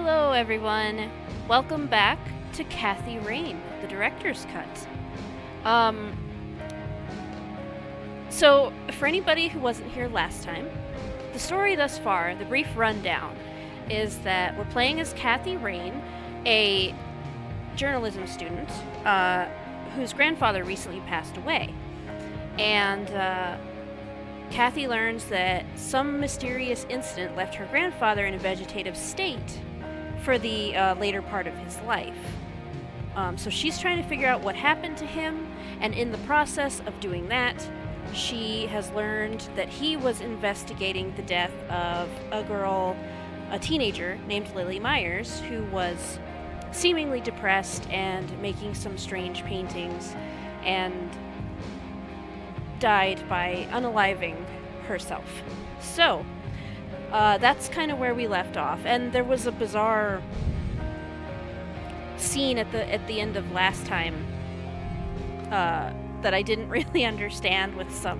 Hello, everyone. Welcome back to Kathy Rain, the director's cut. Um, for anybody who wasn't here last time, the story thus far, the brief rundown, is that we're playing as Kathy Rain, a journalism student whose grandfather recently passed away. And Kathy learns that some mysterious incident left her grandfather in a vegetative state for the later part of his life. So she's trying to figure out what happened to him, and in the process of doing that, she has learned that he was investigating the death of a teenager named Lily Myers, who was seemingly depressed and making some strange paintings, and died by unaliving herself. So, that's kind of where we left off, and there was a bizarre scene at the end of last time that I didn't really understand, with some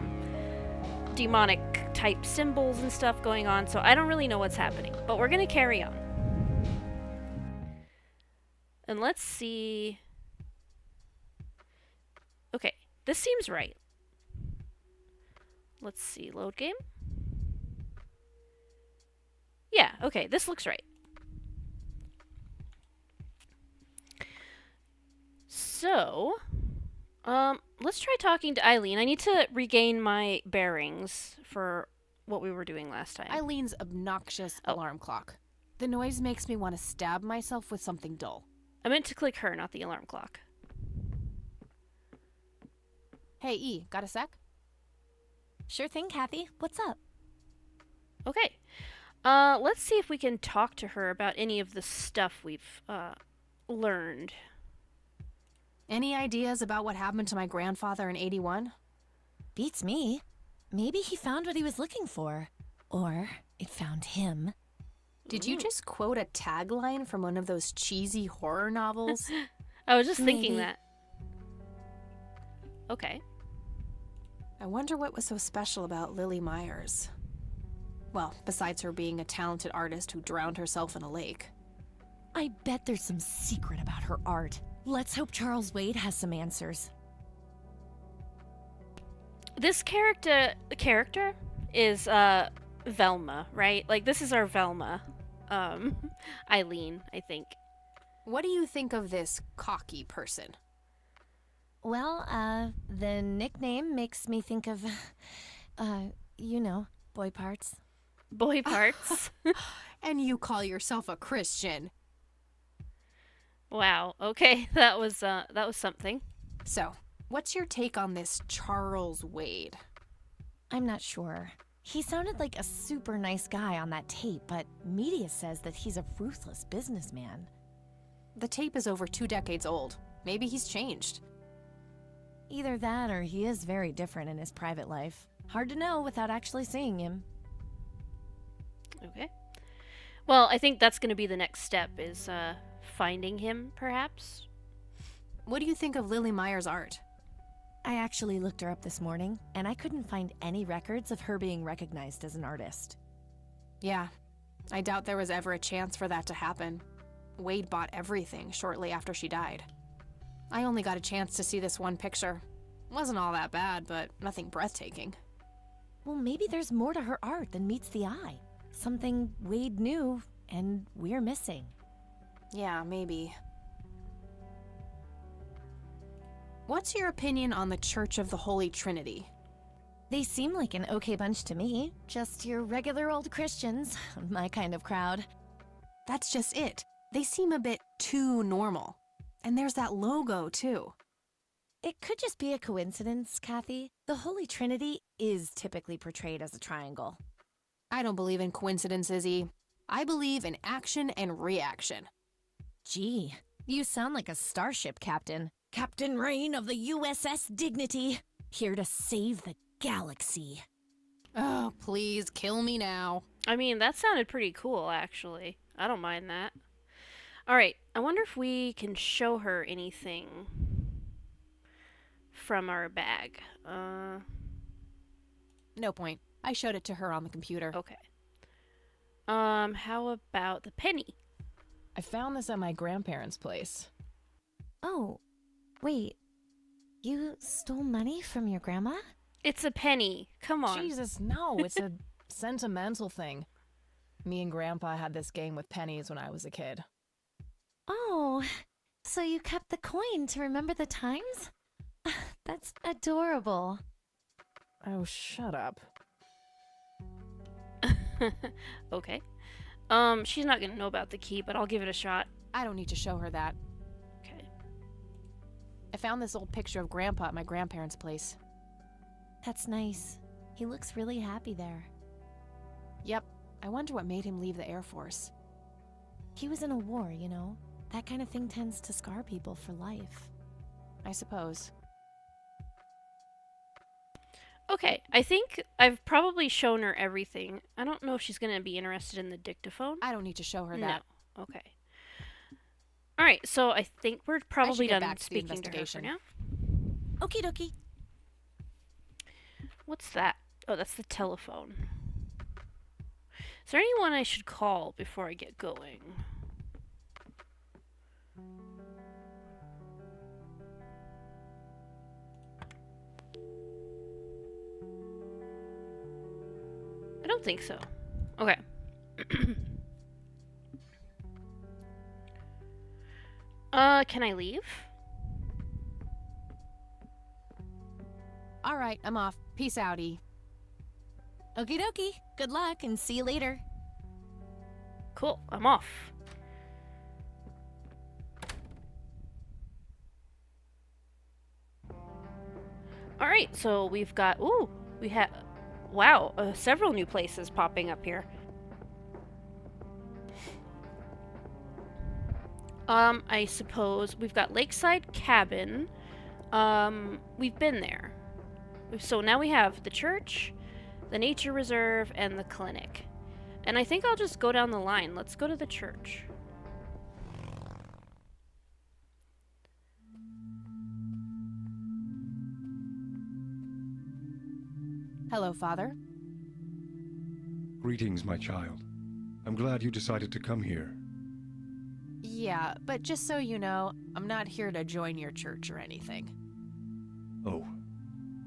demonic type symbols and stuff going on, so I don't really know what's happening, but we're gonna carry on. And let's see. Okay, this seems right. Let's see, load game? Yeah, okay, this looks right. So, let's try talking to Eileen. I need to regain my bearings for what we were doing last time. Eileen's obnoxious alarm clock. The noise makes me want to stab myself with something dull. I meant to click her, not the alarm clock. Hey, E, got a sec? Sure thing, Kathy. What's up? Okay. Let's see if we can talk to her about any of the stuff we've, learned. Any ideas about what happened to my grandfather in 81? Beats me. Maybe he found what he was looking for. Or it found him. Did you just quote a tagline from one of those cheesy horror novels? I was just thinking Maybe. that. Okay. I wonder what was so special about Lily Myers. Well, besides her being a talented artist who drowned herself in a lake. I bet there's some secret about her art. Let's hope Charles Wade has some answers. This character is, Velma, right? Like, this is our Velma. Eileen, I think. What do you think of this cocky person? Well, the nickname makes me think of, boy parts. Boy parts. And you call yourself a Christian. Wow. Okay, that was something. So, what's your take on this Charles Wade? I'm not sure. He sounded like a super nice guy on that tape, but media says that he's a ruthless businessman. The tape is over 2 decades old. Maybe he's changed. Either that or he is very different in his private life. Hard to know without actually seeing him. Okay. Well, I think that's going to be the next step, is finding him, perhaps. What do you think of Lily Myers' art? I actually looked her up this morning, and I couldn't find any records of her being recognized as an artist. Yeah, I doubt there was ever a chance for that to happen. Wade bought everything shortly after she died. I only got a chance to see this one picture. Wasn't all that bad, but nothing breathtaking. Well, maybe there's more to her art than meets the eye. Something Wade knew, and we're missing. Yeah, maybe. What's your opinion on the Church of the Holy Trinity? They seem like an okay bunch to me. Just your regular old Christians, my kind of crowd. That's just it. They seem a bit too normal. And there's that logo, too. It could just be a coincidence, Kathy. The Holy Trinity is typically portrayed as a triangle. I don't believe in coincidences, E. I believe in action and reaction. Gee, you sound like a starship captain. Captain Rain of the USS Dignity, here to save the galaxy. Oh, please, kill me now. I mean, that sounded pretty cool, actually. I don't mind that. Alright, I wonder if we can show her anything from our bag. No point. I showed it to her on the computer. Okay. How about the penny? I found this at my grandparents' place. Oh, wait. You stole money from your grandma? It's a penny. Come on. Jesus, no, it's a sentimental thing. Me and Grandpa had this game with pennies when I was a kid. Oh, so you kept the coin to remember the times? That's adorable. Oh, shut up. Okay. She's not gonna know about the key, but I'll give it a shot. I don't need to show her that. Okay. I found this old picture of Grandpa at my grandparents' place. That's nice. He looks really happy there. Yep, I wonder what made him leave the Air Force. He was in a war, you know? That kind of thing tends to scar people for life. I suppose. Okay, I think I've probably shown her everything. I don't know if she's gonna be interested in the dictaphone. I don't need to show her that. No. Okay. Alright, so I think we're probably get done back to the speaking to her for investigation. now. Okie dokie. What's that? Oh, that's the telephone. Is there anyone I should call before I get going? I don't think so. Okay. Can I leave? All right, I'm off. Peace outie. Okie dokie. Good luck and see you later. Cool, I'm off. Alright, so we've got, we have, wow, several new places popping up here. I suppose we've got Lakeside Cabin. We've been there. So now we have the church, the nature reserve, and the clinic. And I think I'll just go down the line. Let's go to the church. Hello, Father. Greetings, my child. I'm glad you decided to come here. Yeah, but just so you know, I'm not here to join your church or anything. Oh,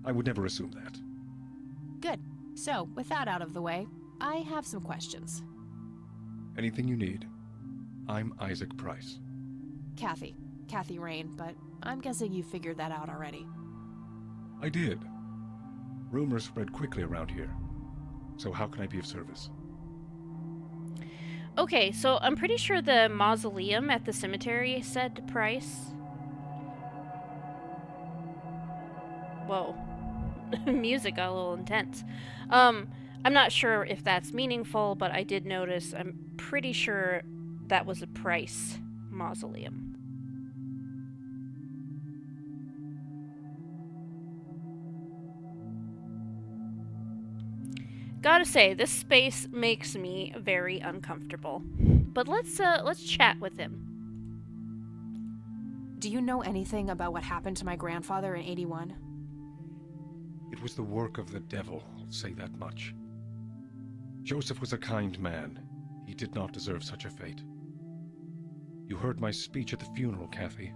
I would never assume that. Good. So, with that out of the way, I have some questions. Anything you need. I'm Isaac Price. Kathy Rain, but I'm guessing you figured that out already. I did. Rumors spread quickly around here. So how can I be of service? Okay, so I'm pretty sure the mausoleum at the cemetery said Price. Whoa. Music got a little intense. I'm not sure if that's meaningful, but I did notice, I'm pretty sure that was a Price mausoleum. Gotta say, this space makes me very uncomfortable. But let's chat with him. Do you know anything about what happened to my grandfather in '81? It was the work of the devil, I'll say that much. Joseph was a kind man. He did not deserve such a fate. You heard my speech at the funeral, Kathy.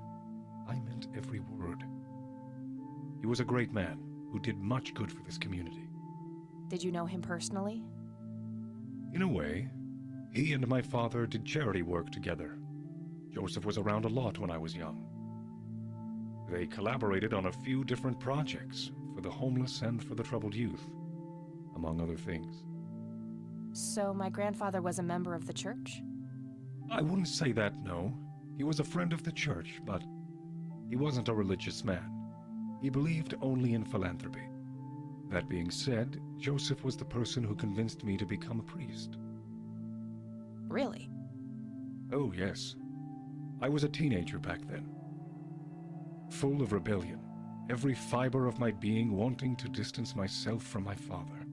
I meant every word. He was a great man who did much good for this community. Did you know him personally? In a way, he and my father did charity work together. Joseph was around a lot when I was young. They collaborated on a few different projects for the homeless and for the troubled youth, among other things. So my grandfather was a member of the church? I wouldn't say that, no. He was a friend of the church, but he wasn't a religious man. He believed only in philanthropy. That being said, Joseph was the person who convinced me to become a priest. Really? Oh, yes. I was a teenager back then. Full of rebellion, every fiber of my being wanting to distance myself from my father.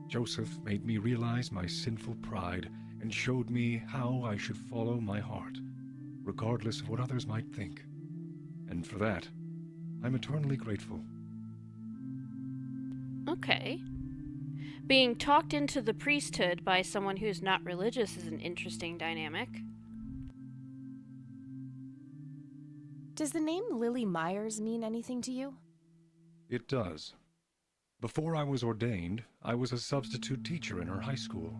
Joseph made me realize my sinful pride and showed me how I should follow my heart, regardless of what others might think. And for that, I'm eternally grateful. Okay. Being talked into the priesthood by someone who's not religious is an interesting dynamic. Does the name Lily Myers mean anything to you? It does. Before I was ordained, I was a substitute teacher in her high school.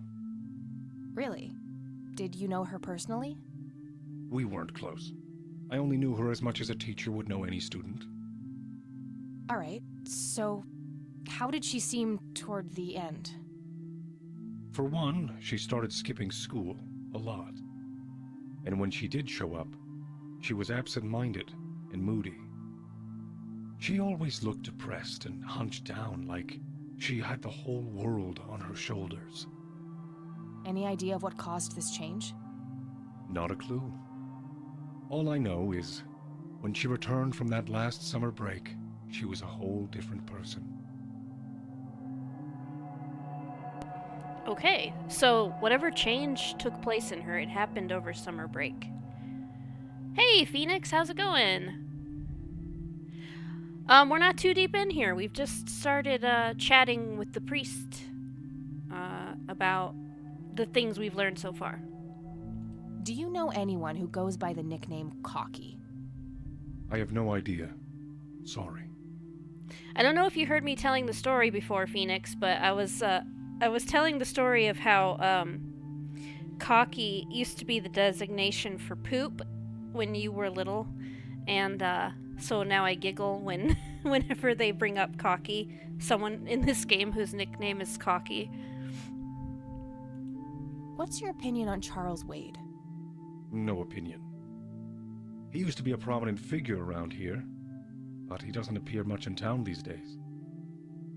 Really? Did you know her personally? We weren't close. I only knew her as much as a teacher would know any student. Alright, so how did she seem toward the end? For one, she started skipping school a lot. And when she did show up, she was absent-minded and moody. She always looked depressed and hunched down like she had the whole world on her shoulders. Any idea of what caused this change? Not a clue. All I know is, when she returned from that last summer break, she was a whole different person. Okay, so whatever change took place in her, it happened over summer break. Hey, Phoenix, how's it going? We're not too deep in here. We've just started chatting with the priest about the things we've learned so far. Do you know anyone who goes by the nickname Cocky? I have no idea. Sorry. I don't know if you heard me telling the story before, Phoenix, but I was telling the story of how cocky used to be the designation for poop when you were little, and so now I giggle whenever they bring up Cocky, someone in this game whose nickname is Cocky. What's your opinion on Charles Wade? No opinion. He used to be a prominent figure around here, but he doesn't appear much in town these days.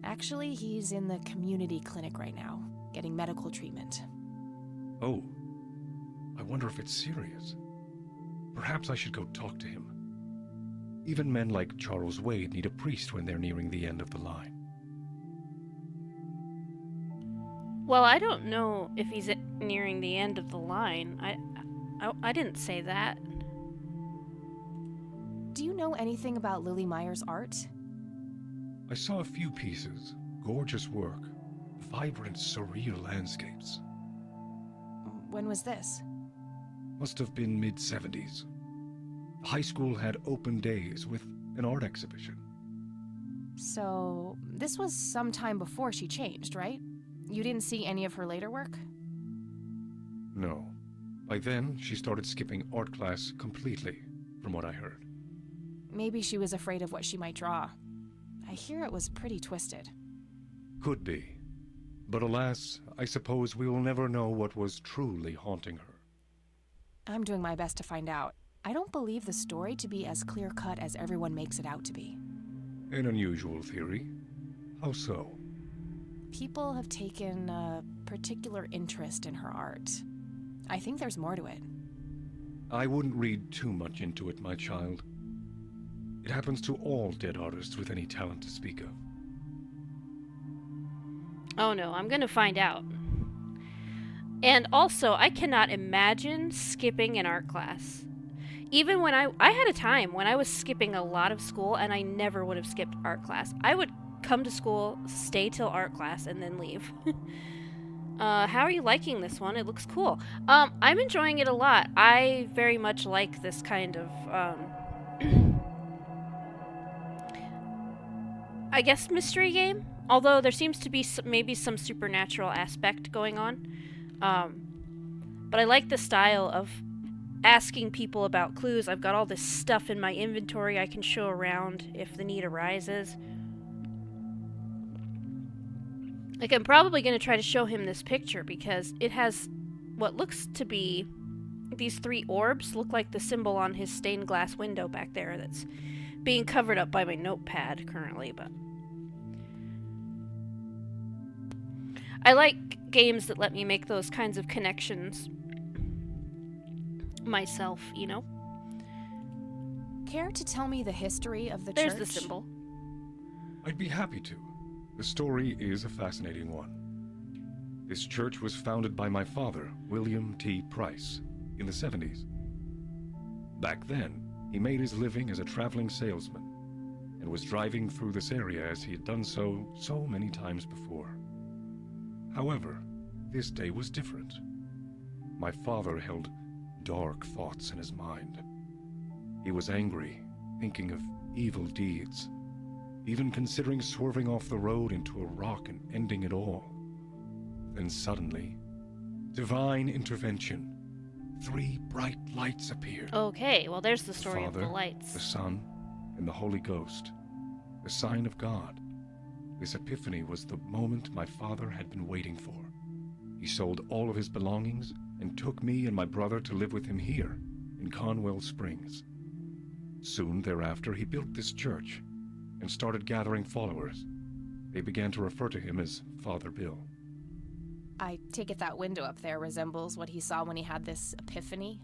Actually, he's in the community clinic right now, getting medical treatment. Oh, I wonder if it's serious. Perhaps I should go talk to him. Even men like Charles Wade need a priest when they're nearing the end of the line. Well, I don't know if he's nearing the end of the line. I didn't say that. Do you know anything about Lily Myers' art? I saw a few pieces. Gorgeous work. Vibrant, surreal landscapes. When was this? Must have been mid-70s. The high school had open days with an art exhibition. So, this was some time before she changed, right? You didn't see any of her later work? No. By then, she started skipping art class completely, from what I heard. Maybe she was afraid of what she might draw. I hear it was pretty twisted. Could be. But alas, I suppose we will never know what was truly haunting her. I'm doing my best to find out. I don't believe the story to be as clear-cut as everyone makes it out to be. An unusual theory. How so? People have taken a particular interest in her art. I think there's more to it. I wouldn't read too much into it, my child. It happens to all dead artists with any talent to speak of. Oh no, I'm gonna find out. And also, I cannot imagine skipping an art class. Even when I had a time when I was skipping a lot of school and I never would have skipped art class. I would come to school, stay till art class, and then leave. How are you liking this one? It looks cool. I'm enjoying it a lot. I very much like this kind of, I guess mystery game. Although there seems to be maybe some supernatural aspect going on. But I like the style of asking people about clues. I've got all this stuff in my inventory I can show around if the need arises. Like, I'm probably going to try to show him this picture because it has what looks to be these 3 orbs look like the symbol on his stained glass window back there that's being covered up by my notepad currently, but I like games that let me make those kinds of connections myself, you know? Care to tell me the history of the There's church? the symbol. I'd be happy to. The story is a fascinating one. This church was founded by my father, William T. Price, in the 70s. Back then, he made his living as a traveling salesman and was driving through this area as he had done so many times before. However, this day was different. My father held dark thoughts in his mind. He was angry thinking of evil deeds, even considering swerving off the road into a rock and ending it all. Then suddenly, divine intervention. 3 bright lights appeared. Okay, well, there's the story of the Father, lights. the Son, and the Holy Ghost, the sign of God. This epiphany was the moment my father had been waiting for. He sold all of his belongings and took me and my brother to live with him here, in Conwell Springs. Soon thereafter, he built this church and started gathering followers. They began to refer to him as Father Bill. I take it that window up there resembles what he saw when he had this epiphany?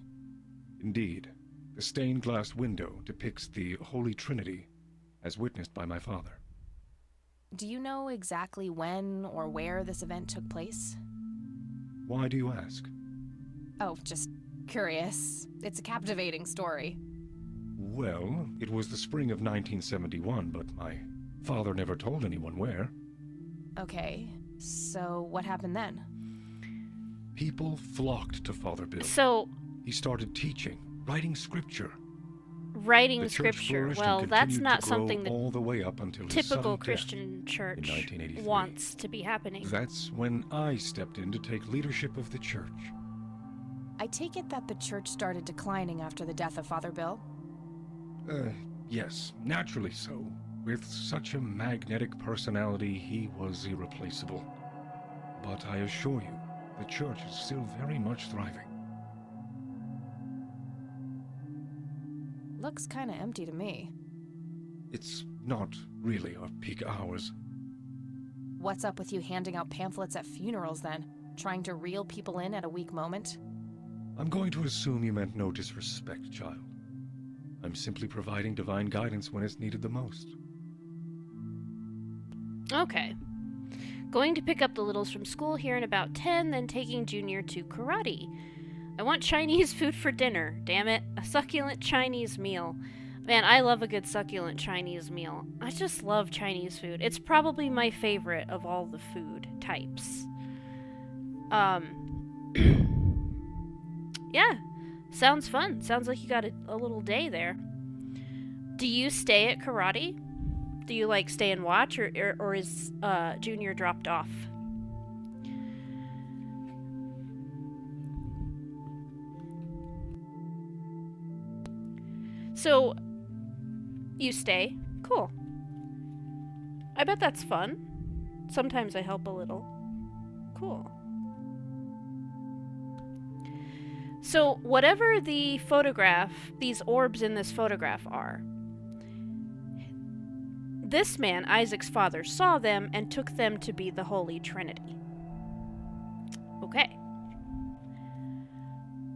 Indeed, the stained glass window depicts the Holy Trinity, as witnessed by my father. Do you know exactly when or where this event took place? Why do you ask? Oh, just curious. It's a captivating story. Well, it was the spring of 1971, but my father never told anyone where. Okay, so what happened then? People flocked to Father Bill. So, He started teaching, writing scripture. writing The church scripture, flourished well, and that's continued not to grow something the all the way up until his typical sudden death Christian church 1983. wants to be happening. That's when I stepped in to take leadership of the church. I take it that the church started declining after the death of Father Bill? Yes, naturally so. With such a magnetic personality, he was irreplaceable. But I assure you, the church is still very much thriving. Looks kinda empty to me. It's not really our peak hours. What's up with you handing out pamphlets at funerals then? Trying to reel people in at a weak moment? I'm going to assume you meant no disrespect, child. I'm simply providing divine guidance when it's needed the most. Okay. Going to pick up the littles from school here in about 10, then taking Junior to karate. I want Chinese food for dinner, damn it. A succulent Chinese meal. Man, I love a good succulent Chinese meal. I just love Chinese food. It's probably my favorite of all the food types. Yeah, sounds fun. Sounds like you got a little day there. Do you stay at karate? Do you like stay and watch, or is Junior dropped off? So, you stay? Cool. I bet that's fun. Sometimes I help a little. Cool. So, whatever the photograph, these orbs in this photograph are, this man, Isaac's father, saw them and took them to be the Holy Trinity. Okay.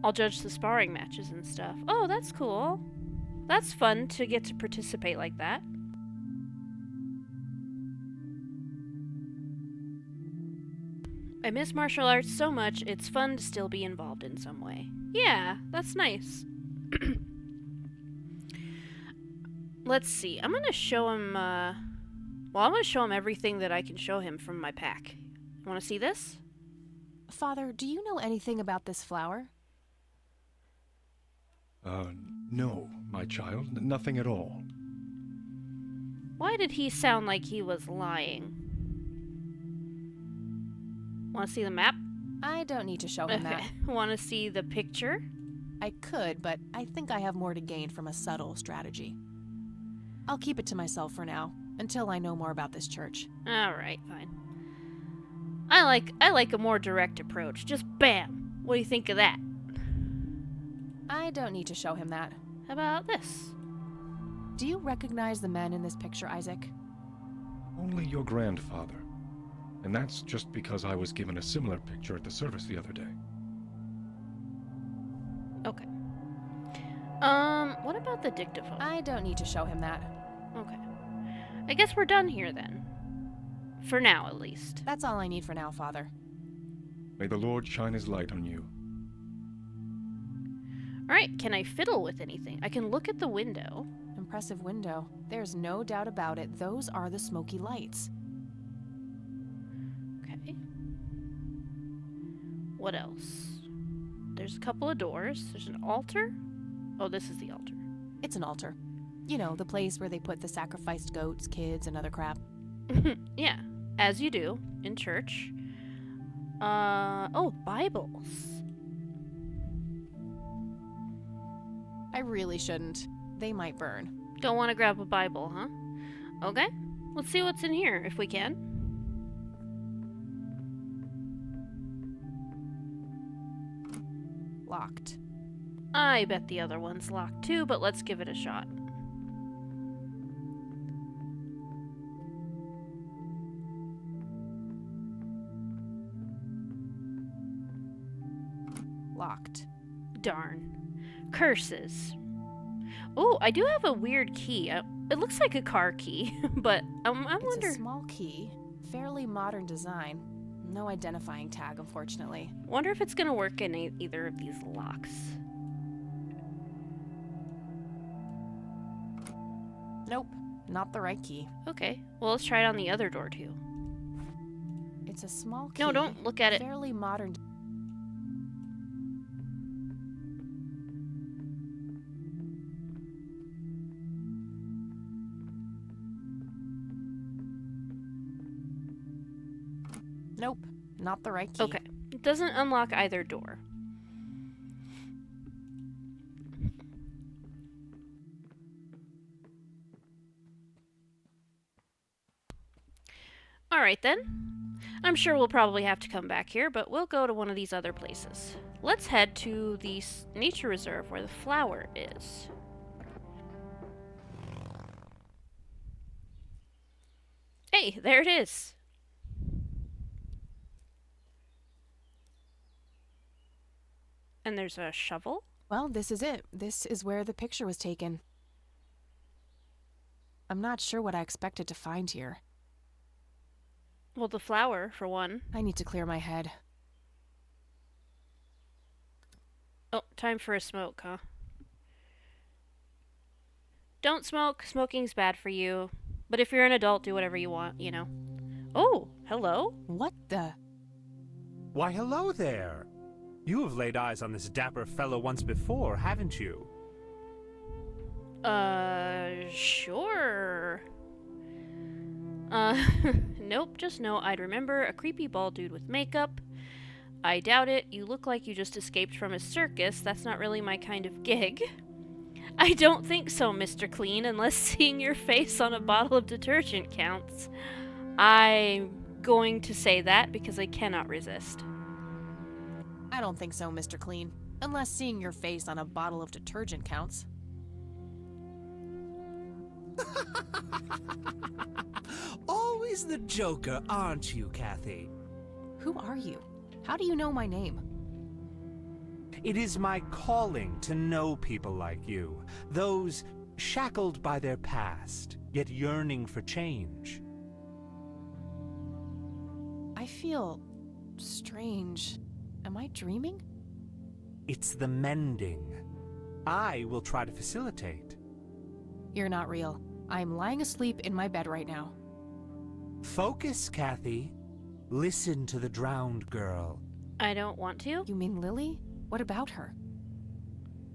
I'll judge the sparring matches and stuff. Oh, that's cool. That's fun to get to participate like that. I miss martial arts so much, it's fun to still be involved in some way. Yeah, that's nice. Let's see. I'm gonna show him, I'm gonna show him everything that I can show him from my pack. Wanna see this? Father, do you know anything about this flower? No, my child, nothing at all. Why did he sound like he was lying? Wanna see the map? I don't need to show him that. Wanna see the picture? I could, but I think I have more to gain from a subtle strategy. I'll keep it to myself for now, until I know more about this church. Alright, fine. I like a more direct approach. Just bam! What do you think of that? I don't need to show him that. How about this? Do you recognize the men in this picture, Isaac? Only your grandfather. And that's just because I was given a similar picture at the service the other day. Okay. What about the dictaphone? I don't need to show him that. Okay. I guess we're done here then. For now, at least. That's all I need for now, Father. May the Lord shine his light on you. Alright, can I fiddle with anything? I can look at the window. Impressive window. There's no doubt about it. Those are the smoky lights. Okay. What else? There's a couple of doors. There's an altar. Oh, this is the altar. It's an altar. You know, the place where they put the sacrificed goats, kids, and other crap. Yeah, as you do in church. Oh, Bibles. I really shouldn't. They might burn. Don't want to grab a Bible, huh? Okay, let's see what's in here if we can. Locked. I bet the other one's locked too, but let's give it a shot. Locked. Darn. Curses. Oh, I do have a weird key. It looks like a car key, but I It's wonder... a small key, fairly modern design. No identifying tag, unfortunately. Wonder if it's gonna work in either of these locks. Nope, not the right key. Okay, well let's try it on the other door too. It's a small key. No, don't look at it. Fairly modern. Nope, not the right key. Okay, it doesn't unlock either door. Alright then. I'm sure we'll probably have to come back here, but we'll go to one of these other places. Let's head to the nature reserve where the flower is. Hey, there it is. And there's a shovel? Well, this is it. This is where the picture was taken. I'm not sure what I expected to find here. Well, the flower, for one. I need to clear my head. Oh, time for a smoke, huh? Don't smoke. Smoking's bad for you. But if you're an adult, do whatever you want, you know. Oh, hello? What the? Why, hello there. You have laid eyes on this dapper fellow once before, haven't you? Sure. Nope, just know I'd remember a creepy bald dude with makeup. I doubt it. You look like you just escaped from a circus. That's not really my kind of gig. I don't think so, Mr. Clean, unless seeing your face on a bottle of detergent counts. I'm going to say that because I cannot resist. I don't think so, Mr. Clean. Unless seeing your face on a bottle of detergent counts. Always the joker, aren't you, Kathy? Who are you? How do you know my name? It is my calling to know people like you, those shackled by their past, yet yearning for change. I feel strange. Am I dreaming? It's the mending. I will try to facilitate. You're not real. I'm lying asleep in my bed right now. Focus, Kathy. Listen to the drowned girl. I don't want to. You mean Lily? What about her?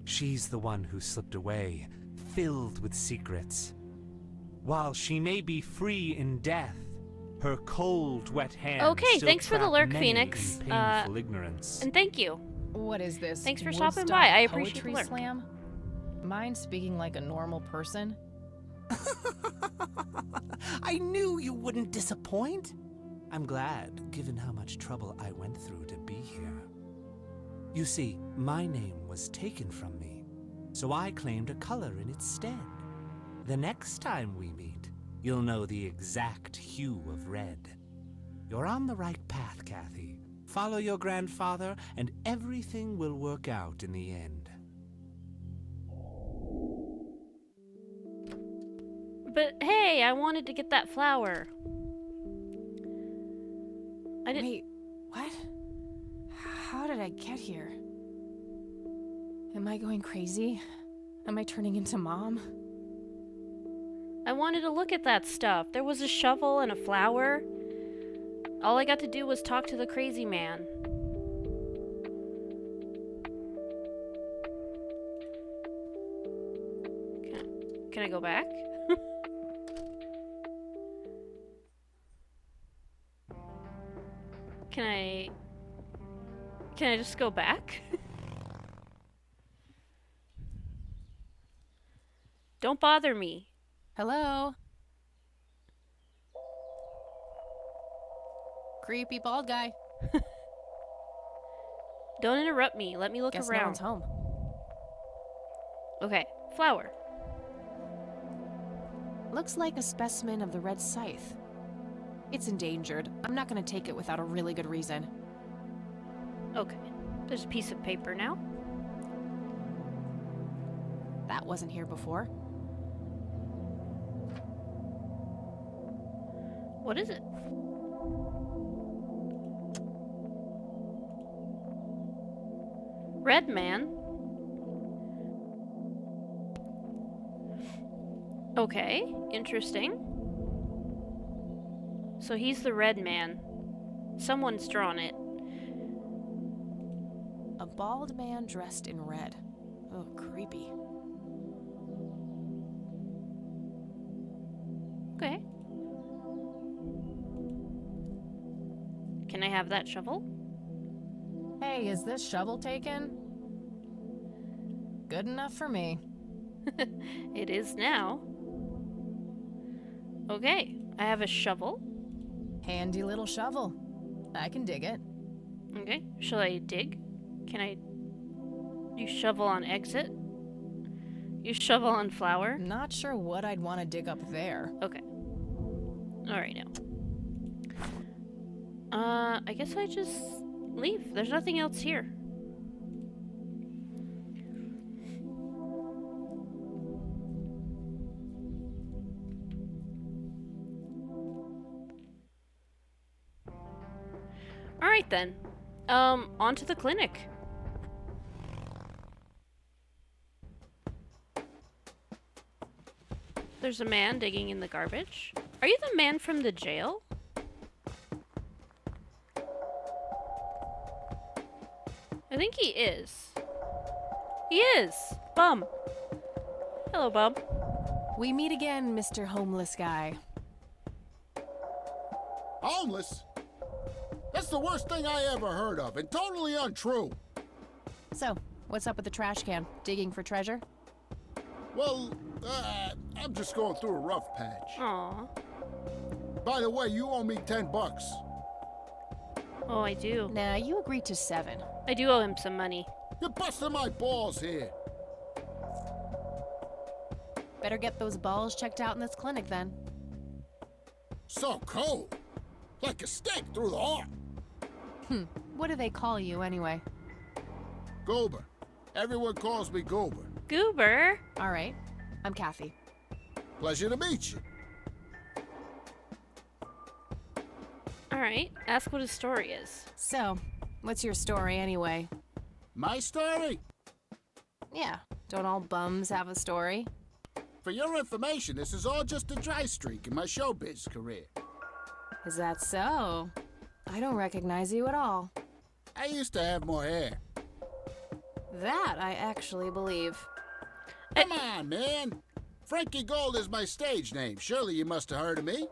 She's the one who slipped away, filled with secrets. While she may be free in death, her cold, wet hands Okay, still thanks for the trap lurk, many Phoenix. in painful ignorance. And thank you. What is this? Thanks for Woodstock stopping by. I appreciate the Poetry lurk. Slam? Mind speaking like a normal person? I knew you wouldn't disappoint. I'm glad, given how much trouble I went through to be here. You see, my name was taken from me, so I claimed a color in its stead. The next time we meet, you'll know the exact hue of red. You're on the right path, Kathy. Follow your grandfather, and everything will work out in the end. But hey, I wanted to get that flower. I didn't. Wait, what? How did I get here? Am I going crazy? Am I turning into Mom? I wanted to look at that stuff. There was a shovel and a flower. All I got to do was talk to the crazy man. Can Can I go back? Can I just go back? Don't bother me. Hello? Creepy bald guy. Don't interrupt me. Let me look Guess no around. one's home. Okay, flower. Looks like a specimen of the red scythe. It's endangered. I'm not gonna take it without a really good reason. Okay, there's a piece of paper now. That wasn't here before. What is it? Red man. Okay, interesting. So he's the red man. Someone's drawn it. A bald man dressed in red. Oh, creepy. Okay. Can I have that shovel? Hey, is this shovel taken? Good enough for me. It is now. Okay, I have a shovel. Handy little shovel. I can dig it. Okay, shall I dig? Can I... You shovel on exit? You shovel on flower? Not sure what I'd want to dig up there. Okay. Alright now. I guess I just leave. There's nothing else here. Alright then. On to the clinic. There's a man digging in the garbage. Are you the man from the jail? I think he is. He is! Bum! Hello, Bum. We meet again, Mr. Homeless Guy. Homeless? That's the worst thing I ever heard of, and totally untrue. So, what's up with the trash can? Digging for treasure? Well, I'm just going through a rough patch. Aw. By the way, you owe me $10. Oh, I do. Nah, you agreed to 7. I do owe him some money. You're busting my balls here. Better get those balls checked out in this clinic then. So cold. Like a stake through the heart. What do they call you anyway? Goober. Everyone calls me Goober. Goober! All right, I'm Kathy. Pleasure to meet you. Alright, ask what his story is. So, what's your story anyway? My story? Yeah, don't all bums have a story? For your information, this is all just a dry streak in my showbiz career. Is that so? I don't recognize you at all. I used to have more hair. That I actually believe. Come on, man. Frankie Gold is my stage name. Surely you must have heard of me.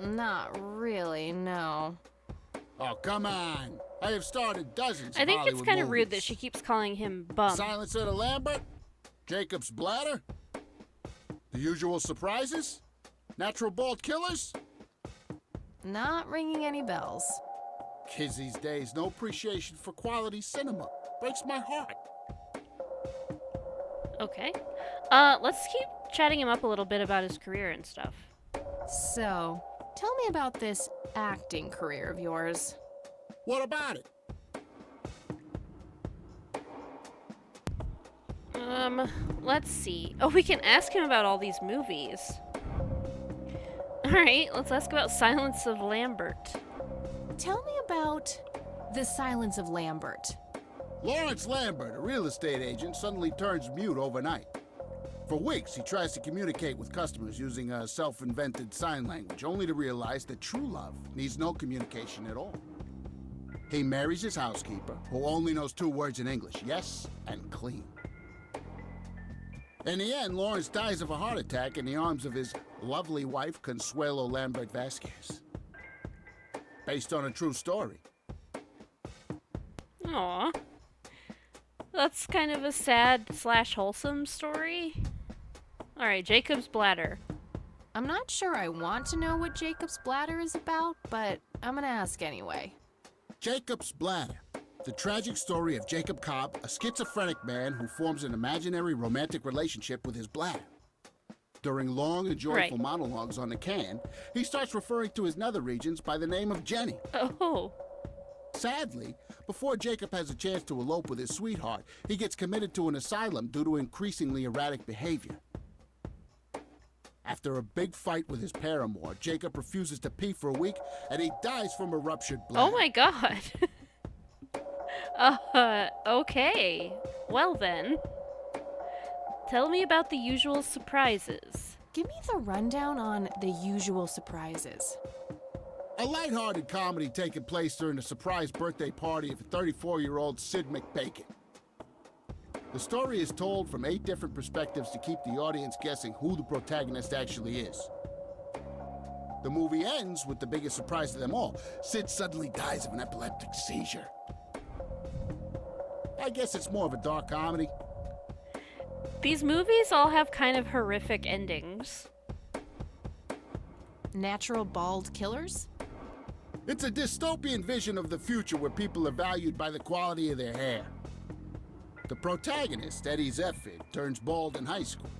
Not really, no. Oh, come on. I have started dozens I of think it's Hollywood kind of rude movies. that she keeps calling him Bum. Silence of the Lambert? Jacob's Bladder? The Usual Surprises? Natural Bald Killers? Not ringing any bells. Kids these days, no appreciation for quality cinema. Breaks my heart. Okay. Let's keep chatting him up a little bit about his career and stuff. So, tell me about this acting career of yours. What about it? Let's see. Oh, we can ask him about all these movies. Alright, let's ask about Silence of Lambert. Tell me about The Silence of Lambert. Lawrence Lambert, a real estate agent, suddenly turns mute overnight. For weeks, he tries to communicate with customers using a self-invented sign language, only to realize that true love needs no communication at all. He marries his housekeeper, who only knows 2 words in English, yes and clean. In the end, Lawrence dies of a heart attack in the arms of his lovely wife, Consuelo Lambert Vasquez. Based on a true story. Aw. That's kind of a sad / wholesome story. Alright, Jacob's Bladder. I'm not sure I want to know what Jacob's Bladder is about, but I'm gonna ask anyway. Jacob's Bladder. The tragic story of Jacob Cobb, a schizophrenic man who forms an imaginary romantic relationship with his bladder. During long and joyful monologues on the can, he starts referring to his nether regions by the name of Jenny. Oh. Sadly, before Jacob has a chance to elope with his sweetheart, he gets committed to an asylum due to increasingly erratic behavior. After a big fight with his paramour, Jacob refuses to pee for a week, and he dies from a ruptured bladder. Oh my god. Okay. Well then. Tell me about the usual surprises. Give me the rundown on the usual surprises. A lighthearted comedy taking place during the surprise birthday party of 34-year-old Sid McBacon. The story is told from 8 different perspectives to keep the audience guessing who the protagonist actually is. The movie ends with the biggest surprise of them all. Sid suddenly dies of an epileptic seizure. I guess it's more of a dark comedy. These movies all have kind of horrific endings. Natural bald killers? It's a dystopian vision of the future where people are valued by the quality of their hair. The protagonist, Eddie Zephyr, turns bald in high school.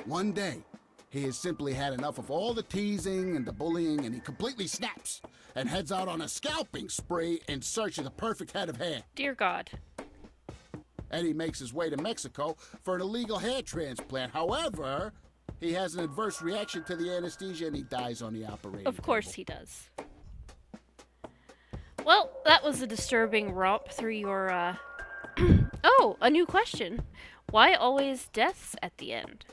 One day, he has simply had enough of all the teasing and the bullying, and he completely snaps and heads out on a scalping spree in search of the perfect head of hair. Dear God. Eddie makes his way to Mexico for an illegal hair transplant. However, he has an adverse reaction to the anesthesia and he dies on the operating Of course table. he does. Well, that was a disturbing romp through your, Oh, a new question. Why always deaths at the end?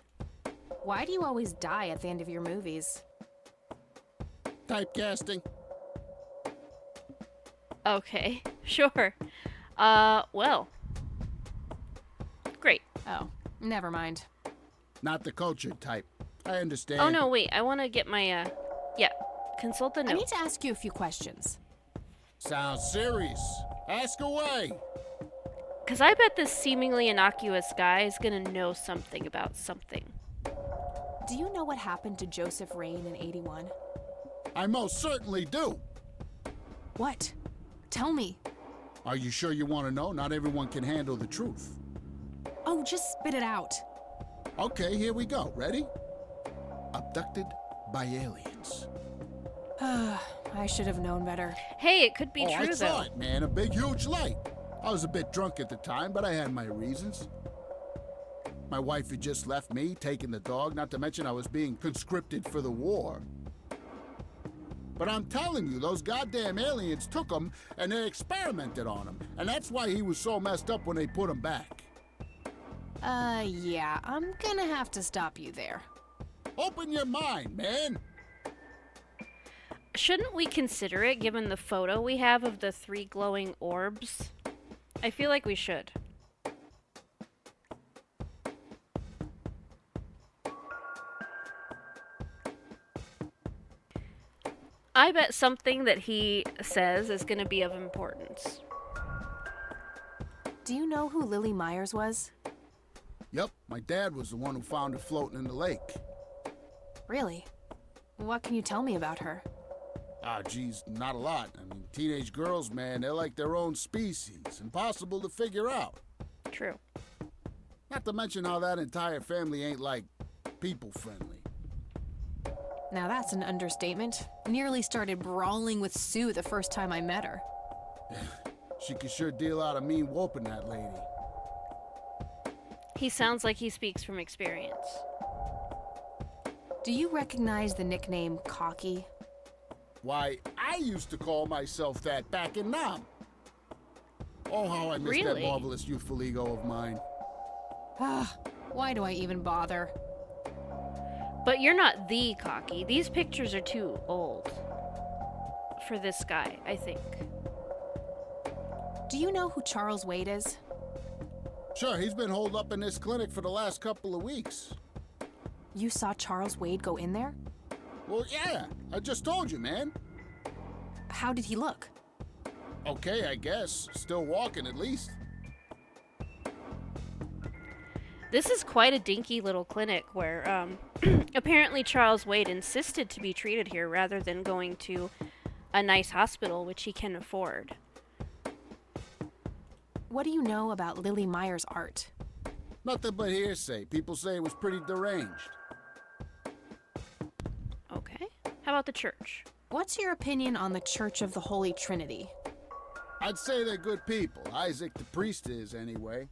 Why do you always die at the end of your movies? Typecasting. Okay, sure. Well. Great. Oh, never mind. Not the cultured type. I understand. Oh no, wait, I want to get my, yeah. Consult the I need notes. to ask you a few questions. Sounds serious. Ask away. Because I bet this seemingly innocuous guy is gonna know something about something. Do you know what happened to Joseph Rain in '81? I most certainly do. What? Tell me. Are you sure you want to know? Not everyone can handle the truth. Oh, just spit it out. Okay, here we go. Ready? Abducted by aliens. I should have known better. Hey, it could be I true saw though. it, man. A big, huge light. I was a bit drunk at the time, but I had my reasons. My wife had just left me, taking the dog, not to mention I was being conscripted for the war. But I'm telling you, those goddamn aliens took him and they experimented on him. And that's why he was so messed up when they put him back. Yeah, I'm gonna have to stop you there. Open your mind, man. Shouldn't we consider it given the photo we have of the 3 glowing orbs? I feel like we should. I bet something that he says is going to be of importance. Do you know who Lily Myers was? Yep, my dad was the one who found her floating in the lake. Really? What can you tell me about her? Ah, geez, not a lot. I mean, teenage girls, man, they're like their own species. Impossible to figure out. True. Not to mention how that entire family ain't, like, people-friendly. Now that's an understatement. Nearly started brawling with Sue the first time I met her. She could sure deal out a mean whooping, that lady. He sounds like he speaks from experience. Do you recognize the nickname Cocky? Why, I used to call myself that back in Nam. Oh, how I miss that Really? marvelous youthful ego of mine. Why do I even bother? But you're not the Cocky. These pictures are too old for this guy, I think. Do you know who Charles Wade is? Sure, he's been holed up in this clinic for the last couple of weeks. You saw Charles Wade go in there? Well, yeah, I just told you, man. How did he look? Okay, I guess. Still walking, at least. This is quite a dinky little clinic where apparently Charles Wade insisted to be treated here rather than going to a nice hospital, which he can afford. What do you know about Lily Meyer's art? Nothing but hearsay. People say it was pretty deranged. Okay. How about the church? What's your opinion on the Church of the Holy Trinity? I'd say they're good people. Isaac the priest is, anyway.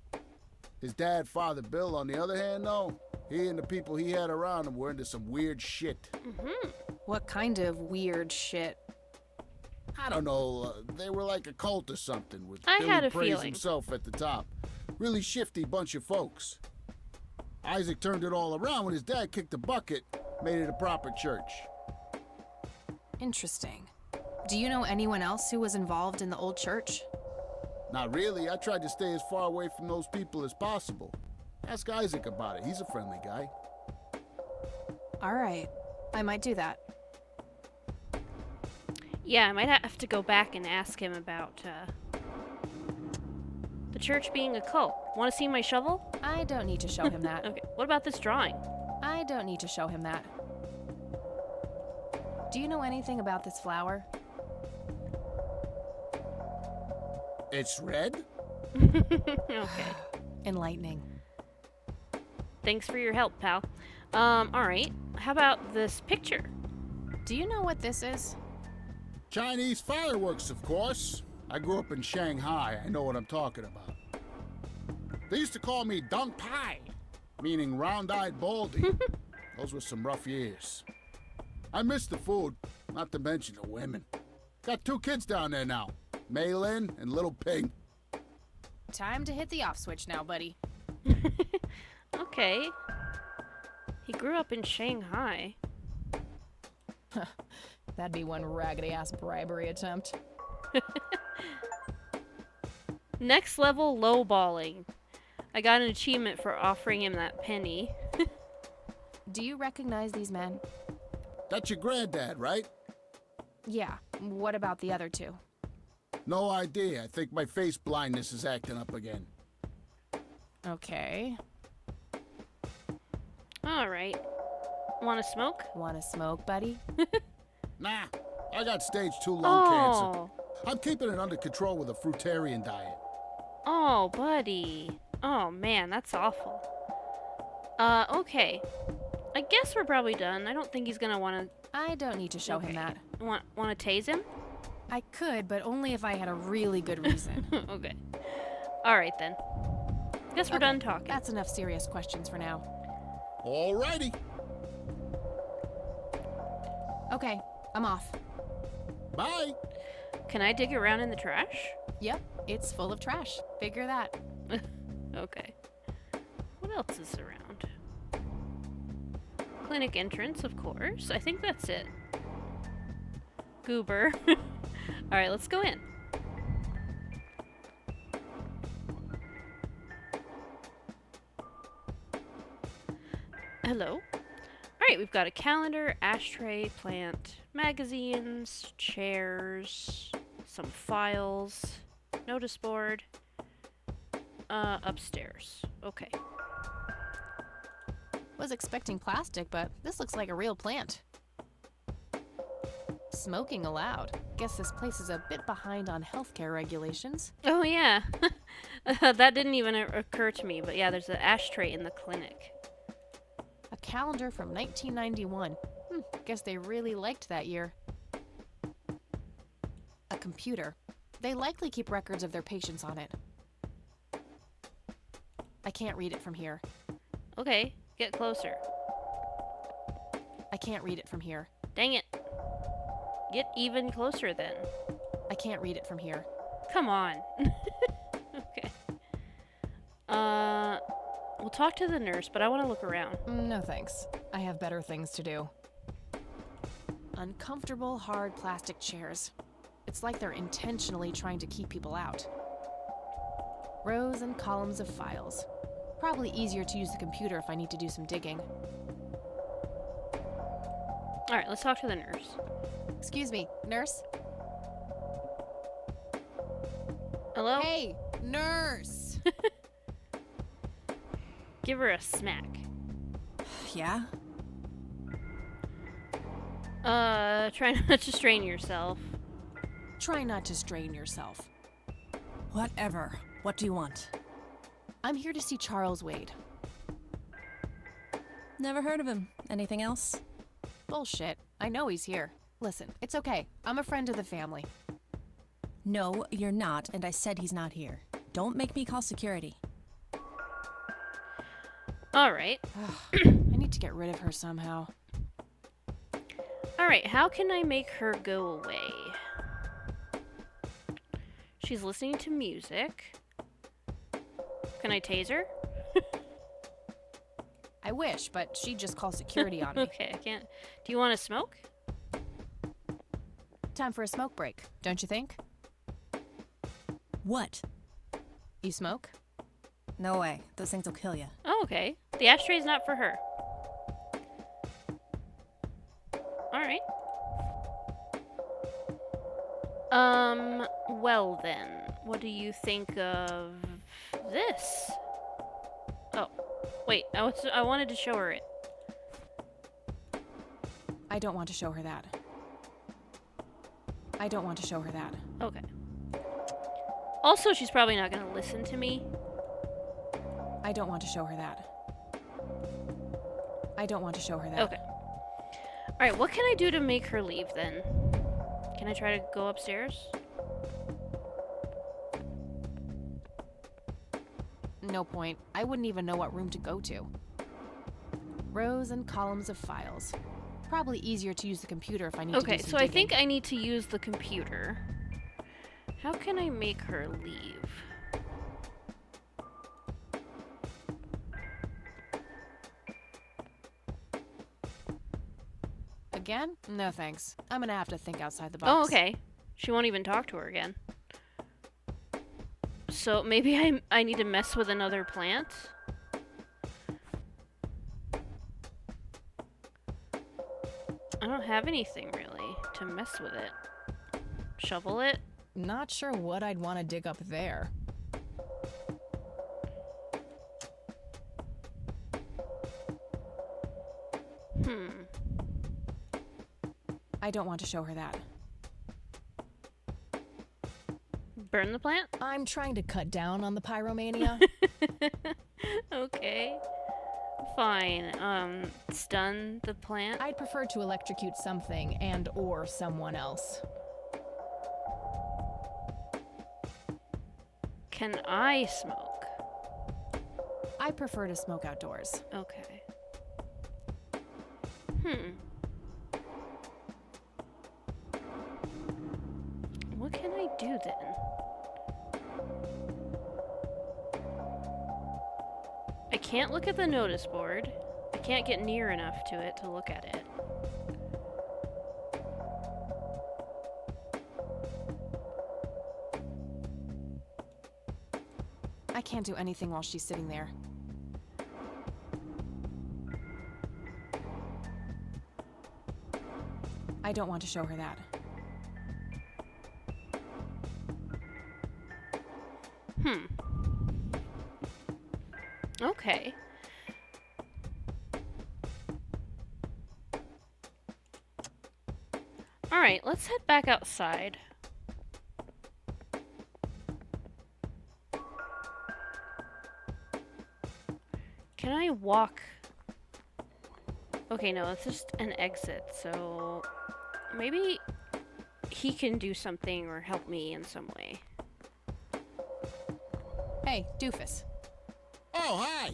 His dad, Father Bill, on the other hand, though, he and the people he had around him were into some weird shit. What kind of weird shit? I don't know, they were like a cult or something, with I Billy had a Praise feeling. himself at the top. Really shifty bunch of folks. Isaac turned it all around when his dad kicked the bucket, made it a proper church. Interesting. Do you know anyone else who was involved in the old church? Not really. I tried to stay as far away from those people as possible. Ask Isaac about it. He's a friendly guy. All right. I might do that. Yeah, I might have to go back and ask him about the church being a cult. Want to see my shovel? I don't need to show him that. Okay. What about this drawing? I don't need to show him that. Do you know anything about this flower? It's red? Okay. Enlightening. Thanks for your help, pal. Alright. How about this picture? Do you know what this is? Chinese fireworks, of course. I grew up in Shanghai. I know what I'm talking about. They used to call me Dong Pai, meaning round-eyed baldy. Those were some rough years. I miss the food, not to mention the women. Got 2 kids down there now, Mei Lin and Little Ping. Time to hit the off switch now, buddy. Okay. He grew up in Shanghai. That'd be one raggedy-ass bribery attempt. Next level lowballing. I got an achievement for offering him that penny. Do you recognize these men? That's your granddad, right? Yeah. What about the other 2? No idea. I think my face blindness is acting up again. Okay. Alright. Want to smoke? Wanna smoke, buddy? Nah, I got stage 2 lung cancer. Oh. I'm keeping it under control with a fruitarian diet. Oh, buddy. Oh, man, that's awful. Okay. I guess we're probably done. I don't think he's gonna want I don't need to show Okay. him that. to... Want to tase him? I could, but only if I had a really good reason. Okay. Alright, then. Guess we're Okay, done talking. That's enough serious questions for now. Alrighty. Okay, I'm off. Bye. Can I dig around in the trash? Yep, it's full of trash. Figure that. Okay. What else is around? Clinic entrance, of course. I think that's it. Goober. Alright, let's go in. Hello. Alright, we've got a calendar, ashtray, plant, magazines, chairs, some files, notice board. Upstairs. Okay. Was expecting plastic, but this looks like a real plant. Smoking allowed. Guess this place is a bit behind on healthcare regulations. Oh, yeah. That didn't even occur to me, but yeah, there's an ashtray in the clinic. A calendar from 1991. Guess they really liked that year. A computer. They likely keep records of their patients on it. I can't read it from here. Okay, get closer. I can't read it from here. Dang it. Get even closer then. I can't read it from here. Come on. Okay. We'll talk to the nurse, but I want to look around. No thanks. I have better things to do. Uncomfortable, hard plastic chairs. It's like they're intentionally trying to keep people out. Rows and columns of files. Probably easier to use the computer if I need to do some digging. Alright, let's talk to the nurse. Excuse me, nurse? Hello? Hey, nurse! Give her a smack. Yeah? Try not to strain yourself. Try not to strain yourself. Whatever. What do you want? I'm here to see Charles Wade. Never heard of him. Anything else? Bullshit. I know he's here. Listen, it's okay. I'm a friend of the family. No, you're not, and I said he's not here. Don't make me call security. Alright. I need to get rid of her somehow. Alright, how can I make her go away? She's listening to music. Can I tase her? I wish, but she'd just call security on me. Okay, I can't. Do you want to smoke? Time for a smoke break, don't you think? What? You smoke? No way. Those things will kill you. Oh, okay. The ashtray's not for her. Alright. Well then, what do you think of this? Oh, wait, I wanted to show her it. I don't want to show her that. I don't want to show her that. Okay. Also, she's probably not gonna listen to me. I don't want to show her that. I don't want to show her that. Okay. Alright, what can I do to make her leave then? Can I try to go upstairs? No point. I wouldn't even know what room to go to. Rows and columns of files. Probably easier to use the computer if I need to do Okay, some so I digging. think I need to use the computer. How can I make her leave? Again? No thanks. I'm gonna have to think outside the box. Oh, okay. She won't even talk to her again. So maybe I need to mess with another plant? I don't have anything really to mess with it. Shovel it? Not sure what I'd want to dig up there. I don't want to show her that. Burn the plant? I'm trying to cut down on the pyromania. Okay. Fine. Stun the plant? I'd prefer to electrocute something and or someone else. Can I smoke? I prefer to smoke outdoors. Okay. What can I do then? I can't look at the notice board. I can't get near enough to it to look at it. I can't do anything while she's sitting there. I don't want to show her that. Okay. Alright, let's head back outside. Can I walk? Okay, no, it's just an exit, so maybe he can do something or help me in some way. Hey, doofus. Oh, hi!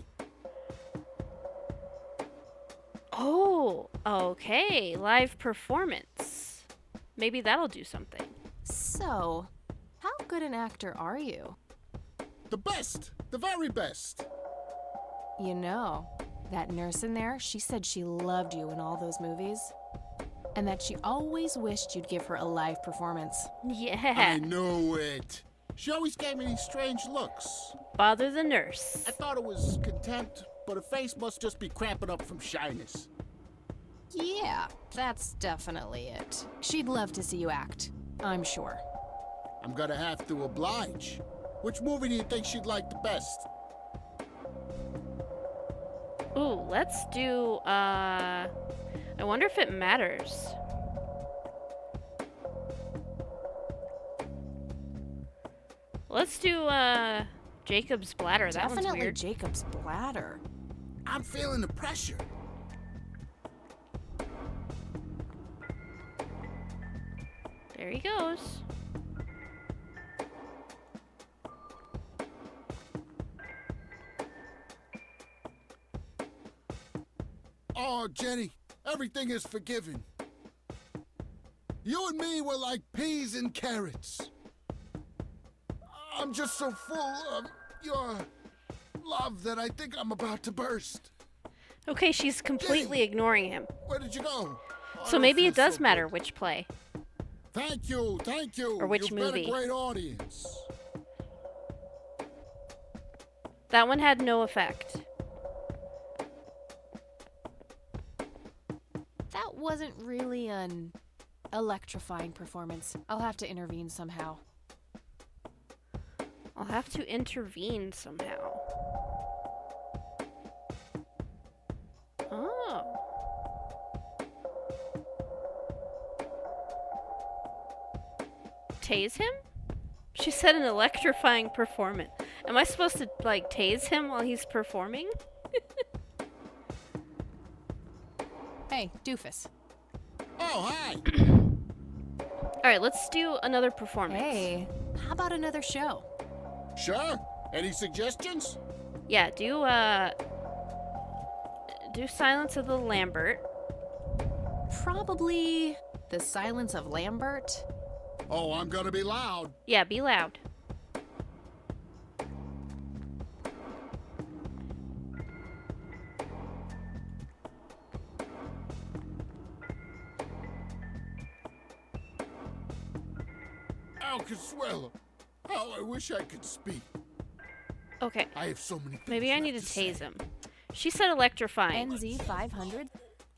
Oh, okay, live performance. Maybe that'll do something. So, how good an actor are you? The best! The very best! You know, that nurse in there, she said she loved you in all those movies. And that she always wished you'd give her a live performance. Yeah. I know it! She always gave me these strange looks. Bother the nurse. I thought it was contempt, but her face must just be cramping up from shyness. Yeah, that's definitely it. She'd love to see you act, I'm sure. I'm gonna have to oblige. Which movie do you think she'd like the best? Ooh, let's do, I wonder if it matters. Let's do, Jacob's bladder. That one's Definitely weird. Jacob's bladder. I'm feeling the pressure. There he goes. Oh, Jenny, everything is forgiven. You and me were like peas and carrots. I'm just so full of your love that I think I'm about to burst. Okay, she's completely ignoring him. Where did you go? I So don't maybe feel it does so matter good. which play. Thank you, thank you. Or which You've movie. been a great audience. That one had no effect. That wasn't really an electrifying performance. I'll have to intervene somehow. I'll have to intervene somehow. Oh. Tase him? She said an electrifying performance. Am I supposed to, like, tase him while he's performing? Hey, doofus. Oh, hi. Alright, let's do another performance. Hey, how about another show? Sure. Any suggestions? Yeah, do Silence of the Lambert. Probably The Silence of Lambert. Oh, I'm gonna be loud. Yeah, be loud. Al Consuelo. How I wish I could speak. Okay, I have so many things maybe I need to left say. tase him. She said electrifying. NZ 500?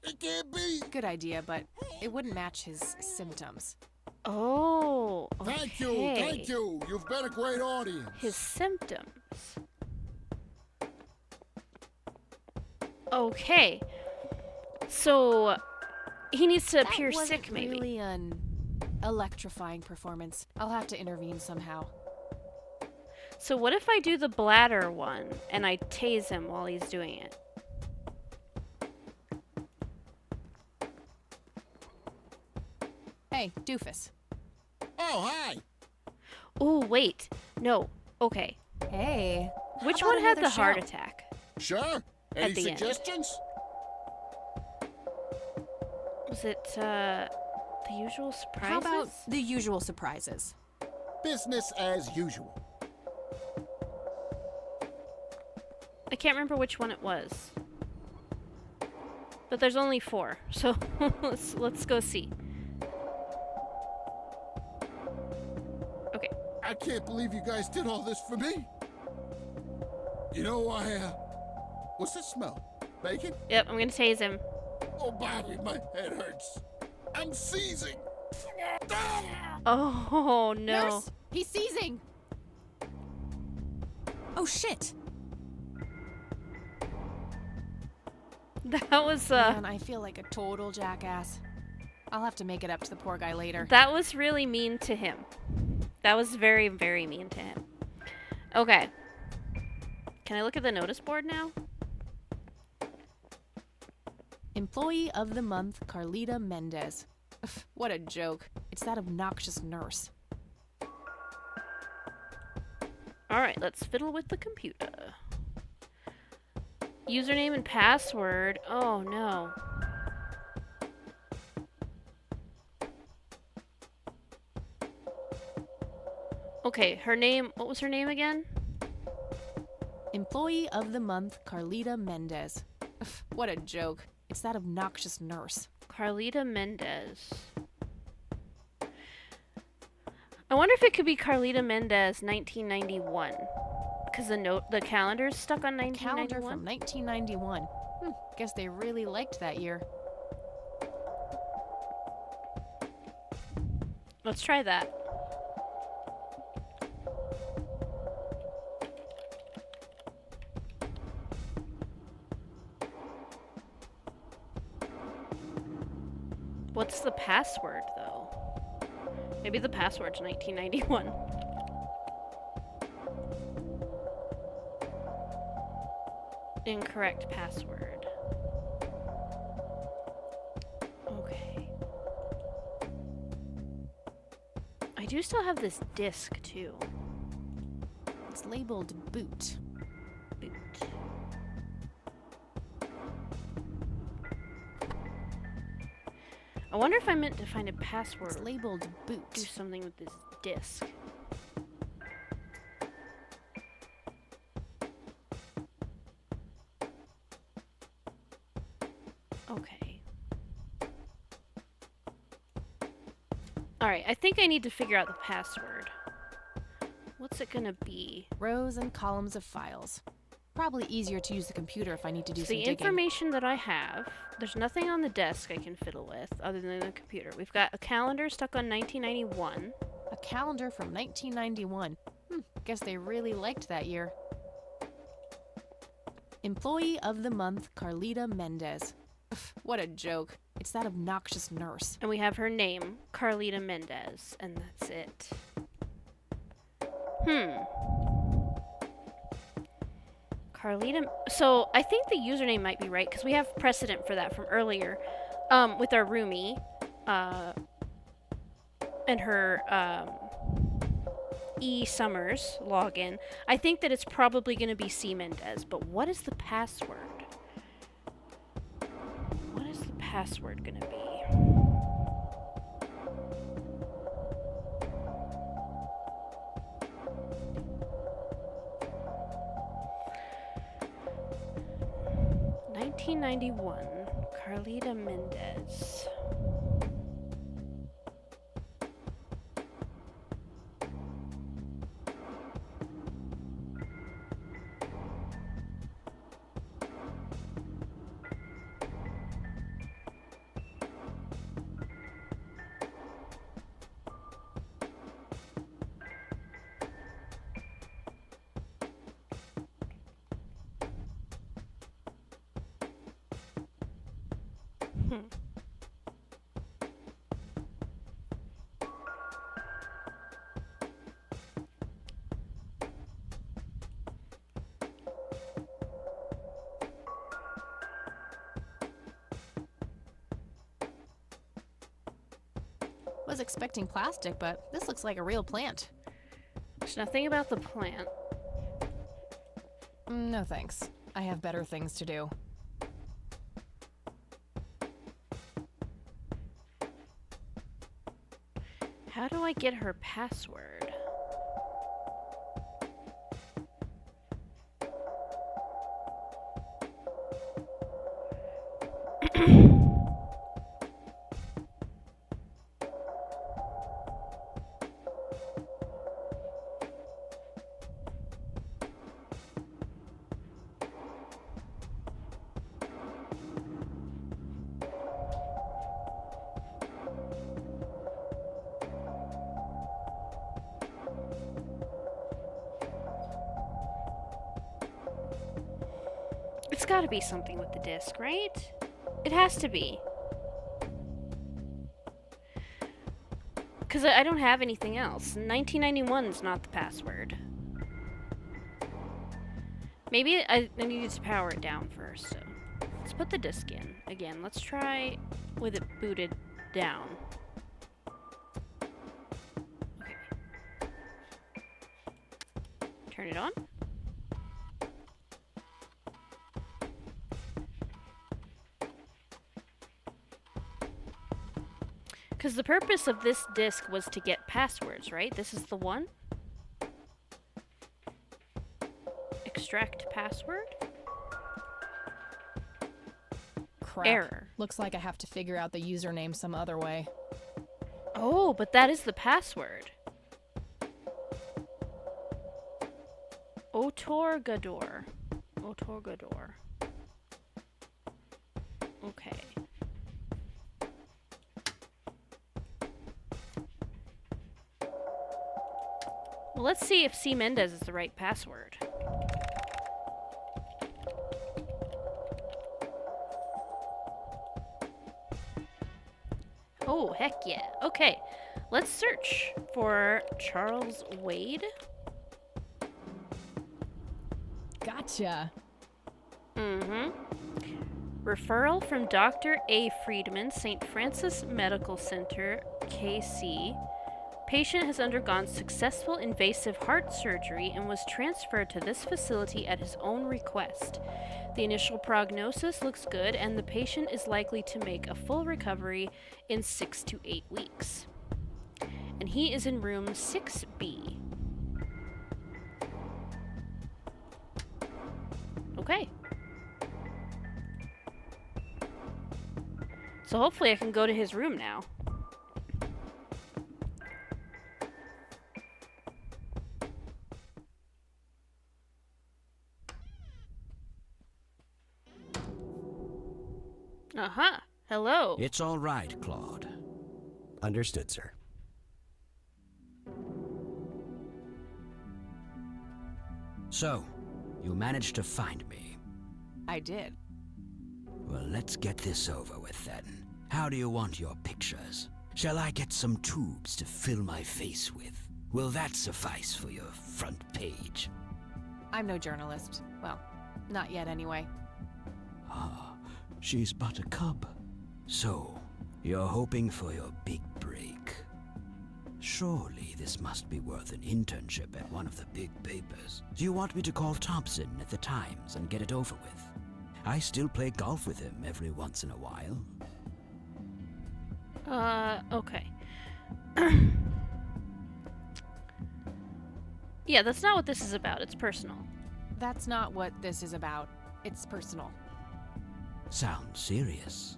It can't be. Good idea, but it wouldn't match his symptoms. Oh, okay. Thank you, thank you. You've been a great audience. His symptoms. Okay. So he needs to appear That wasn't sick, maybe. really an electrifying performance. I'll have to intervene somehow. So what if I do the bladder one and I tase him while he's doing it? Hey, doofus. Oh, hi. Oh, wait. No. Okay. Hey. how Which about one had another the heart show? attack? Sure. Any the end. suggestions? Was it the usual surprises? How about The Usual Surprises? Business as usual. I can't remember which one it was. But there's only 4, so let's go see. Okay. I can't believe you guys did all this for me. You know, what's that smell? Bacon? Yep, I'm gonna tase him. Oh, Bobby, my head hurts. I'm seizing. Oh no. Nurse, he's seizing. Oh shit. That was Man, I feel like a total jackass. I'll have to make it up to the poor guy later. that was really mean to him. That was very, very mean to him. Okay. Can I look at the notice board now? Employee of the Month, Carlita Mendez. Ugh, what a joke. It's that obnoxious nurse. Alright, let's fiddle with the computer. Username and password. Oh no. Okay, her name. What was her name again? Employee of the Month, Carlita Mendez. Ugh, what a joke. It's that obnoxious nurse. Carlita Mendez. I wonder if it could be Carlita Mendez 1991. Because the calendar's stuck on Calendar 1991. from 1991. Guess they really liked that year. Let's try that. What's the password, though? Maybe the password's 1991. Incorrect password. Okay. I do still have this disc, too. It's labeled boot. Boot. I wonder if I meant to find a password. It's labeled Do boot. something with this disc. Okay. Alright, I think I need to figure out the password. What's it gonna be? Rows and columns of files. Probably easier to use the computer if I need to do So some the digging. information that I have, there's nothing on the desk I can fiddle with other than the computer. We've got a calendar stuck on 1991. A calendar from 1991. Guess they really liked that year. Employee of the month, Carlita Mendez. What a joke. It's that obnoxious nurse. And we have her name, Carlita Mendez, and that's it. Carlita. So I think the username might be right because we have precedent for that from earlier, with our roomie, and her E Summers login. I think that it's probably going to be C Mendez. But what is the password? What is the password going to be? (1991) Carlita Mendez. Was expecting plastic, but this looks like a real plant. There's nothing about the plant. No thanks. I have better things to do. How do I get her password? It's gotta be something with the disc, right? It has to be. Because I don't have anything else. 1991 is not the password. Maybe I needed to power it down first, so let's put the disc in. Again, let's try with it booted down. Okay. Turn it on. Because the purpose of this disk was to get passwords, right? This is the one. Extract password. Crap. Error. Looks like I have to figure out the username some other way. Oh, but that is the password. Otorgador. Otorgador. Okay. Well, let's see if C. Mendez is the right password. Oh, heck yeah. Okay, let's search for Charles Wade. Gotcha. Mm-hmm. Referral from Dr. A. Friedman, St. Francis Medical Center, KC. Patient has undergone successful invasive heart surgery and was transferred to this facility at his own request. The initial prognosis looks good, and the patient is likely to make a full recovery in 6 to 8 weeks. And he is in room 6B. Okay. So hopefully I can go to his room now. Uh-huh. Hello. It's all right, Claude. Understood, sir. So, you managed to find me. I did. Well, let's get this over with then. How do you want your pictures? Shall I get some tubes to fill my face with? Will that suffice for your front page? I'm no journalist. Well, not yet anyway. Ah, she's but a cub. So, you're hoping for your big break. Surely this must be worth an internship at one of the big papers. Do you want me to call Thompson at the Times and get it over with? I still play golf with him every once in a while. Okay. Yeah, that's not what this is about. It's personal. That's not what this is about. It's personal. Sounds serious.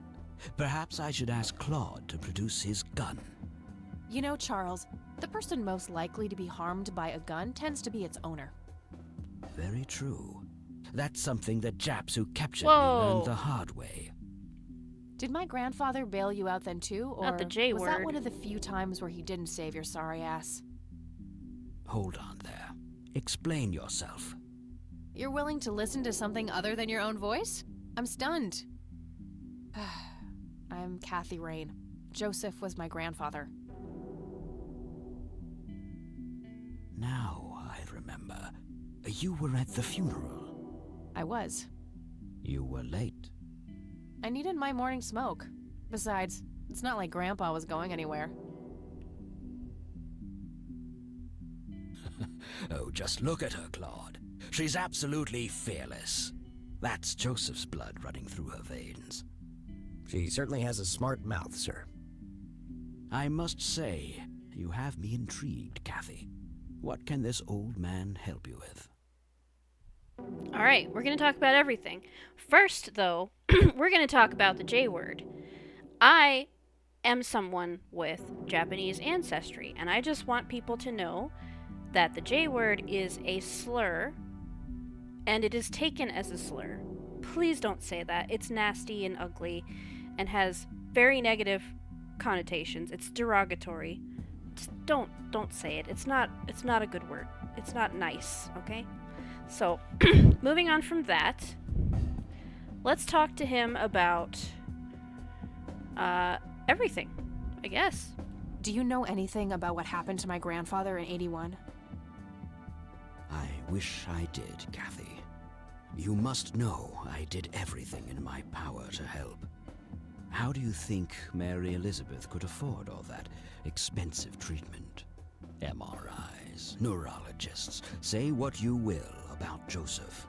Perhaps I should ask Claude to produce his gun. You know, Charles, the person most likely to be harmed by a gun tends to be its owner. Very true. That's something that Japs who captured Whoa. me learned the hard way. Did my grandfather bail you out then too, or Not the J was that word. one of the few times where he didn't save your sorry ass? Hold on there. Explain yourself. You're willing to listen to something other than your own voice? I'm stunned. I'm Kathy Rain. Joseph was my grandfather. Now I remember. You were at the funeral. I was. You were late. I needed my morning smoke. Besides, it's not like Grandpa was going anywhere. Oh, just look at her, Claude. She's absolutely fearless. That's Joseph's blood running through her veins. She certainly has a smart mouth, sir. I must say, you have me intrigued, Kathy. What can this old man help you with? All right, we're going to talk about everything. First, though, we're going to talk about the J word. I am someone with Japanese ancestry, and I just want people to know that the J word is a slur, and it is taken as a slur. Please don't say that. It's nasty and ugly and has very negative connotations. It's derogatory. Just don't say it. It's not a good word. It's not nice, okay? So, moving on from that, let's talk to him about everything, I guess. Do you know anything about what happened to my grandfather in '81? I wish I did, Kathy. You must know I did everything in my power to help. How do you think Mary Elizabeth could afford all that expensive treatment? MRIs, neurologists, say what you will about Joseph.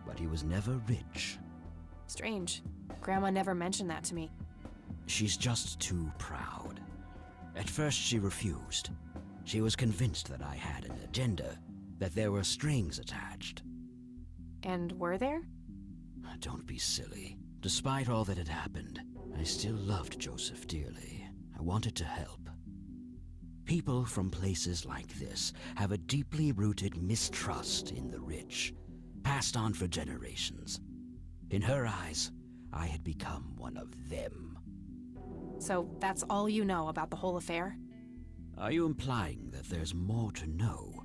But he was never rich. Strange. Grandma never mentioned that to me. She's just too proud. At first she refused. She was convinced that I had an agenda, that there were strings attached. And were there? Don't be silly. Despite all that had happened, I still loved Joseph dearly. I wanted to help. People from places like this have a deeply rooted mistrust in the rich, passed on for generations. In her eyes, I had become one of them. So that's all you know about the whole affair? Are you implying that there's more to know?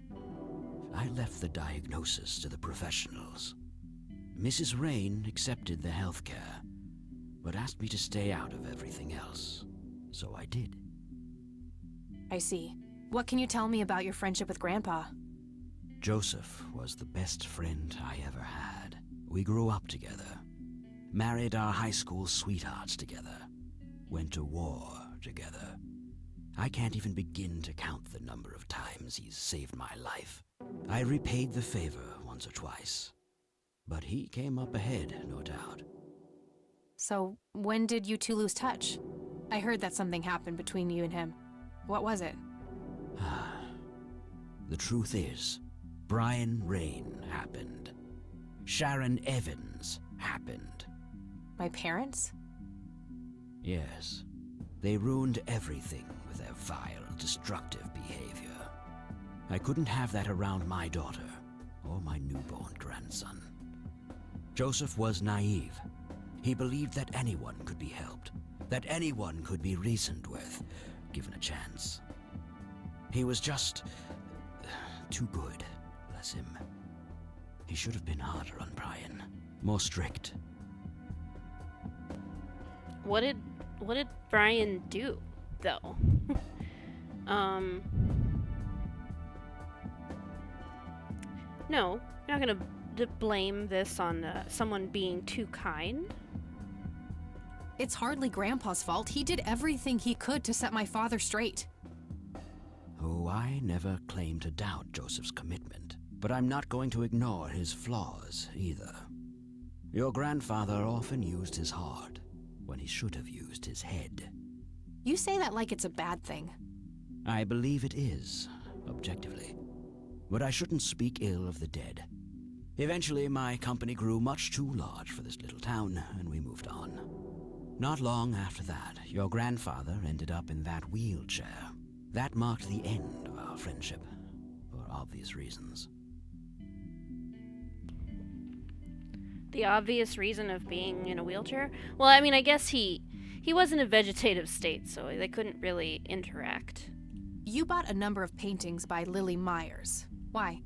I left the diagnosis to the professionals. Mrs. Rain accepted the health care, but asked me to stay out of everything else. So I did. I see. What can you tell me about your friendship with Grandpa? Joseph was the best friend I ever had. We grew up together, married our high school sweethearts together, went to war together. I can't even begin to count the number of times he's saved my life. I repaid the favor once or twice, but he came up ahead, no doubt. So, when did you two lose touch? I heard that something happened between you and him. What was it? The truth is, Brian Rain happened. Sharon Evans happened. My parents? Yes. They ruined everything with their vile, destructive behavior. I couldn't have that around my daughter, or my newborn grandson. Joseph was naive. He believed that anyone could be helped, that anyone could be reasoned with, given a chance. He was just too good, bless him. He should have been harder on Brian, more strict. What did Brian do, though? No, you're not gonna blame this on someone being too kind. It's hardly Grandpa's fault. He did everything he could to set my father straight. Oh, I never claimed to doubt Joseph's commitment, but I'm not going to ignore his flaws either. Your grandfather often used his heart when he should have used his head. You say that like it's a bad thing. I believe it is, objectively. But I shouldn't speak ill of the dead. Eventually, my company grew much too large for this little town, and we moved on. Not long after that, your grandfather ended up in that wheelchair. That marked the end of our friendship, for obvious reasons. The obvious reason of being in a wheelchair? Well, I mean, I guess he was in a vegetative state, so they couldn't really interact. You bought a number of paintings by Lily Myers. Why?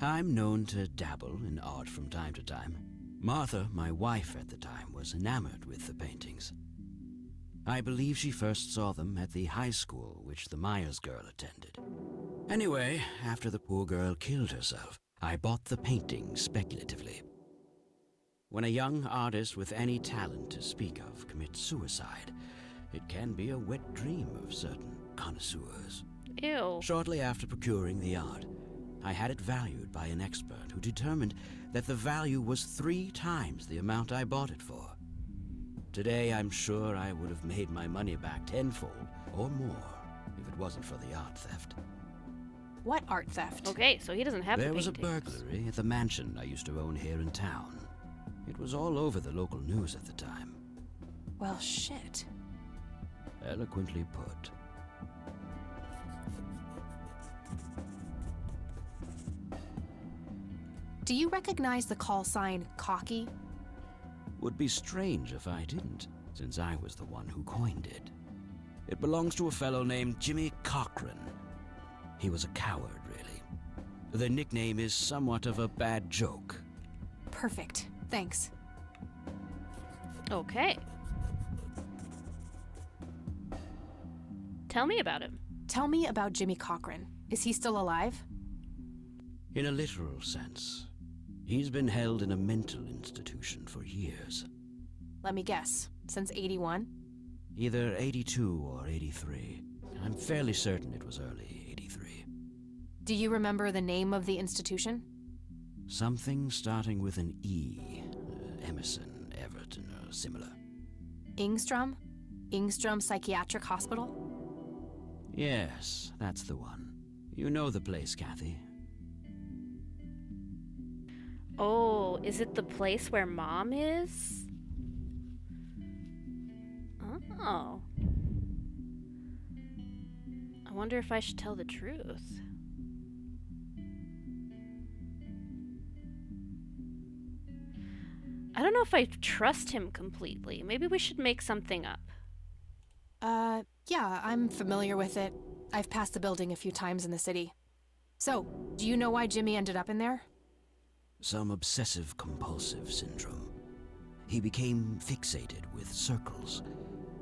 I'm known to dabble in art from time to time. Martha, my wife at the time, was enamored with the paintings. I believe she first saw them at the high school which the Myers girl attended. Anyway, after the poor girl killed herself, I bought the paintings speculatively. When a young artist with any talent to speak of commits suicide, it can be a wet dream of certain connoisseurs. Ew. Shortly after procuring the art, I had it valued by an expert who determined that the value was 3 times the amount I bought it for. Today, I'm sure I would have made my money back tenfold or more if it wasn't for the art theft. What art theft? Okay, so he doesn't have There the was a paintings. burglary at the mansion I used to own here in town. It was all over the local news at the time. Well, shit. Eloquently put. Do you recognize the call sign Cocky? Would be strange if I didn't, since I was the one who coined it. It belongs to a fellow named Jimmy Cochran. He was a coward, really. The nickname is somewhat of a bad joke. Perfect. Thanks. Okay. Tell me about him. Tell me about Jimmy Cochran. Is he still alive? In a literal sense, he's been held in a mental institution for years. Let me guess. Since 81? Either 82 or 83. I'm fairly certain it was early 83. Do you remember the name of the institution? Something starting with an E. Emerson, Everton, or similar. Ingstrom? Ingstrom Psychiatric Hospital? Yes, that's the one. You know the place, Kathy. Oh, is it the place where Mom is? Oh. wonder if I should tell the truth. I don't know if I trust him completely. Maybe we should make something up. Yeah, I'm familiar with it. I've passed the building a few times in the city. So, do you know why Jimmy ended up in there? Some obsessive-compulsive syndrome. He became fixated with circles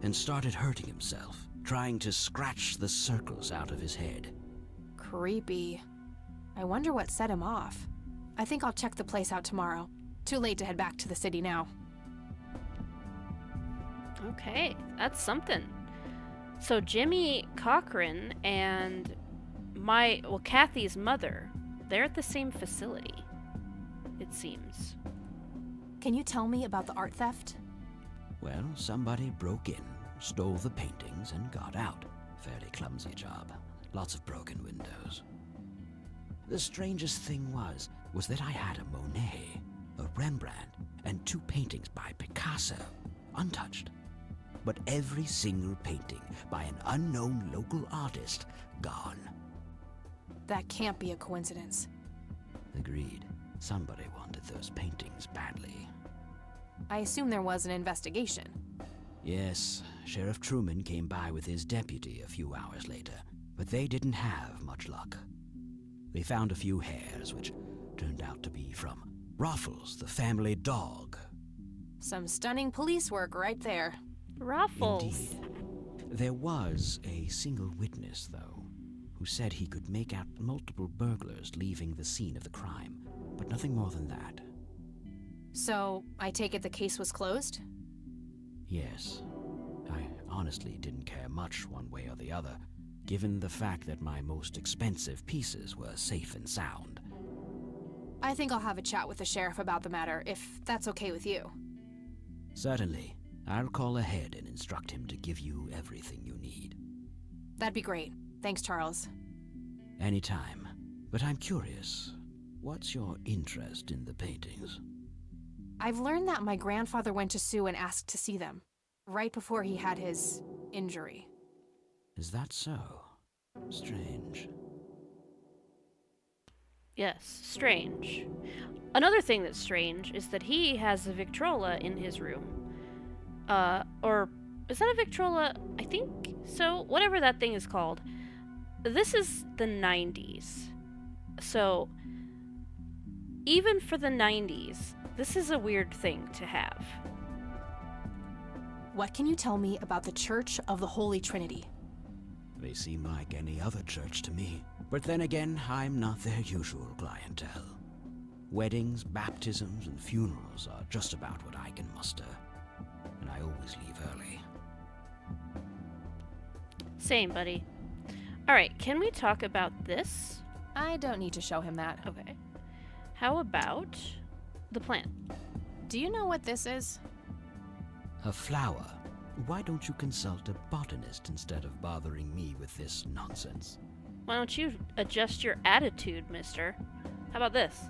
and started hurting himself, trying to scratch the circles out of his head. Creepy. I wonder what set him off. I think I'll check the place out tomorrow. Too late to head back to the city now. Okay, that's something. So Jimmy Cochran and Kathy's mother, they're at the same facility, it seems. Can you tell me about the art theft? Well, somebody broke in, stole the paintings, and got out. Fairly clumsy job. Lots of broken windows. The strangest thing was that I had a Monet, a Rembrandt, and 2 paintings by Picasso, untouched. But every single painting by an unknown local artist, gone. That can't be a coincidence. Agreed. Somebody wanted those paintings badly. I assume there was an investigation. Yes, Sheriff Truman came by with his deputy a few hours later, but they didn't have much luck. They found a few hairs, which turned out to be from Ruffles, the family dog. Some stunning police work right there. Ruffles. Indeed. There was a single witness, though, who said he could make out multiple burglars leaving the scene of the crime, but nothing more than that. So, I take it the case was closed? Yes. I honestly didn't care much one way or the other, given the fact that my most expensive pieces were safe and sound. I think I'll have a chat with the sheriff about the matter, if that's okay with you. Certainly. I'll call ahead and instruct him to give you everything you need. That'd be great. Thanks, Charles. Anytime. But I'm curious, what's your interest in the paintings? I've learned that my grandfather went to Sue and asked to see them, right before he had his injury. Is that so? Strange. Yes, strange. Another thing that's strange is that he has a Victrola in his room. Or is that a Victrola? I think so. Whatever that thing is called. This is the 90s. So, even for the 90s, this is a weird thing to have. What can you tell me about the Church of the Holy Trinity? They seem like any other church to me. But then again, I'm not their usual clientele. Weddings, baptisms, and funerals are just about what I can muster. And I always leave early. Same, buddy. Alright, can we talk about this? I don't need to show him that. Okay. How about the plant? Do you know what this is? A flower. Why don't you consult a botanist instead of bothering me with this nonsense? Why don't you adjust your attitude, mister? How about this?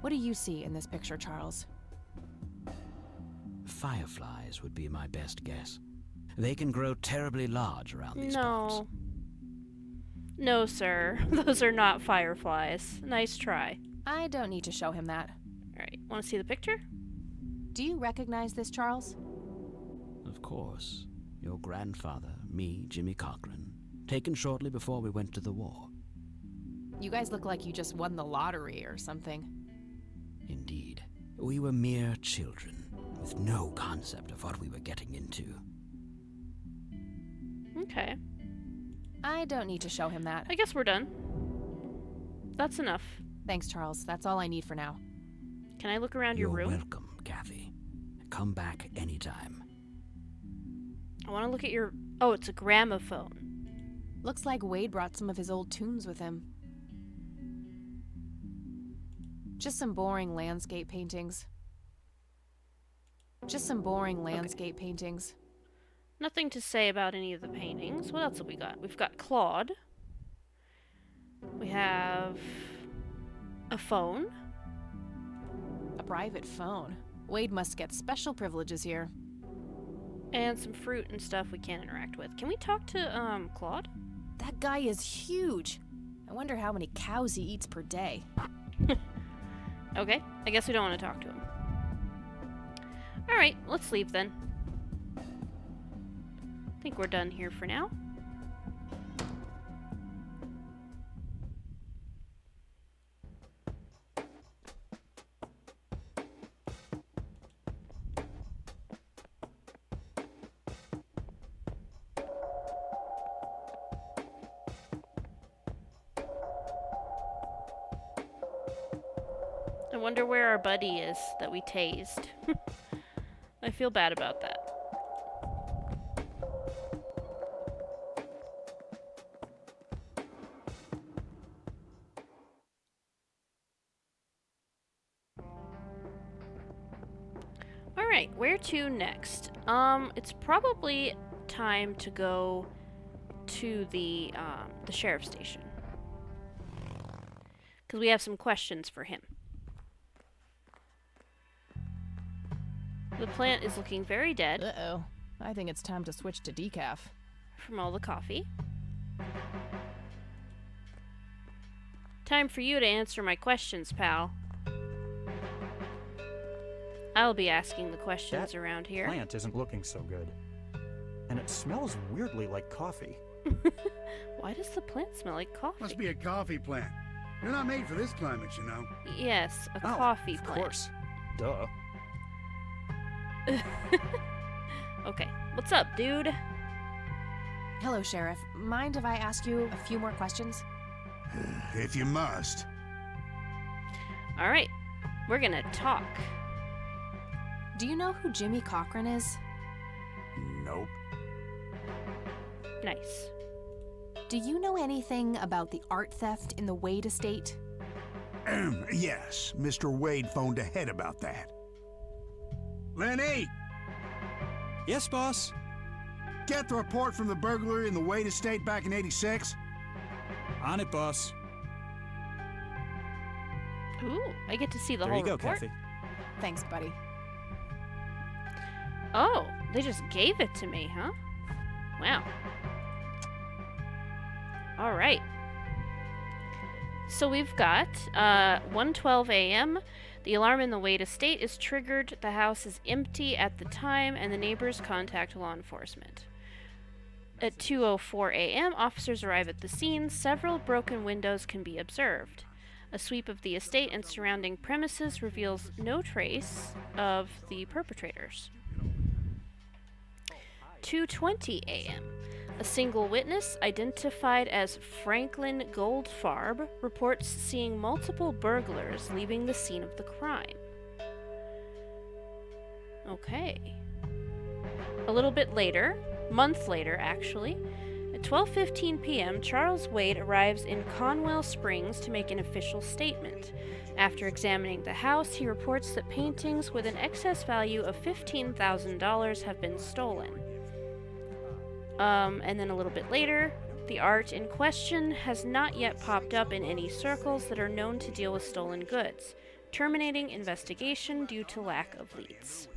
What do you see in this picture, Charles? Fireflies would be my best guess. They can grow terribly large around these spots. No. No, sir. Those are not fireflies. Nice try. I don't need to show him that. Alright, want to see the picture? Do you recognize this, Charles? Of course. Your grandfather, me, Jimmy Cochran, taken shortly before we went to the war. You guys look like you just won the lottery or something. Indeed. We were mere children, with no concept of what we were getting into. Okay. I don't need to show him that. I guess we're done. That's enough. Thanks, Charles. That's all I need for now. Can I look around your room? You're welcome, Kathy. Come back anytime. I want to look at your... Oh, it's a gramophone. Looks like Wade brought some of his old tunes with him. Just some boring landscape paintings. Paintings. Nothing to say about any of the paintings. What else have we got? We've got Claude. We have... a phone. A private phone. Wade must get special privileges here. And some fruit and stuff we can't interact with. Can we talk to, Claude? That guy is huge. I wonder how many cows he eats per day. Okay, I guess we don't want to talk to him. Alright, let's leave then. I think we're done here for now. I wonder where our buddy is that we tased. I feel bad about that. Alright, where to next? It's probably time to go to the sheriff's station. Because we have some questions for him. The plant is looking very dead Uh-oh. I think it's time to switch to decaf. from all the coffee. Time for you to answer my questions, pal. I'll be asking the questions around here. Plant isn't looking so good. And it smells weirdly like coffee. Why does the plant smell like coffee? Must be a coffee plant. They're not made for this climate, you know. Yes, a Oh, coffee of plant. course. Duh. Okay, what's up, dude? Hello, Sheriff. Mind if I ask you a few more questions? If you must. Alright, we're gonna talk. Do you know who Jimmy Cochran is? Nope. Nice. Do you know anything about the art theft in the Wade estate? Yes, Mr. Wade phoned ahead about that. Lenny, Yes, boss. get the report from the burglary in the Wade estate back in '86. On it, boss. Ooh, I get to see the There whole you go, report. Kathy. Thanks, buddy. Oh, they just gave it to me, huh? Wow. All right. So we've got 1:12 a.m. The alarm in the Wade estate is triggered. The house is empty at the time, and the neighbors contact law enforcement. At 2:04 a.m., officers arrive at the scene. Several broken windows can be observed. A sweep of the estate and surrounding premises reveals no trace of the perpetrators. 2:20 a.m. A single witness, identified as Franklin Goldfarb, reports seeing multiple burglars leaving the scene of the crime. Okay. A little bit later, month later actually, at 12:15 p.m., Charles Wade arrives in Conwell Springs to make an official statement. After examining the house, he reports that paintings with an excess value of $15,000 have been stolen. And then a little bit later, the art in question has not yet popped up in any circles that are known to deal with stolen goods, terminating investigation due to lack of leads.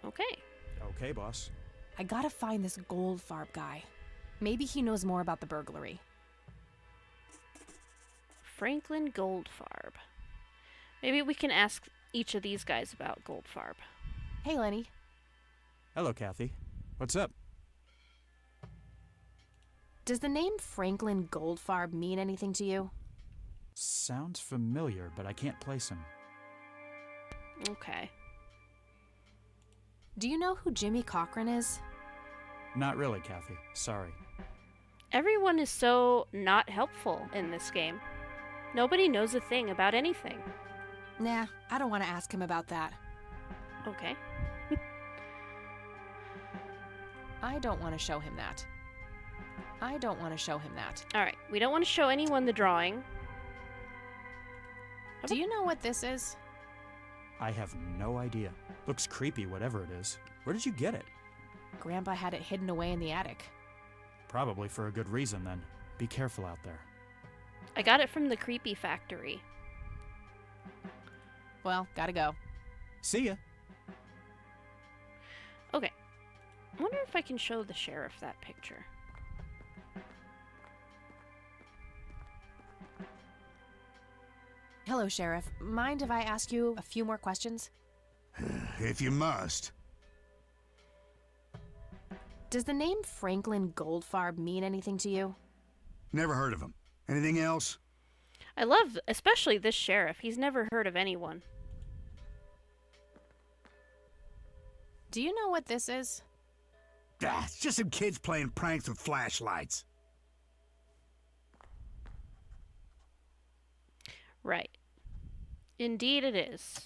Okay. Okay, boss. I gotta find this Goldfarb guy. Maybe he knows more about the burglary. Franklin Goldfarb. Maybe we can ask each of these guys about Goldfarb. Hey, Lenny. Hello, Kathy. What's up? Does the name Franklin Goldfarb mean anything to you? Sounds familiar, but I can't place him. Okay. Do you know who Jimmy Cochran is? Not really, Kathy. Sorry. Everyone is so not helpful in this game. Nobody knows a thing about anything. Nah, I don't want to ask him about that. Okay. I don't want to show him that. I don't want to show him that. Alright, we don't want to show anyone the drawing. Do you know what this is? I have no idea. Looks creepy, whatever it is. Where did you get it? Grandpa had it hidden away in the attic. Probably for a good reason, then. Be careful out there. I got it from the Creepy Factory. Well, gotta go. See ya. Okay. I wonder if I can show the sheriff that picture. Hello, Sheriff. Mind if I ask you a few more questions? If you must. Does the name Franklin Goldfarb mean anything to you? Never heard of him. Anything else? I love, especially this sheriff. He's never heard of anyone. Do you know what this is? Ah, it's just some kids playing pranks with flashlights. Right. Indeed it is.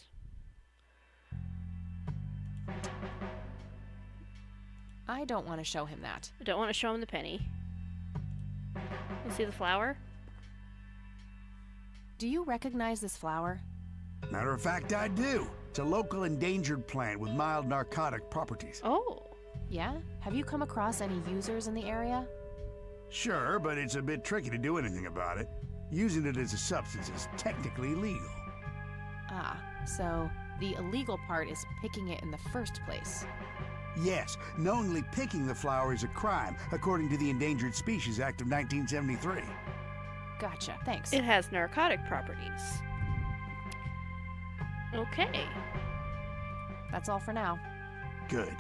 I don't want to show him that. I don't want to show him the penny. You see the flower? Do you recognize this flower? Matter of fact, I do. It's a local endangered plant with mild narcotic properties. Oh. Yeah? Have you come across any users in the area? Sure, but it's a bit tricky to do anything about it. Using it as a substance is technically illegal. Ah, so the illegal part is picking it in the first place. Yes, knowingly picking the flower is a crime, according to the Endangered Species Act of 1973. Gotcha, thanks. It has narcotic properties. Okay. That's all for now. Good.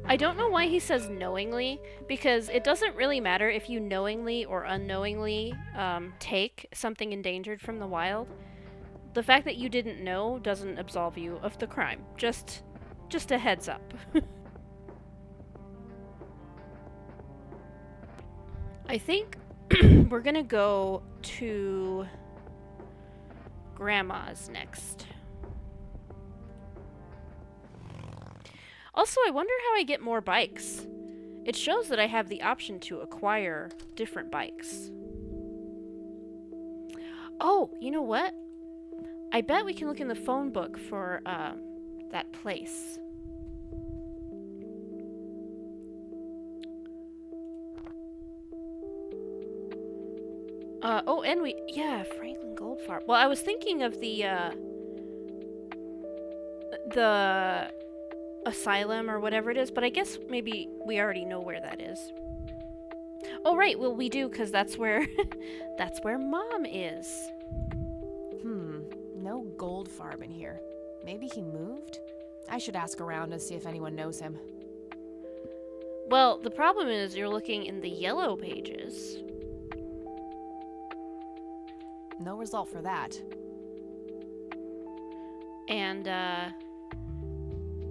I don't know why he says knowingly, because it doesn't really matter if you knowingly or unknowingly take something endangered from the wild. The fact that you didn't know doesn't absolve you of the crime. Just a heads up. I think we're gonna go to Grandma's next. Also, I wonder how I get more bikes. It shows that I have the option to acquire different bikes. Oh, you know what? I bet we can look in the phone book for that place. Oh, and yeah, Franklin Goldfarb. Well, I was thinking of the asylum or whatever it is, but I guess maybe we already know where that is. Oh, right, well, we do, because that's where that's where Mom is. No Goldfarb in here. Maybe he moved? I should ask around and see if anyone knows him. Well, the problem is you're looking in the yellow pages. No result for that. And,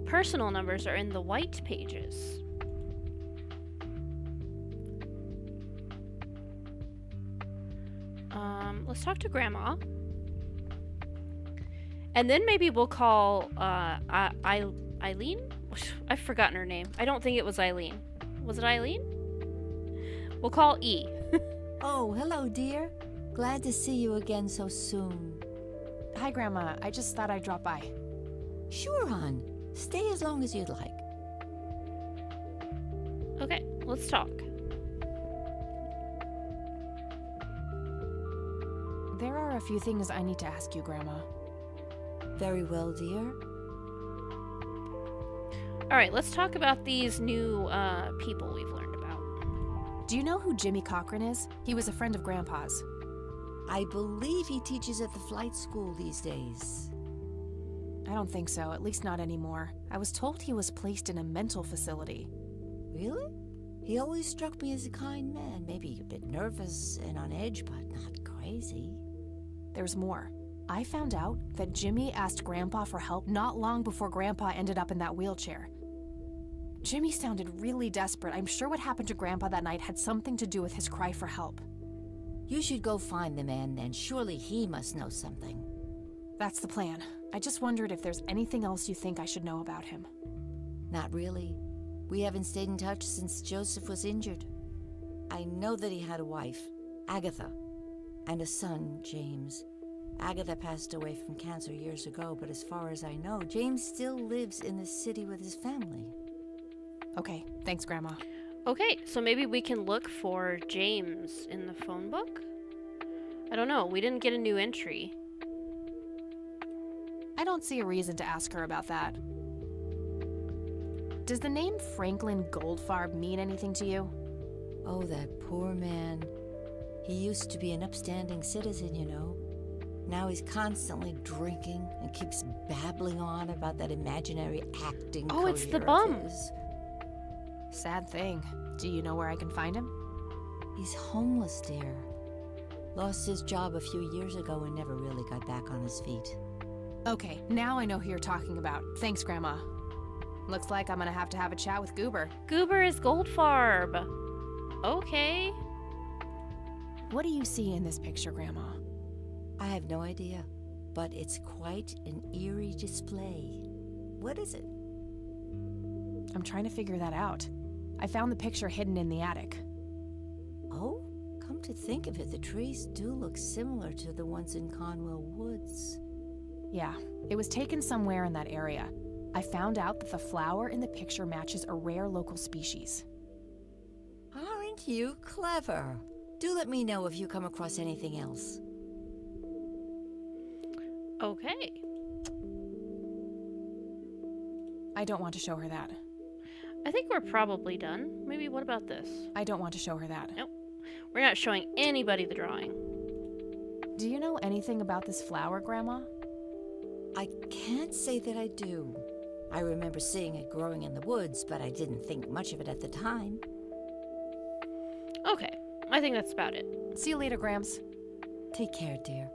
personal numbers are in the white pages. Let's talk to Grandma. And then maybe we'll call, Eileen? I've forgotten her name. I don't think it was Eileen. Was it Eileen? We'll call E. Oh, hello, dear. Glad to see you again so soon. Hi, Grandma. I just thought I'd drop by. Sure, hon. Stay as long as you'd like. Okay, let's talk. There are a few things I need to ask you, Grandma. Very well, dear. Alright, let's talk about these new people we've learned about. Do you know who Jimmy Cochran is? He was a friend of Grandpa's. I believe he teaches at the flight school these days. I don't think so, at least not anymore. I was told he was placed in a mental facility. Really? He always struck me as a kind man, maybe a bit nervous and on edge, but not crazy. There's more. I found out that Jimmy asked Grandpa for help not long before Grandpa ended up in that wheelchair. Jimmy sounded really desperate. I'm sure what happened to Grandpa that night had something to do with his cry for help. You should go find the man then. Surely he must know something. That's the plan. I just wondered if there's anything else you think I should know about him. Not really. We haven't stayed in touch since Joseph was injured. I know that he had a wife, Agatha, and a son, James. Agatha passed away from cancer years ago, but as far as I know, James still lives in the city with his family. Okay, thanks, Grandma. Okay, so maybe we can look for James in the phone book? I don't know, we didn't get a new entry. I don't see a reason to ask her about that. Does the name Franklin Goldfarb mean anything to you? Oh, that poor man. He used to be an upstanding citizen, you know. Now he's constantly drinking and keeps babbling on about that imaginary acting Oh, it's the career of bum. his. Sad thing. Do you know where I can find him? He's homeless, dear. Lost his job a few years ago and never really got back on his feet. Okay, now I know who you're talking about. Thanks, Grandma. Looks like I'm gonna have to have a chat with Goober. Goober is Goldfarb. Okay. What do you see in this picture, Grandma? I have no idea, but it's quite an eerie display. What is it? I'm trying to figure that out. I found the picture hidden in the attic. Oh, come to think of it, the trees do look similar to the ones in Conwell Woods. Yeah, it was taken somewhere in that area. I found out that the flower in the picture matches a rare local species. Aren't you clever? Do let me know if you come across anything else. Okay. I don't want to show her that. I think we're probably done. Maybe what about this? I don't want to show her that. Nope. We're not showing anybody the drawing. Do you know anything about this flower, Grandma? I can't say that I do. I remember seeing it growing in the woods, but I didn't think much of it at the time. Okay. I think that's about it. See you later, Grams. Take care, dear.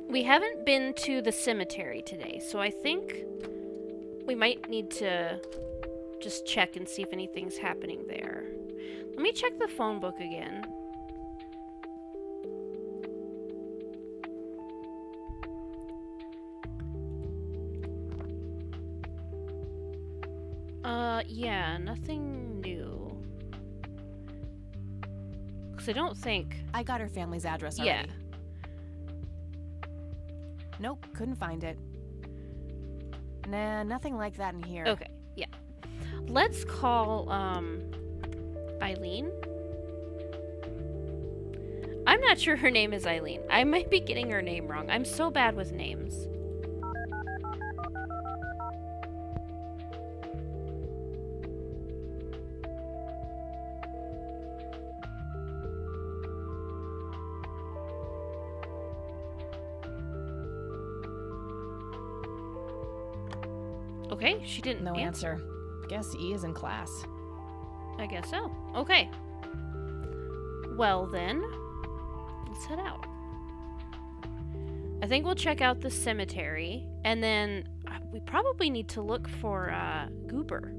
We haven't been to the cemetery today, so I think we might need to just check and see if anything's happening there. Let me check the phone book again. Yeah, nothing new. Because I don't think... I got her family's address already. Yeah. Nope, couldn't find it. Nah, nothing like that in here. Okay, yeah. Let's call, Eileen. I'm not sure her name is Eileen. I might be getting her name wrong. I'm so bad with names. Okay, she didn't No answer. Guess E is in class. I guess so. Okay. Well then, let's head out. I think we'll check out the cemetery, and then we probably need to look for Goober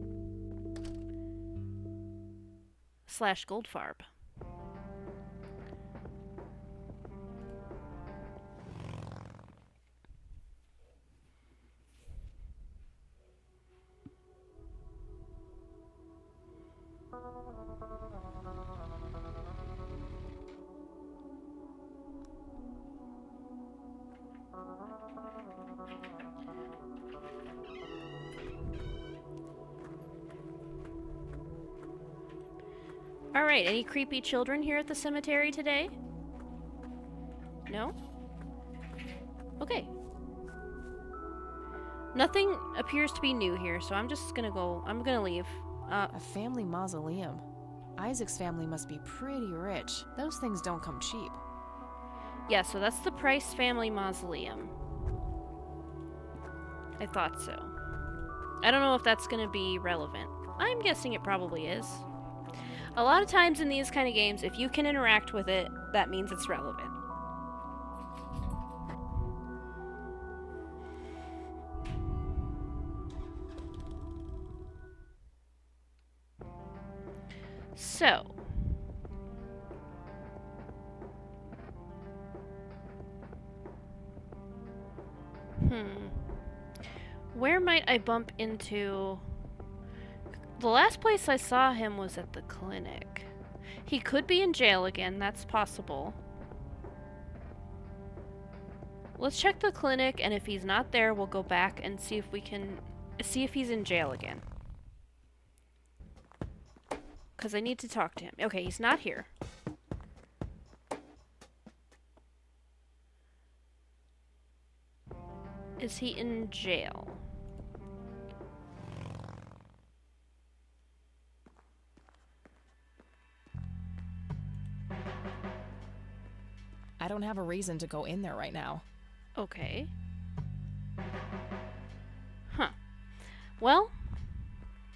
/ Goldfarb. Alright, any creepy children here at the cemetery today? No? Okay. Nothing appears to be new here, so I'm just gonna go. I'm gonna leave. A family mausoleum. Isaac's family must be pretty rich. Those things don't come cheap. Yeah, so that's the Price family mausoleum. I thought so. I don't know if that's gonna be relevant. I'm guessing it probably is. A lot of times in these kind of games, if you can interact with it, that means it's relevant. So, where might I bump into? The last place I saw him was at the clinic. He could be in jail again, that's possible. Let's check the clinic, and if he's not there, we'll go back and see if we can see if he's in jail again. Because I need to talk to him. Okay, he's not here. Is he in jail? I don't have a reason to go in there right now. Okay. Huh. Well,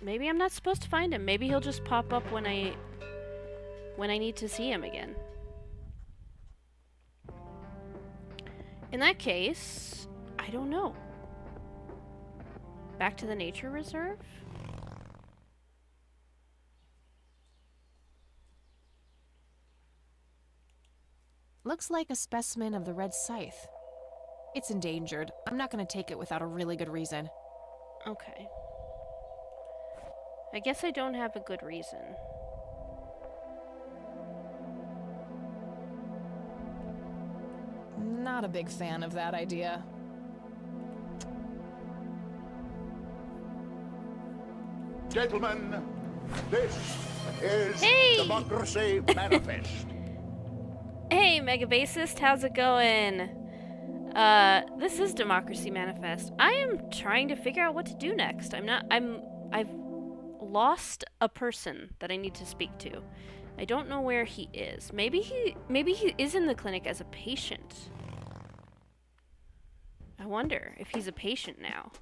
maybe I'm not supposed to find him. Maybe he'll just pop up when I need to see him again. In that case, I don't know. Back to the nature reserve? Looks like a specimen of the red scythe. It's endangered. I'm not going to take it without a really good reason. Okay. I guess I don't have a good reason. Not a big fan of that idea. Gentlemen, this is Hey! Democracy Manifest. Hey, Megabasist, how's it going? This is Democracy Manifest. I am trying to figure out what to do next. I've lost a person that I need to speak to. I don't know where he is. Maybe he is in the clinic as a patient. I wonder if he's a patient now.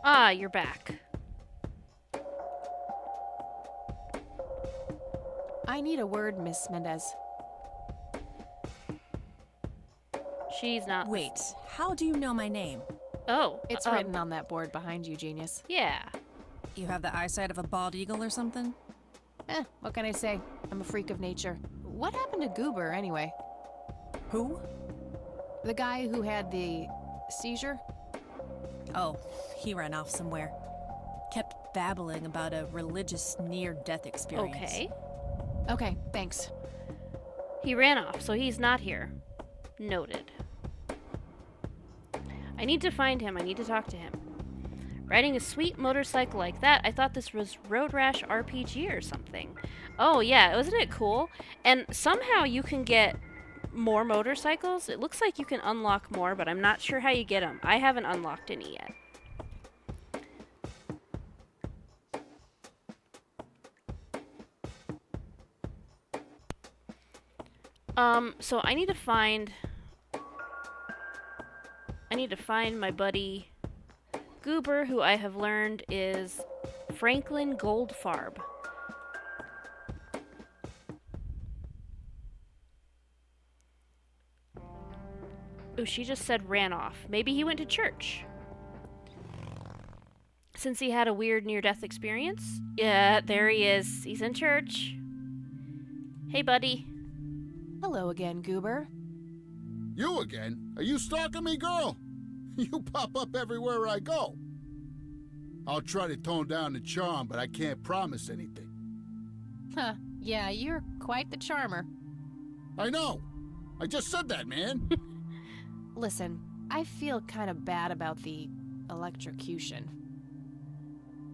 Ah, you're back. I need a word, Miss Mendez. She's not. Wait, how do you know my name? Oh, It's written on that board behind you, genius. Yeah. You have the eyesight of a bald eagle or something? What can I say? I'm a freak of nature. What happened to Goober, anyway? Who? The guy who had the seizure? Oh, he ran off somewhere. Kept babbling about a religious near-death experience. Okay. Okay, thanks. He ran off, so he's not here. Noted. I need to find him. I need to talk to him. Riding a sweet motorcycle like that, I thought this was Road Rash RPG or something. Oh yeah, wasn't it cool? And somehow you can get more motorcycles. It looks like you can unlock more, but I'm not sure how you get them. I haven't unlocked any yet. So I need to find my buddy Goober, who I have learned is Franklin Goldfarb. Oh, she just said ran off. Maybe he went to church. Since he had a weird near-death experience. Yeah, there he is. He's in church. Hey, buddy. Hello again, Goober. You again? Are you stalking me, girl? You pop up everywhere I go. I'll try to tone down the charm, but I can't promise anything. Huh, yeah, you're quite the charmer. I know. I just said that, man. Listen, I feel kind of bad about the electrocution.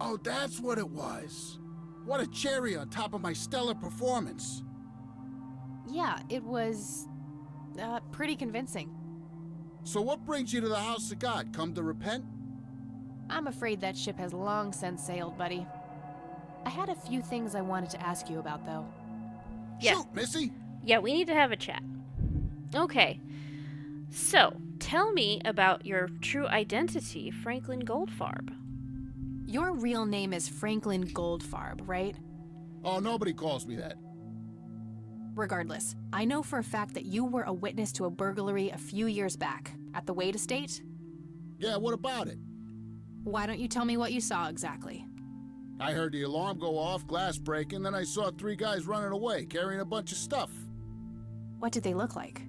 Oh, that's what it was. What a cherry on top of my stellar performance. Yeah, it was pretty convincing. So what brings you to the house of God? Come to repent? I'm afraid that ship has long since sailed, buddy. I had a few things I wanted to ask you about, though. Yeah. Shoot, Missy! Yeah, we need to have a chat. Okay. So, tell me about your true identity, Franklin Goldfarb. Your real name is Franklin Goldfarb, right? Oh, nobody calls me that. Regardless, I know for a fact that you were a witness to a burglary a few years back at the Wade Estate. Yeah, what about it? Why don't you tell me what you saw exactly? I heard the alarm go off, glass breaking, then I saw 3 guys running away, carrying a bunch of stuff. What did they look like?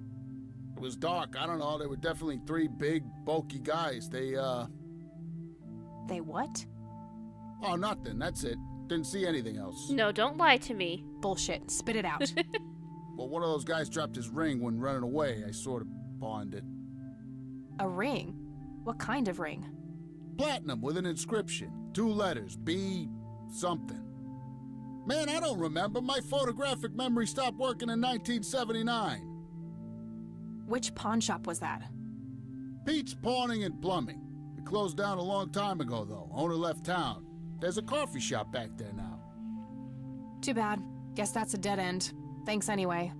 It was dark, I don't know, they were definitely 3 big, bulky guys. They what? Oh, nothing, that's it. Didn't see anything else. No, don't lie to me. Bullshit, spit it out. Well, one of those guys dropped his ring when running away. I sort of pawned it. A ring? What kind of ring? Platinum with an inscription. 2 letters. B something. Man, I don't remember. My photographic memory stopped working in 1979. Which pawn shop was that? Pete's Pawning and Plumbing. It closed down a long time ago, though. Owner left town. There's a coffee shop back there now. Too bad. Guess that's a dead end. Thanks anyway.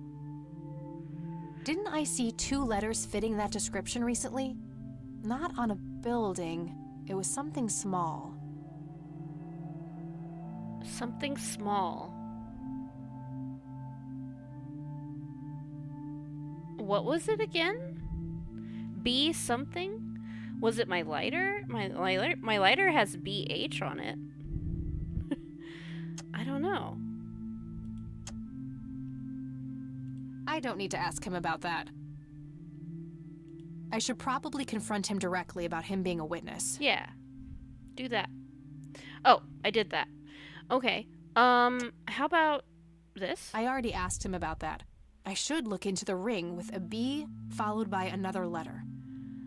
Didn't I see 2 letters fitting that description recently? Not on a building. It was something small. Something small. What was it again? B something? Was it my lighter? My lighter has BH on it. I don't know. I don't need to ask him about that. I should probably confront him directly about him being a witness. Yeah. Do that. Oh, I did that. Okay. How about this? I already asked him about that. I should look into the ring with a B followed by another letter.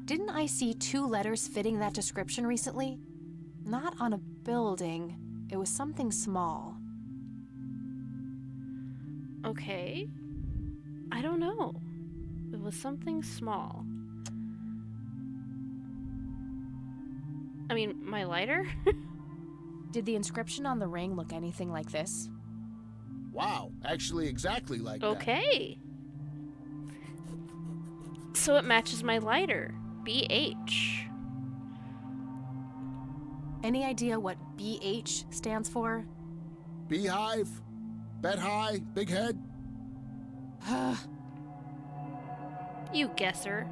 Didn't I see 2 letters fitting that description recently? Not on a building. It was something small. Okay. I don't know. It was something small. I mean, my lighter? Did the inscription on the ring look anything like this? Wow, actually exactly like that. Okay. So it matches my lighter. BH. Any idea what BH stands for? Beehive? Bet high? Big head? You guesser.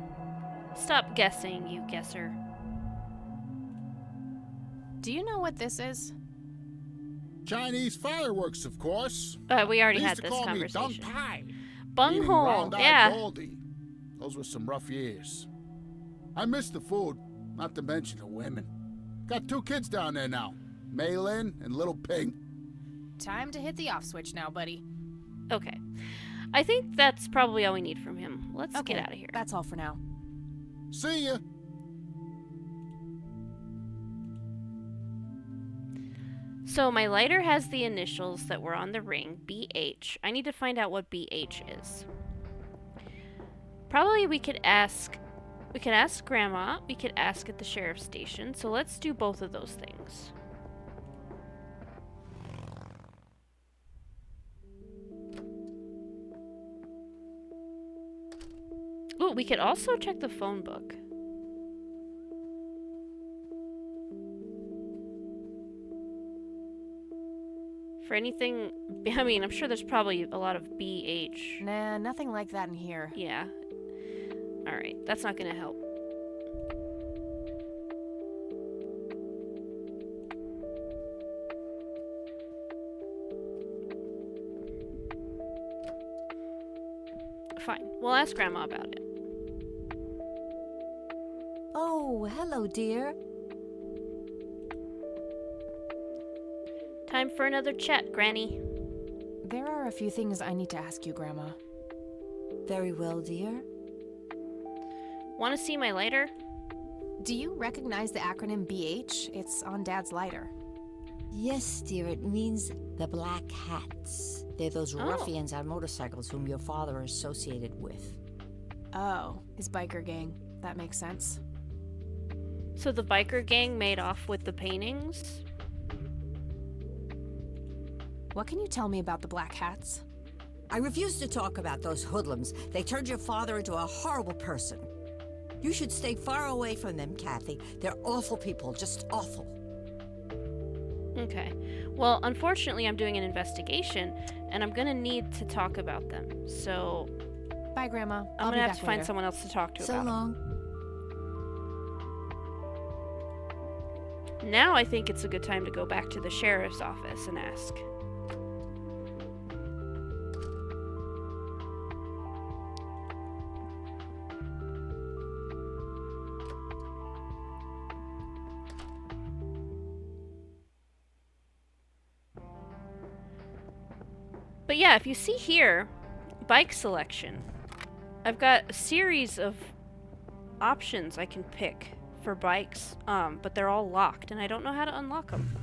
Stop guessing, you guesser. Do you know what this is? Chinese fireworks, of course. We already They had used to this call conversation. me Dong Tai. Bunghole, Round-eyed yeah. Goldie. Those were some rough years. I miss the food, not to mention the women. Got 2 kids down there now, Maylin and Little Ping. Time to hit the off switch now, buddy. Okay. I think that's probably all we need from him. Let's Okay, get out of here. that's all for now. See ya. So my lighter has the initials that were on the ring, BH. I need to find out what BH is. Probably we could ask Grandma, we could ask at the sheriff's station. So let's do both of those things. Ooh, we could also check the phone book. For anything, I mean, I'm sure there's probably a lot of BH. Nah, nothing like that in here. Yeah. Alright, that's not gonna help. Fine, we'll ask Grandma about it. Oh, hello, dear. Time for another chat, Granny. There are a few things I need to ask you, Grandma. Very well, dear. Want to see my lighter? Do you recognize the acronym BH? It's on Dad's lighter. Yes, dear, it means the Black Hats. They're those ruffians on motorcycles whom your father is associated with. Oh, his biker gang. That makes sense. So the biker gang made off with the paintings? What can you tell me about the Black Hats? I refuse to talk about those hoodlums. They turned your father into a horrible person. You should stay far away from them, Kathy. They're awful people, just awful. Okay. Well, unfortunately, I'm doing an investigation, and I'm gonna need to talk about them. So... Bye, Grandma. I'm gonna have to find someone else to talk to So about long. them. Now I think it's a good time to go back to the sheriff's office and ask. But yeah, if you see here, bike selection. I've got a series of options I can pick for bikes, but they're all locked, and I don't know how to unlock them.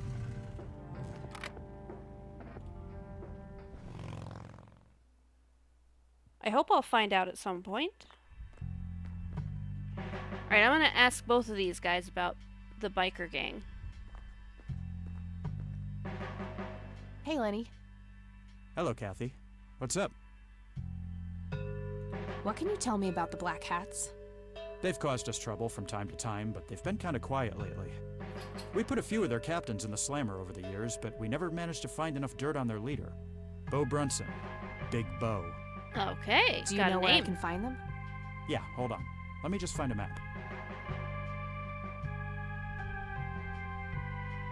I hope I'll find out at some point. Alright, I'm gonna ask both of these guys about the biker gang. Hey, Lenny. Hello, Kathy. What's up? What can you tell me about the Black Hats? They've caused us trouble from time to time, but they've been kind of quiet lately. We put a few of their captains in the slammer over the years, but we never managed to find enough dirt on their leader. Bo Brunson. Big Bo. Okay, Do you got know a where I name. can find them? Yeah, hold on. Let me just find a map.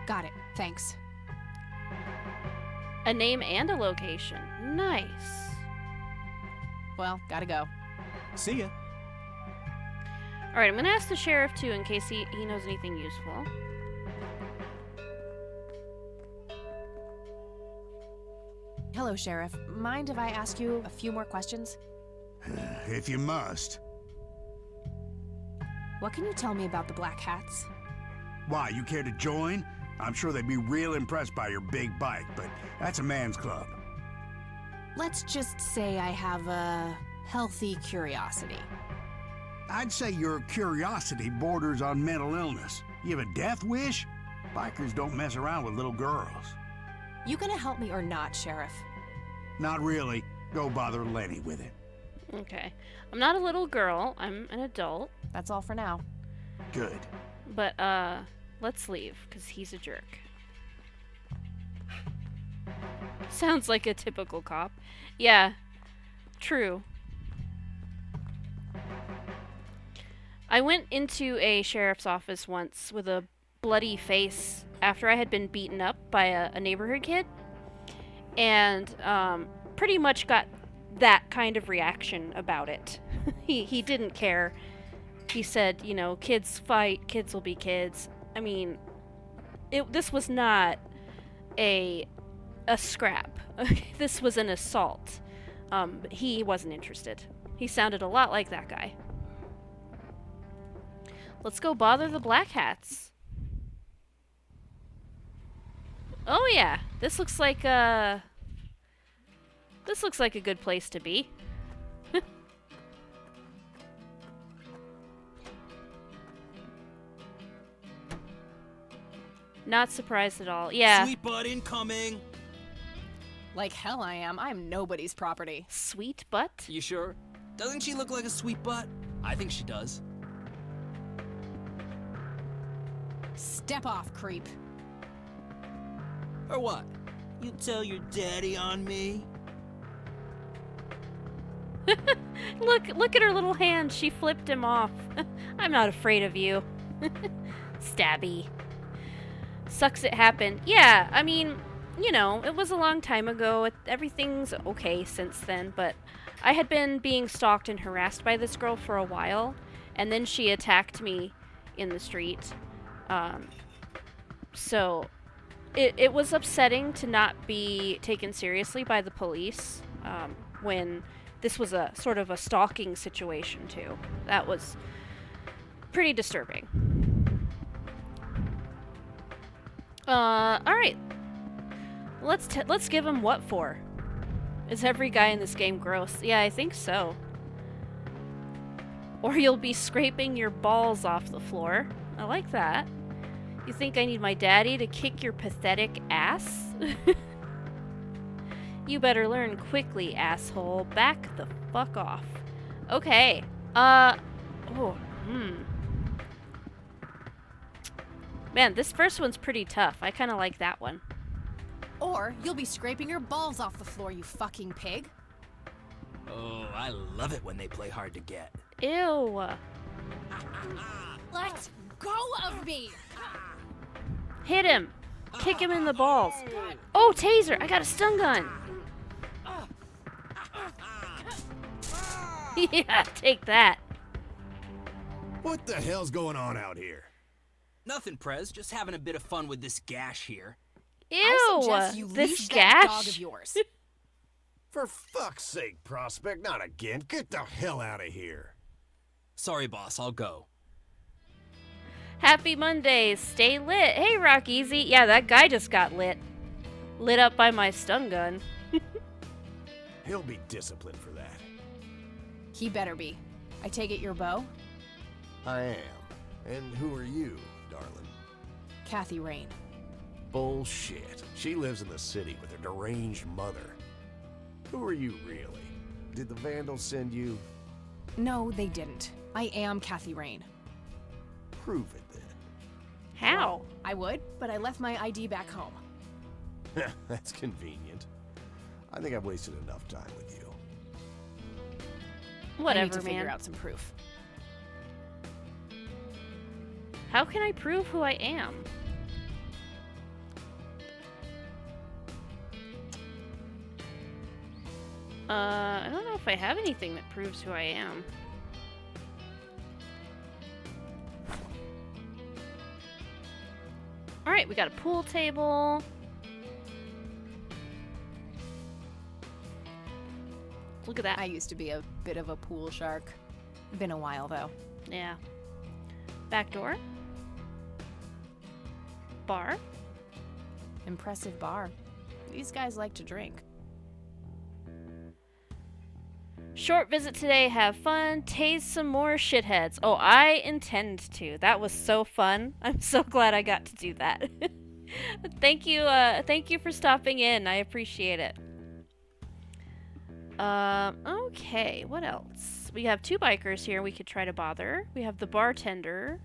Got it. Thanks. A name and a location. Nice. Well, gotta go. See ya. Alright, I'm gonna ask the sheriff too in case he knows anything useful. Hello, Sheriff. Mind if I ask you a few more questions? If you must. What can you tell me about the Black Hats? Why, you care to join? I'm sure they'd be real impressed by your big bike, but that's a man's club. Let's just say I have a healthy curiosity. I'd say your curiosity borders on mental illness. You have a death wish? Bikers don't mess around with little girls. You gonna help me or not, Sheriff? Not really. Go bother Lenny with it. Okay. I'm not a little girl. I'm an adult. That's all for now. Good. But, let's leave, because he's a jerk. Sounds like a typical cop. Yeah. True. I went into a sheriff's office once with a bloody face after I had been beaten up by a neighborhood kid. And, pretty much got that kind of reaction about it. He didn't care. He said, you know, kids fight, kids will be kids. I mean, this was not a scrap. This was an assault. But he wasn't interested. He sounded a lot like that guy. Let's go bother the Black Hats. Oh yeah, this looks like a good place to be. Not surprised at all. Yeah. Sweet butt incoming. Like hell I am. I'm nobody's property. Sweet butt? You sure? Doesn't she look like a sweet butt? I think she does. Step off, creep. Or what? You tell your daddy on me? Look at her little hand. She flipped him off. I'm not afraid of you. Stabby. Sucks it happened. Yeah, I mean, you know, it was a long time ago. Everything's okay since then, but I had been being stalked and harassed by this girl for a while, and then she attacked me in the street. So it was upsetting to not be taken seriously by the police when this was a sort of a stalking situation too. That was pretty disturbing. Alright. Let's give him what for? Is every guy in this game gross? Yeah, I think so. Or you'll be scraping your balls off the floor. I like that. You think I need my daddy to kick your pathetic ass? You better learn quickly, asshole. Back the fuck off. Okay. Man, this first one's pretty tough. I kind of like that one. Or you'll be scraping your balls off the floor, you fucking pig. Oh, I love it when they play hard to get. Ew. Let go of me! Hit him. Kick him in the balls. Oh, taser. I got a stun gun. Yeah, take that. What the hell's going on out here? Nothing, Prez. Just having a bit of fun with this gash here. Ew, I suggest you this leash gash? that dog of yours. For fuck's sake, Prospect, not again. Get the hell out of here. Sorry, boss. I'll go. Happy Mondays. Stay lit. Hey, Rock Easy. Yeah, that guy just got lit. Lit up by my stun gun. He'll be disciplined for that. He better be. I take it you're Beau? I am. And who are you, darling? Kathy Rain. Bullshit. She lives in the city with her deranged mother. Who are you, really? Did the Vandals send you? No, they didn't. I am Kathy Rain. Prove it, then. How? Well, I would, but I left my ID back home. That's convenient. I think I've wasted enough time with you. I Whatever, need to man. figure out some proof. How can I prove who I am? I don't know if I have anything that proves who I am. Alright, we got a pool table. Look at that. I used to be a bit of a pool shark. Been a while, though. Yeah. Back door. Bar. Impressive bar. These guys like to drink. Short visit today. Have fun. Tase some more shitheads. Oh, I intend to. That was so fun. I'm so glad I got to do that. Thank you for stopping in. I appreciate it. Okay, what else? We have 2 bikers here we could try to bother. We have the bartender.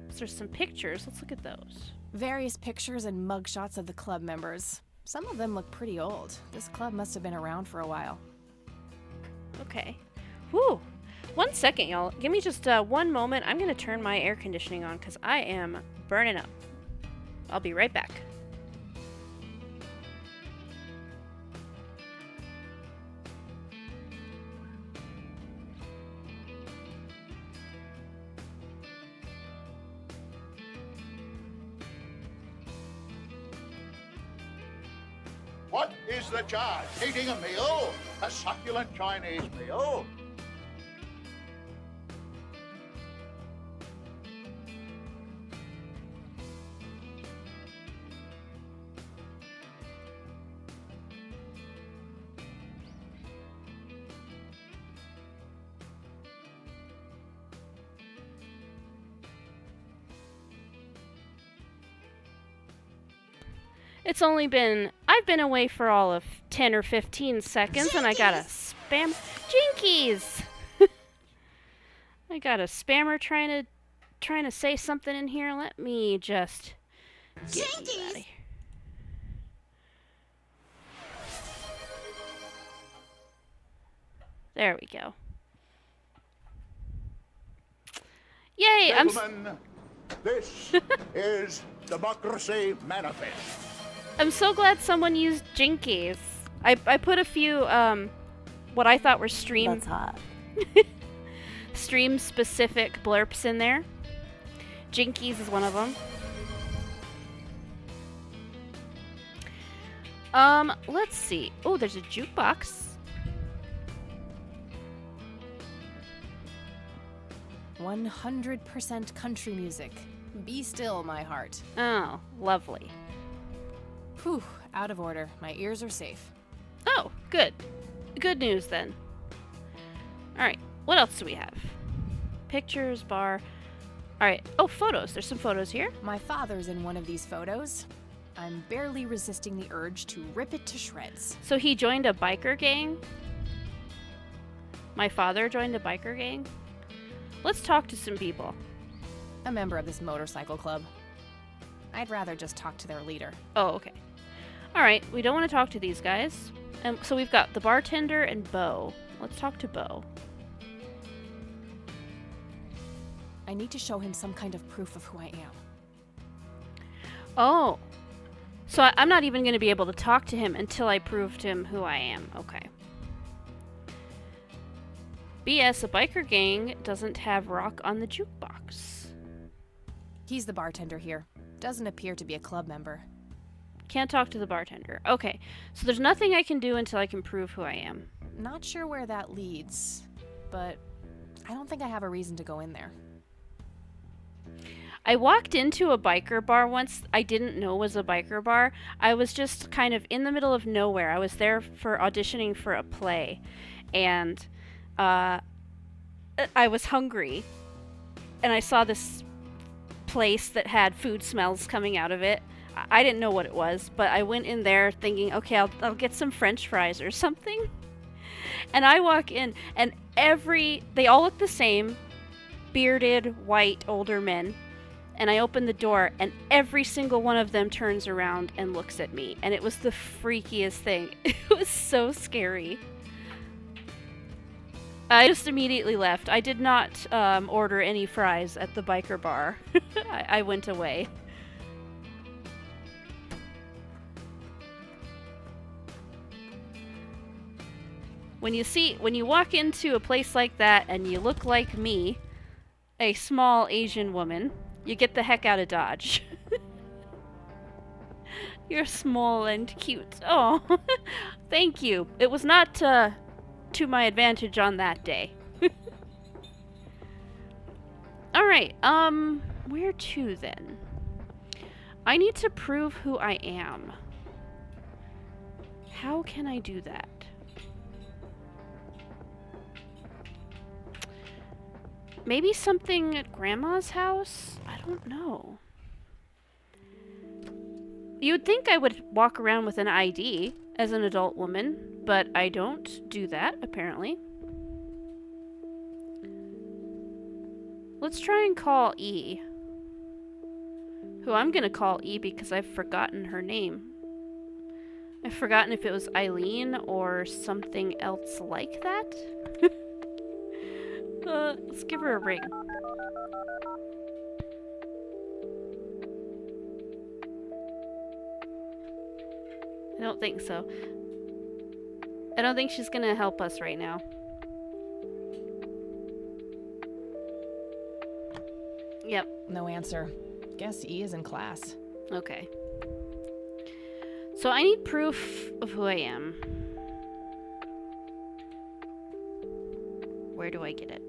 So there's some pictures. Let's look at those. Various pictures and mugshots of the club members. Some of them look pretty old. This club must have been around for a while. Okay. Whew. 1 second, y'all. Give me just 1 moment. I'm gonna turn my air conditioning on because I am burning up. I'll be right back. What is the charge? Eating a meal? A succulent Chinese meal? It's only been... I've been away for all of 10 or 15 seconds, and I got a spam... Jinkies! I got a spammer trying to say something in here. Let me just... get you out of here. There we go. Yay! Gentlemen, this is Democracy Manifest. I'm so glad someone used Jinkies. I put a few, what I thought were stream... That's hot. stream-specific blurps in there. Jinkies is one of them. Let's see. Oh, there's a jukebox. 100% country music. Be still, my heart. Oh, lovely. Whew, out of order. My ears are safe. Oh, good. Good news, then. Alright, what else do we have? Pictures, bar... Alright, oh, photos. There's some photos here. My father's in one of these photos. I'm barely resisting the urge to rip it to shreds. So he joined a biker gang? My father joined a biker gang? Let's talk to some people. A member of this motorcycle club. I'd rather just talk to their leader. Oh, okay. Alright, we don't want to talk to these guys. So we've got the bartender and Beau. Let's talk to Beau. I need to show him some kind of proof of who I am. Oh. So I'm not even going to be able to talk to him until I prove to him who I am. Okay. BS, a biker gang doesn't have rock on the jukebox. He's the bartender here. Doesn't appear to be a club member. Can't talk to the bartender. Okay, so there's nothing I can do until I can prove who I am. Not sure where that leads, but I don't think I have a reason to go in there. I walked into a biker bar once I didn't know was a biker bar. I was just kind of in the middle of nowhere. I was there for auditioning for a play, and I was hungry, and I saw this place that had food smells coming out of it. I didn't know what it was, but I went in there thinking, okay, I'll get some French fries or something. And I walk in, and they all look the same, bearded, white, older men. And I open the door, and every single one of them turns around and looks at me. And it was the freakiest thing. It was so scary. I just immediately left. I did not order any fries at the biker bar. I went away. When you walk into a place like that and you look like me, a small Asian woman, you get the heck out of Dodge. You're small and cute. Oh, thank you. It was not to my advantage on that day. Alright, where to then? I need to prove who I am. How can I do that? Maybe something at Grandma's house? I don't know. You'd think I would walk around with an ID as an adult woman, but I don't do that, apparently. Let's try and call E. Who I'm gonna call E because I've forgotten her name. I've forgotten if it was Eileen or something else like that. Let's give her a ring. I don't think so. I don't think she's gonna help us right now. Yep. No answer. Guess E is in class. Okay. So I need proof of who I am. Where do I get it?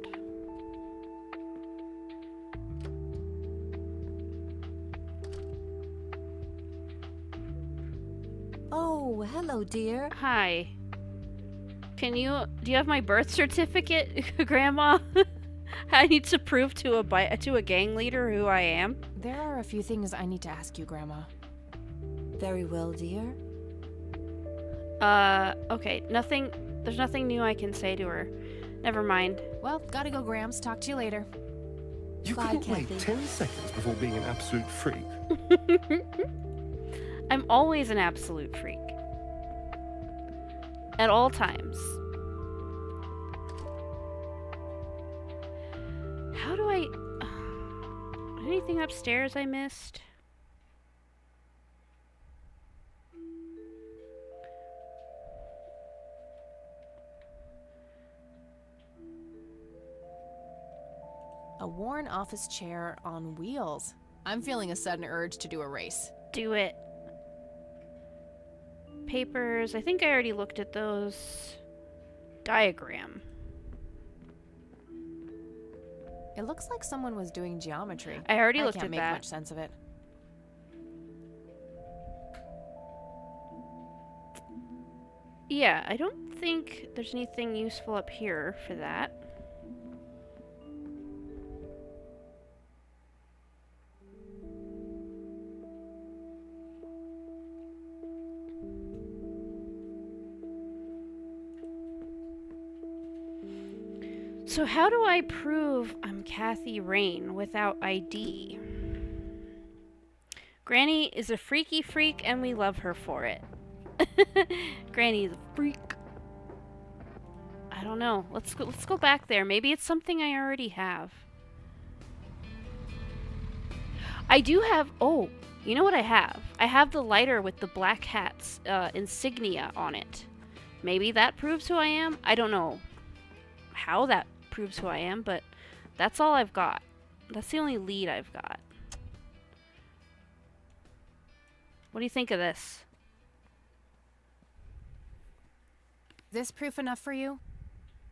Oh, hello, dear. Hi. Do you have my birth certificate, Grandma? I need to prove to a gang leader who I am. There are a few things I need to ask you, Grandma. Very well, dear. Okay. There's nothing new I can say to her. Never mind. Well, gotta go, Grams. Talk to you later. You Bye, couldn't wait Kathy. 10 seconds before being an absolute freak. I'm always an absolute freak. At all times. How do I... anything upstairs I missed? A worn office chair on wheels. I'm feeling a sudden urge to do a race. Do it. Papers. I think I already looked at those. Diagram. It looks like someone was doing geometry. I already looked can't at make that. much sense of it. Yeah, I don't think there's anything useful up here for that. So how do I prove I'm Kathy Rain without ID? Granny is a freaky freak and we love her for it. Granny's a freak. I don't know. Let's go back there. Maybe it's something I already have. I do have... oh, you know what I have? I have the lighter with the black hat's insignia on it. Maybe that proves who I am? I don't know how that proves who I am, but that's all I've got. That's the only lead I've got. What do you think of this? This proof enough for you?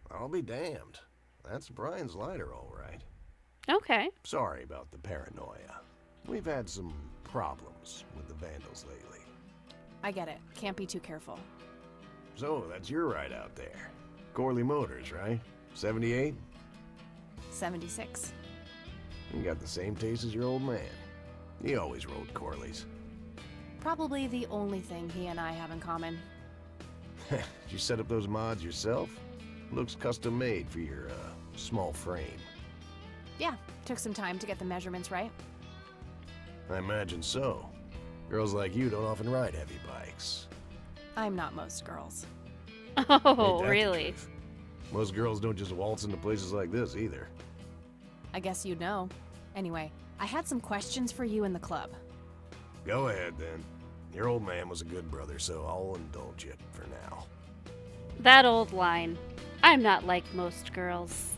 I'll be damned. That's Brian's lighter, all right. Okay. Sorry about the paranoia. We've had some problems with the vandals lately. I get it. Can't be too careful. So, that's your ride out there. Corley Motors, right? 78? 76. You got the same taste as your old man. He always rode Corleys. Probably the only thing he and I have in common. Did you set up those mods yourself? Looks custom made for your, small frame. Yeah, took some time to get the measurements right. I imagine so. Girls like you don't often ride heavy bikes. I'm not most girls. Ain't Oh, that the really? truth? Most girls don't just waltz into places like this either. I guess you'd know. Anyway, I had some questions for you in the club. Go ahead, then. Your old man was a good brother, so I'll indulge you for now. That old line. I'm not like most girls.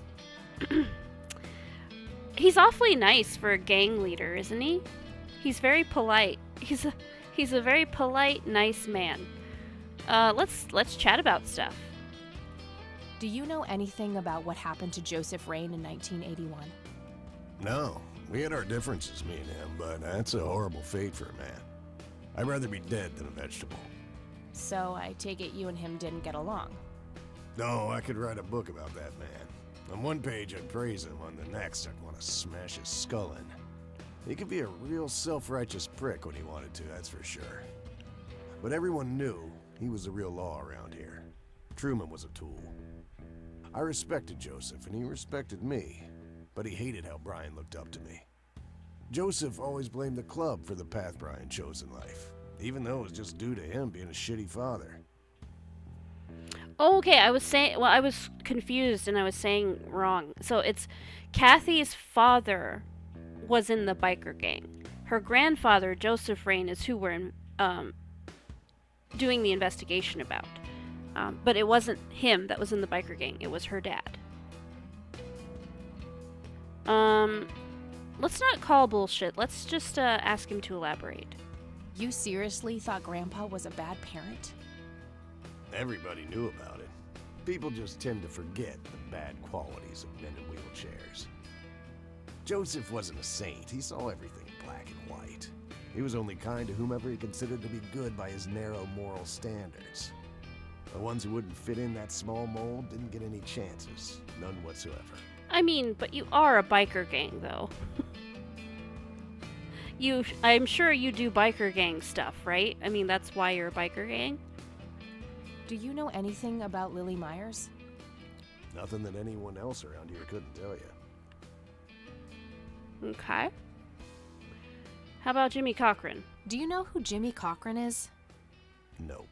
He's awfully nice for a gang leader, isn't he? He's very polite. He's a very polite, nice man. Let's chat about stuff. Do you know anything about what happened to Joseph Rain in 1981? No, we had our differences, me and him, but that's a horrible fate for a man. I'd rather be dead than a vegetable. So I take it you and him didn't get along. No, I could write a book about that man. On one page I'd praise him, on the next I'd want to smash his skull in. He could be a real self-righteous prick when he wanted to, that's for sure. But everyone knew he was the real law around here. Truman was a tool. I respected Joseph, and he respected me, but he hated how Brian looked up to me. Joseph always blamed the club for the path Brian chose in life, even though it was just due to him being a shitty father. Oh, okay, I was confused and I was saying wrong. So it's Kathy's father was in the biker gang. Her grandfather, Joseph Rain, is who we're doing the investigation about. But it wasn't him that was in the biker gang. It was her dad. Let's not call bullshit. Let's just ask him to elaborate. You seriously thought Grandpa was a bad parent? Everybody knew about it. People just tend to forget the bad qualities of men in wheelchairs. Joseph wasn't a saint. He saw everything black and white. He was only kind to whomever he considered to be good by his narrow moral standards. The ones who wouldn't fit in that small mold didn't get any chances. None whatsoever. I mean, but you are a biker gang, though. I'm sure you do biker gang stuff, right? I mean, that's why you're a biker gang? Do you know anything about Lily Myers? Nothing that anyone else around here couldn't tell you. Okay. How about Jimmy Cochran? Do you know who Jimmy Cochran is? No.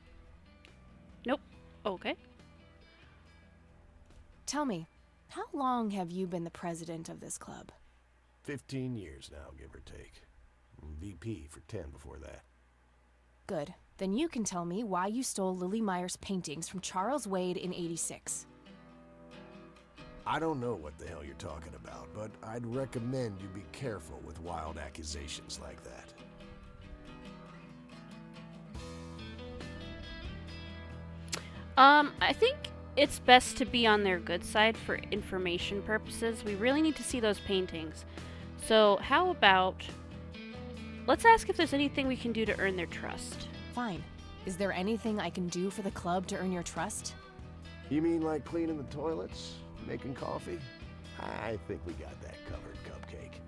Nope. Okay. Tell me, how long have you been the president of this club? 15 years now, give or take. VP for 10 before that. Good. Then you can tell me why you stole Lily Myers' paintings from Charles Wade in '86. I don't know what the hell you're talking about, but I'd recommend you be careful with wild accusations like that. I think it's best to be on their good side for information purposes. We really need to see those paintings. So how about... let's ask if there's anything we can do to earn their trust. Fine. Is there anything I can do for the club to earn your trust? You mean like cleaning the toilets? Making coffee? I think we got that covered, Cupcake.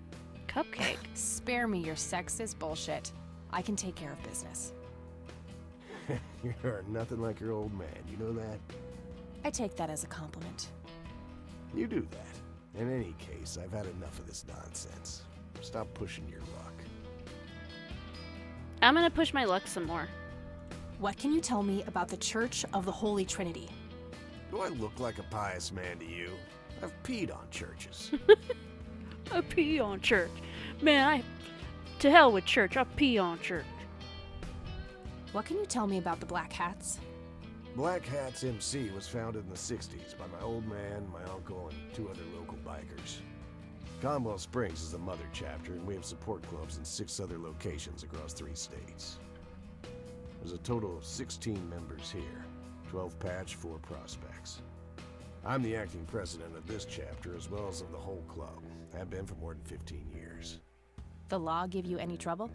Cupcake? Spare me your sexist bullshit. I can take care of business. You're nothing like your old man, you know that? I take that as a compliment. You do that. In any case, I've had enough of this nonsense. Stop pushing your luck. I'm gonna push my luck some more. What can you tell me about the Church of the Holy Trinity? Do I look like a pious man to you? I've peed on churches. I pee on church. Man, to hell with church. I pee on church. What can you tell me about the Black Hats? Black Hats MC was founded in the 60s by my old man, my uncle, and 2 other local bikers. Conwell Springs is the mother chapter, and we have support clubs in 6 other locations across 3 states. There's a total of 16 members here, 12 patch, 4 prospects. I'm the acting president of this chapter as well as of the whole club. Have been for more than 15 years. The law give you any trouble?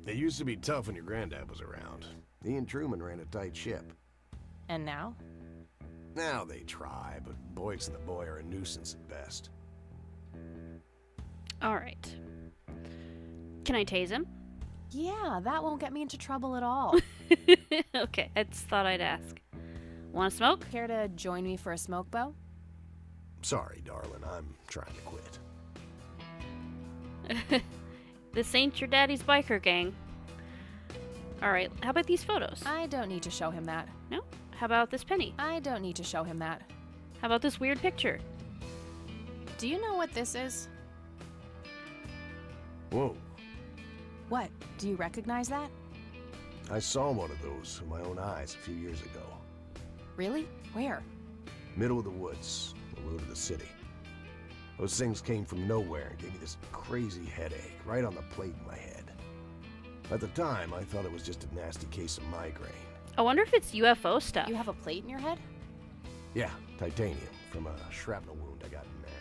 It used to be tough when your granddad was around. He and Truman ran a tight ship. And now? Now they try, but Boyks and the boy are a nuisance at best. Alright. Can I tase him? Yeah, that won't get me into trouble at all. Okay, I just thought I'd ask. Want to smoke? Care to join me for a smoke, Bo? Sorry, darling, I'm trying to quit. This ain't your daddy's biker gang. Alright, how about these photos? I don't need to show him that. No? How about this penny? I don't need to show him that. How about this weird picture? Do you know what this is? Whoa, What? Do you recognize that? I saw one of those with my own eyes a few years ago. Really? Where? Middle of the woods, the road to the city. Those things came from nowhere and gave me this crazy headache right on the plate in my head. At the time, I thought it was just a nasty case of migraine. I wonder if it's UFO stuff. You have a plate in your head? Yeah, titanium from a shrapnel wound I got in there.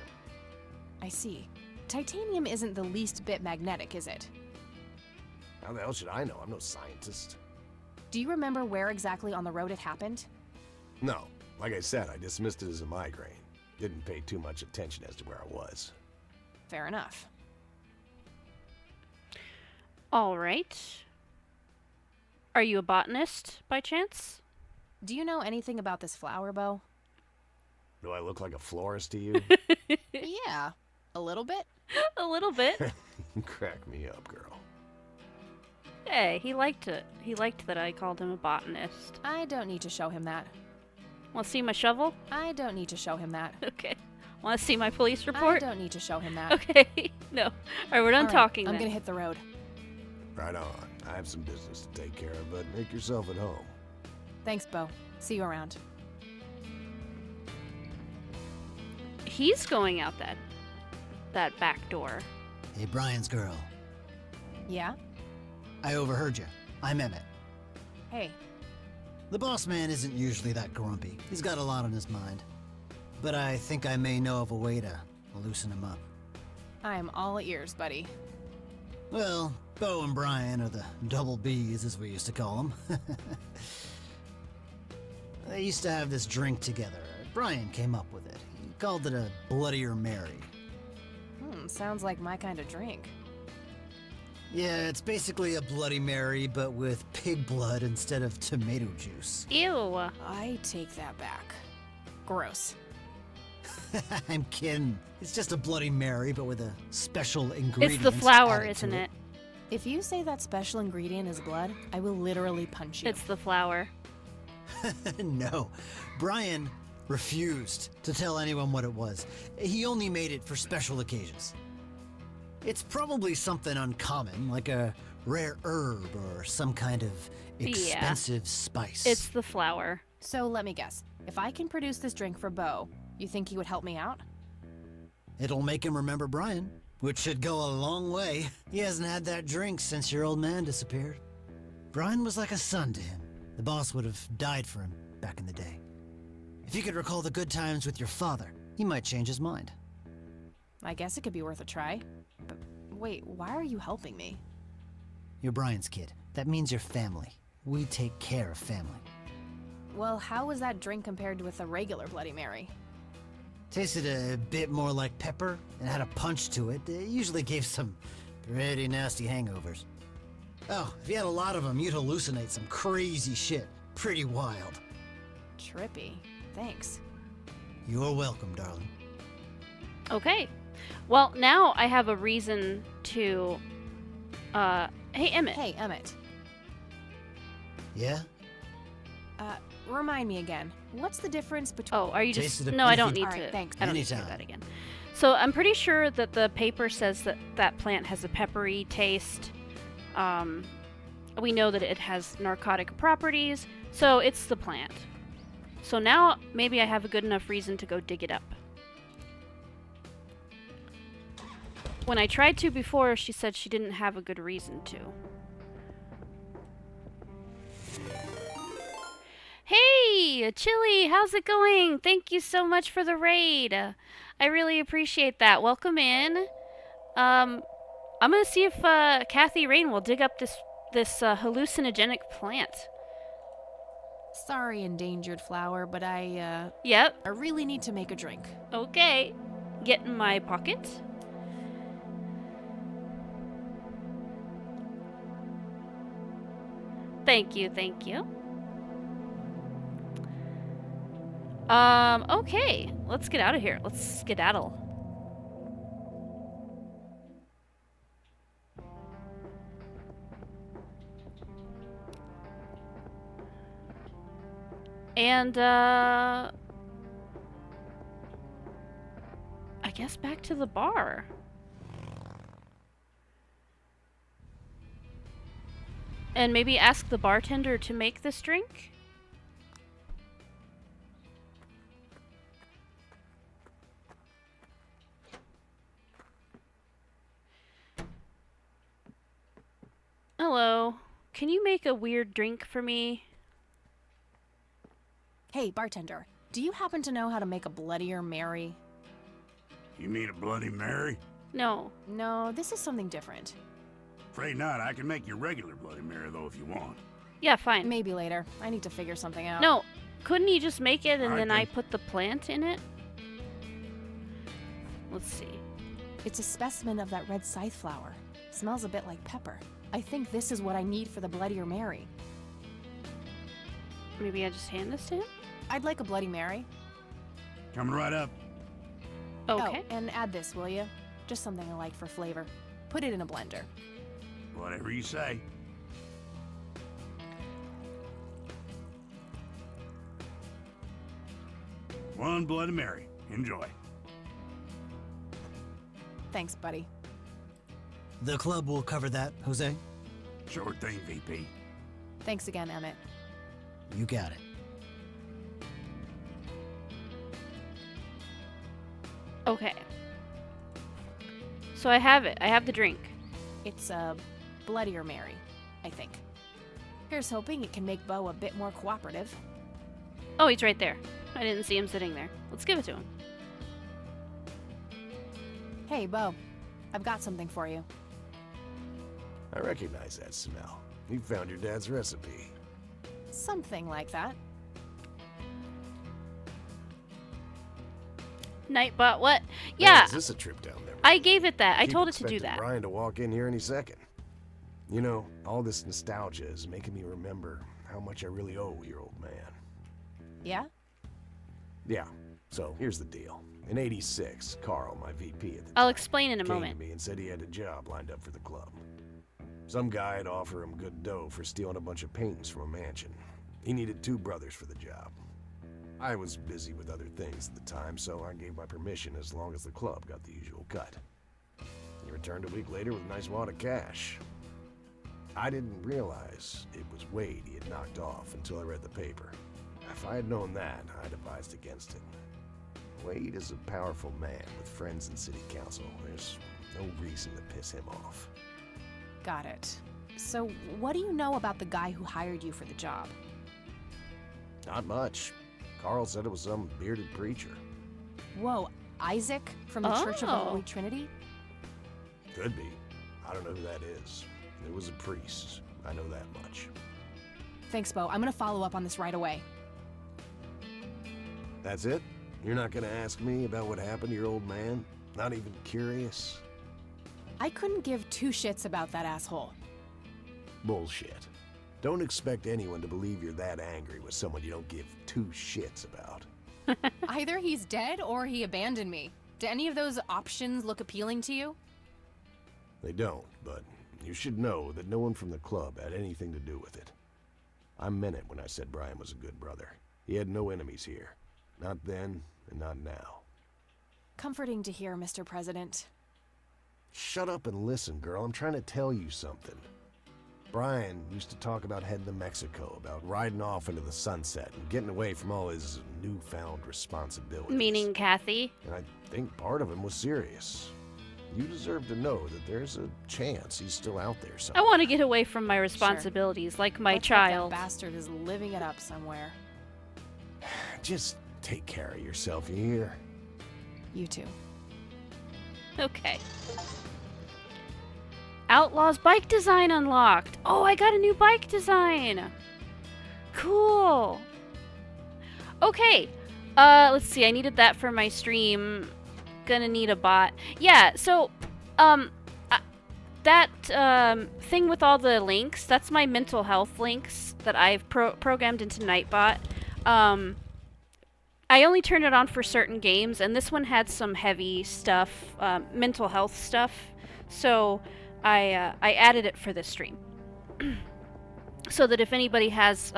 I see. Titanium isn't the least bit magnetic, is it? How the hell should I know? I'm no scientist. Do you remember where exactly on the road it happened? No, like I said, I dismissed it as a migraine. Didn't pay too much attention as to where I was. Fair enough. Alright. Are you a botanist, by chance? Do you know anything about this flower, Bo? Do I look like a florist to you? Yeah, a little bit. A little bit. Crack me up, girl. Hey, he liked it. He liked that I called him a botanist. I don't need to show him that. Want to see my shovel? I don't need to show him that. Okay. Want to see my police I report? don't need to show him that. Okay. No. Alright, we're done All right, talking I'm then. gonna hit the road. Right on. I have some business to take care of, but make yourself at home. Thanks, Bo. See you around. He's going out that back door. Hey, Brian's girl. Yeah? I overheard you. I'm Emmett. Hey. The boss man isn't usually that grumpy. He's got a lot on his mind. But I think I may know of a way to loosen him up. I'm all ears, buddy. Well, Bo and Brian are the double Bs, as we used to call them. They used to have this drink together. Brian came up with it. He called it a Bloodier Mary. Sounds like my kind of drink. Yeah, it's basically a Bloody Mary, but with pig blood instead of tomato juice. Ew. I take that back. Gross. I'm kidding. It's just a Bloody Mary, but with a special ingredient. It's the flour, isn't it? If you say that special ingredient is blood, I will literally punch you. It's the flour. No. Brian refused to tell anyone what it was. He only made it for special occasions. It's probably something uncommon, like a rare herb or some kind of expensive spice. It's the flour. So let me guess. If I can produce this drink for Bo, you think he would help me out? It'll make him remember Brian, which should go a long way. He hasn't had that drink since your old man disappeared. Brian was like a son to him. The boss would have died for him back in the day. If you could recall the good times with your father, he might change his mind. I guess it could be worth a try. But wait, why are you helping me? You're Brian's kid. That means you're family. We take care of family. Well, how was that drink compared with a regular Bloody Mary? Tasted a bit more like pepper and had a punch to it. It usually gave some pretty nasty hangovers. Oh, if you had a lot of them, you'd hallucinate some crazy shit. Pretty wild. Trippy. Thanks. You're welcome, darling. Okay. Well, now I have a reason to... Hey, Emmett. Hey, Emmett. Yeah? Remind me again. What's the difference between... Oh, are you just... Tasted a No, I don't beefy- need Alright, to... thanks. I don't need to do Anytime. that again. So I'm pretty sure that the paper says that that plant has a peppery taste. We know that it has narcotic properties, so it's the plant. So now maybe I have a good enough reason to go dig it up. When I tried to before, she said she didn't have a good reason to. Hey, Chili, how's it going? Thank you so much for the raid. I really appreciate that. Welcome in. I'm gonna see if Kathy Rain will dig up this hallucinogenic plant. Sorry, endangered flower, but I Yep. really need to make a drink. Okay. Get in my pocket. Thank you, thank you. Okay. Let's get out of here. Let's skedaddle. And, I guess back to the bar. And maybe ask the bartender to make this drink? Hello. Can you make a weird drink for me? Hey, bartender, do you happen to know how to make a Bloodier Mary? You mean a Bloody Mary? No. No, this is something different. Afraid not. I can make you regular Bloody Mary, though, if you want. Yeah, fine. Maybe later. I need to figure something out. No, couldn't you just make it and Alright, then I then. put the plant in it? Let's see. It's a specimen of that red scythe flower. Smells a bit like pepper. I think this is what I need for the Bloodier Mary. Maybe I just hand this to him? I'd like a Bloody Mary. Coming right up. Okay. Oh, and add this, will you? Just something I like for flavor. Put it in a blender. Whatever you say. One Bloody Mary. Enjoy. Thanks, buddy. The club will cover that, Jose. Sure thing, VP. Thanks again, Emmett. You got it. Okay. So I have it. I have the drink. It's a Bloodier Mary, I think. Here's hoping it can make Bo a bit more cooperative. Oh, he's right there. I didn't see him sitting there. Let's give it to him. Hey, Bo. I've got something for you. I recognize that smell. You found your dad's recipe. Something like that. Nightbot, what? Man, Yeah, is this a trip down there? I gave it that. I Keep told it to do expecting that. Brian to walk in here any second. You know, all this nostalgia is making me remember how much I really owe your old man. Yeah? Yeah, so here's the deal. In '86, Carl, my VP at the I'll time, explain in a came moment. to me and said he had a job lined up for the club. Some guy'd offer him good dough for stealing a bunch of paintings from a mansion. He needed 2 brothers for the job. I was busy with other things at the time, so I gave my permission as long as the club got the usual cut. He returned a week later with a nice wad of cash. I didn't realize it was Wade he had knocked off until I read the paper. If I had known that, I'd advised against it. Wade is a powerful man with friends in city council. There's no reason to piss him off. Got it. So, what do you know about the guy who hired you for the job? Not much. Carl said it was some bearded preacher. Whoa, Isaac from the Church of the Holy Trinity? Could be. I don't know who that is. It was a priest. I know that much. Thanks, Bo. I'm gonna follow up on this right away. That's it? You're not gonna ask me about what happened to your old man? Not even curious? I couldn't give 2 shits about that asshole. Bullshit. Don't expect anyone to believe you're that angry with someone you don't give 2 shits about. Either he's dead or he abandoned me. Do any of those options look appealing to you? They don't, but you should know that no one from the club had anything to do with it. I meant it when I said Brian was a good brother. He had no enemies here. Not then, and not now. Comforting to hear, Mr. President. Shut up and listen, girl. I'm trying to tell you something. Brian used to talk about heading to Mexico, about riding off into the sunset and getting away from all his newfound responsibilities. Meaning Kathy. And I think part of him was serious. You deserve to know that there's a chance he's still out there I somewhere. want to get away from my responsibilities, like my Let's hope child. That bastard is living it up somewhere. Just take care of yourself, you hear? You too. Okay. Outlaws bike design unlocked. Oh, I got a new bike design. Cool. Okay. Let's see. I needed that for my stream. Gonna need a bot. Yeah, so, that, thing with all the links, that's my mental health links that I've programmed into Nightbot. I only turned it on for certain games, and this one had some heavy stuff, mental health stuff, so I added it for this stream. So that if anybody has,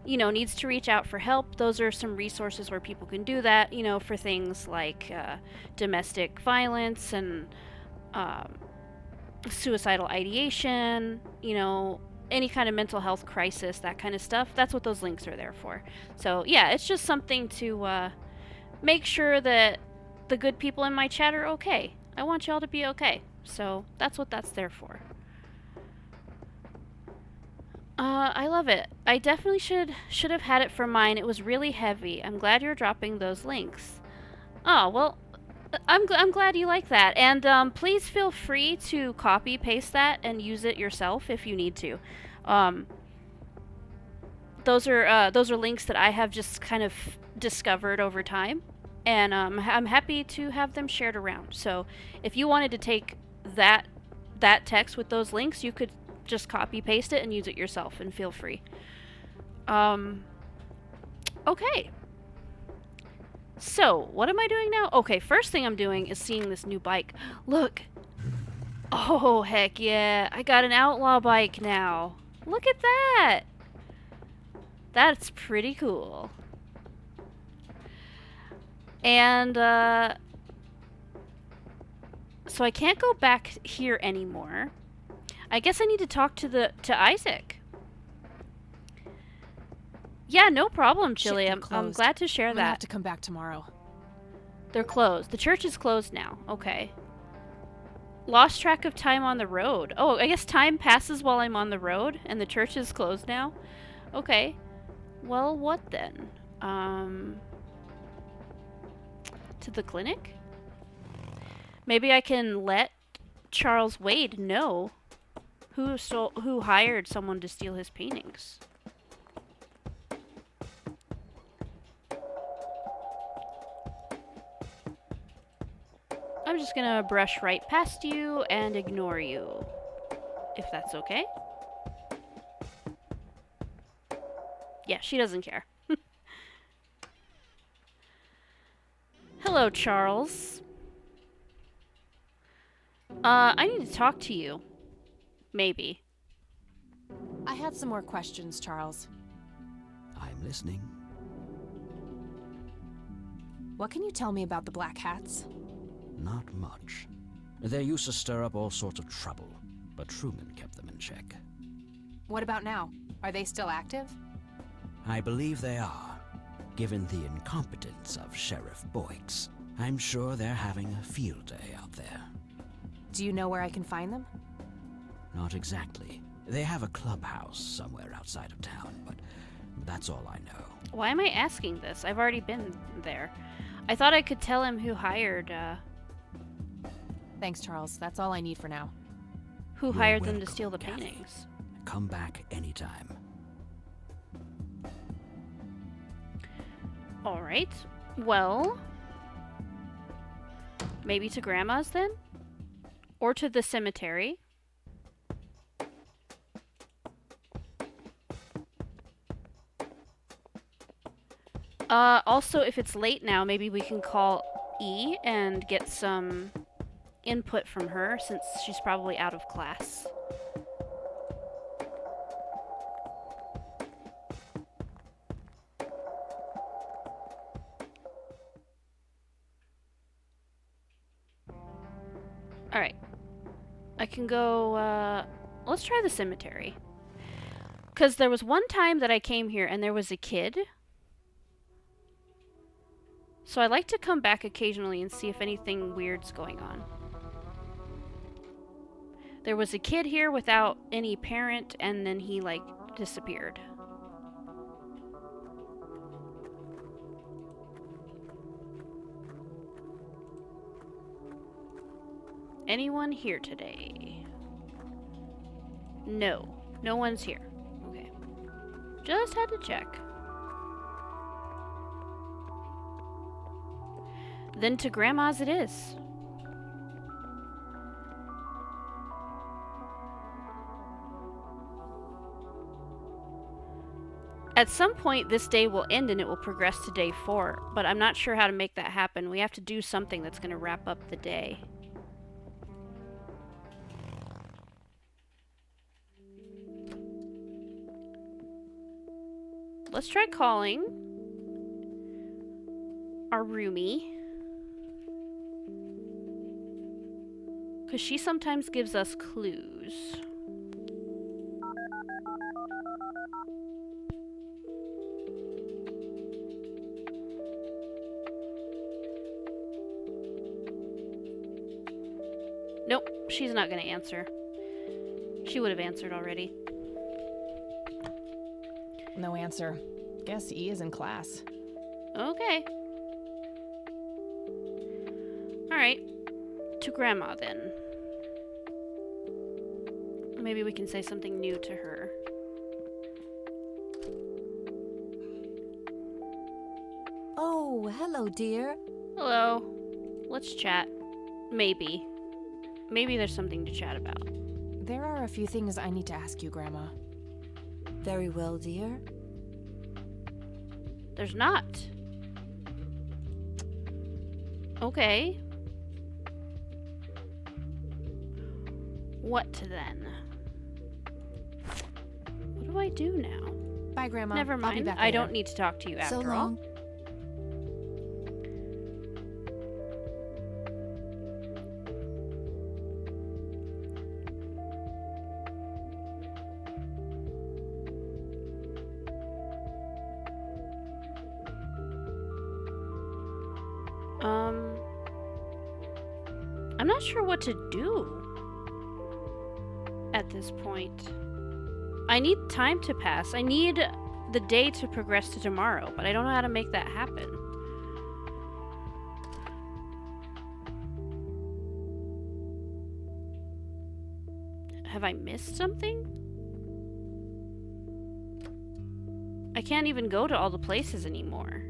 you know, needs to reach out for help, those are some resources where people can do that, you know, for things like domestic violence and suicidal ideation, you know, any kind of mental health crisis, that kind of stuff. That's what those links are there for. So yeah, it's just something to make sure that the good people in my chat are okay. I want y'all to be okay. So that's what that's there for. I love it. I definitely should have had it for mine. It was really heavy. I'm glad you're dropping those links. Oh, well, I'm glad you like that. And please feel free to copy paste that and use it yourself if you need to. Those are links that I have just kind of discovered over time, and I'm happy to have them shared around. So if you wanted to take that text with those links, you could just copy paste it and use it yourself, and feel free. Okay. So, what am I doing now? Okay, first thing I'm doing is seeing this new bike. Look. Oh, heck yeah. I got an outlaw bike now. Look at that. That's pretty cool. And, so I can't go back here anymore. I guess I need to talk to Isaac. Yeah, no problem, Chili. I'm glad to share that. I have to come back tomorrow. They're closed. The church is closed now. Okay. Lost track of time on the road. Oh, I guess time passes while I'm on the road, and the church is closed now. Okay. Well, what then? To the clinic? Maybe I can let Charles Wade know who hired someone to steal his paintings. I'm just gonna brush right past you and ignore you, if that's okay. Yeah, she doesn't care. Hello, Charles. I need to talk to you. Maybe. I had some more questions, Charles. I'm listening. What can you tell me about the Black Hats? Not much. They used to stir up all sorts of trouble, but Truman kept them in check. What about now? Are they still active? I believe they are. Given the incompetence of Sheriff Boyks, I'm sure they're having a field day out there. Do you know where I can find them? Not exactly. They have a clubhouse somewhere outside of town, but that's all I know. Why am I asking this? I've already been there. I thought I could tell him who hired, Thanks, Charles. That's all I need for now. Who hired them to steal the paintings? Come back anytime. Alright. Well, maybe to Grandma's then? Or to the cemetery? Also, if it's late now, maybe we can call E and get some input from her, since she's probably out of class. Alright. I can go, let's try the cemetery. Because there was one time that I came here and there was a kid. So I like to come back occasionally and see if anything weird's going on. There was a kid here without any parent, and then he, like, disappeared. Anyone here today? No. No one's here. Okay. Just had to check. Then to Grandma's it is. At some point, this day will end and it will progress to day 4, but I'm not sure how to make that happen. We have to do something that's going to wrap up the day. Let's try calling our roomie, because she sometimes gives us clues. Nope, she's not gonna answer. She would have answered already. No answer. Guess E is in class. Okay. Alright. To Grandma, then. Maybe we can say something new to her. Oh, hello, dear. Hello. Let's chat. Maybe. Maybe there's something to chat about. There are a few things I need to ask you, Grandma. Very well, dear. There's not. Okay. What then? What do I do now? Bye, Grandma. Never I'll be mind. back I later. don't need to talk to you after So long. all. I'm not sure what to do at this point. I need time to pass. I need the day to progress to tomorrow, but I don't know how to make that happen. Have I missed something? I can't even go to all the places anymore.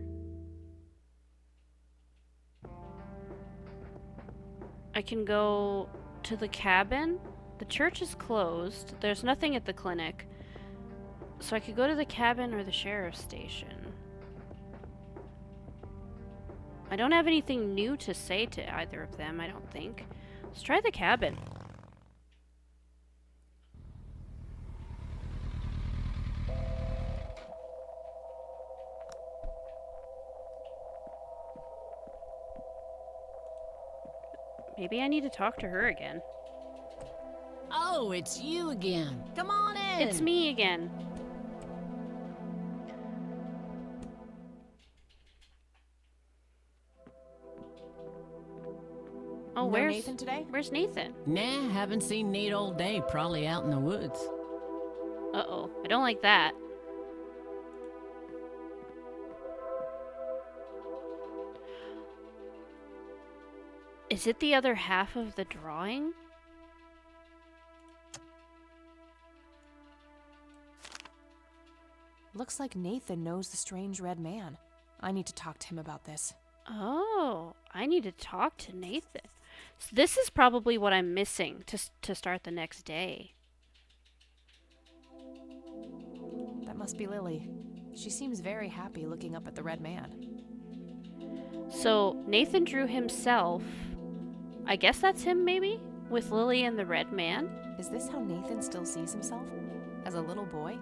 I can go to the cabin. The church is closed. There's nothing at the clinic. So I could go to the cabin or the sheriff's station. I don't have anything new to say to either of them, I don't think. Let's try the cabin. Maybe I need to talk to her again. Oh, it's you again. Come on in. It's me again. Oh, No where's Nathan today? Where's Nathan? Nah, haven't seen Nate all day. Probably out in the woods. Uh-oh, I don't like that. Is it the other half of the drawing? Looks like Nathan knows the strange red man. I need to talk to him about this. Oh, I need to talk to Nathan. So this is probably what I'm missing to start the next day. That must be Lily. She seems very happy looking up at the red man. So Nathan drew himself. I guess that's him, maybe? With Lily and the red man? Is this how Nathan still sees himself? As a little boy?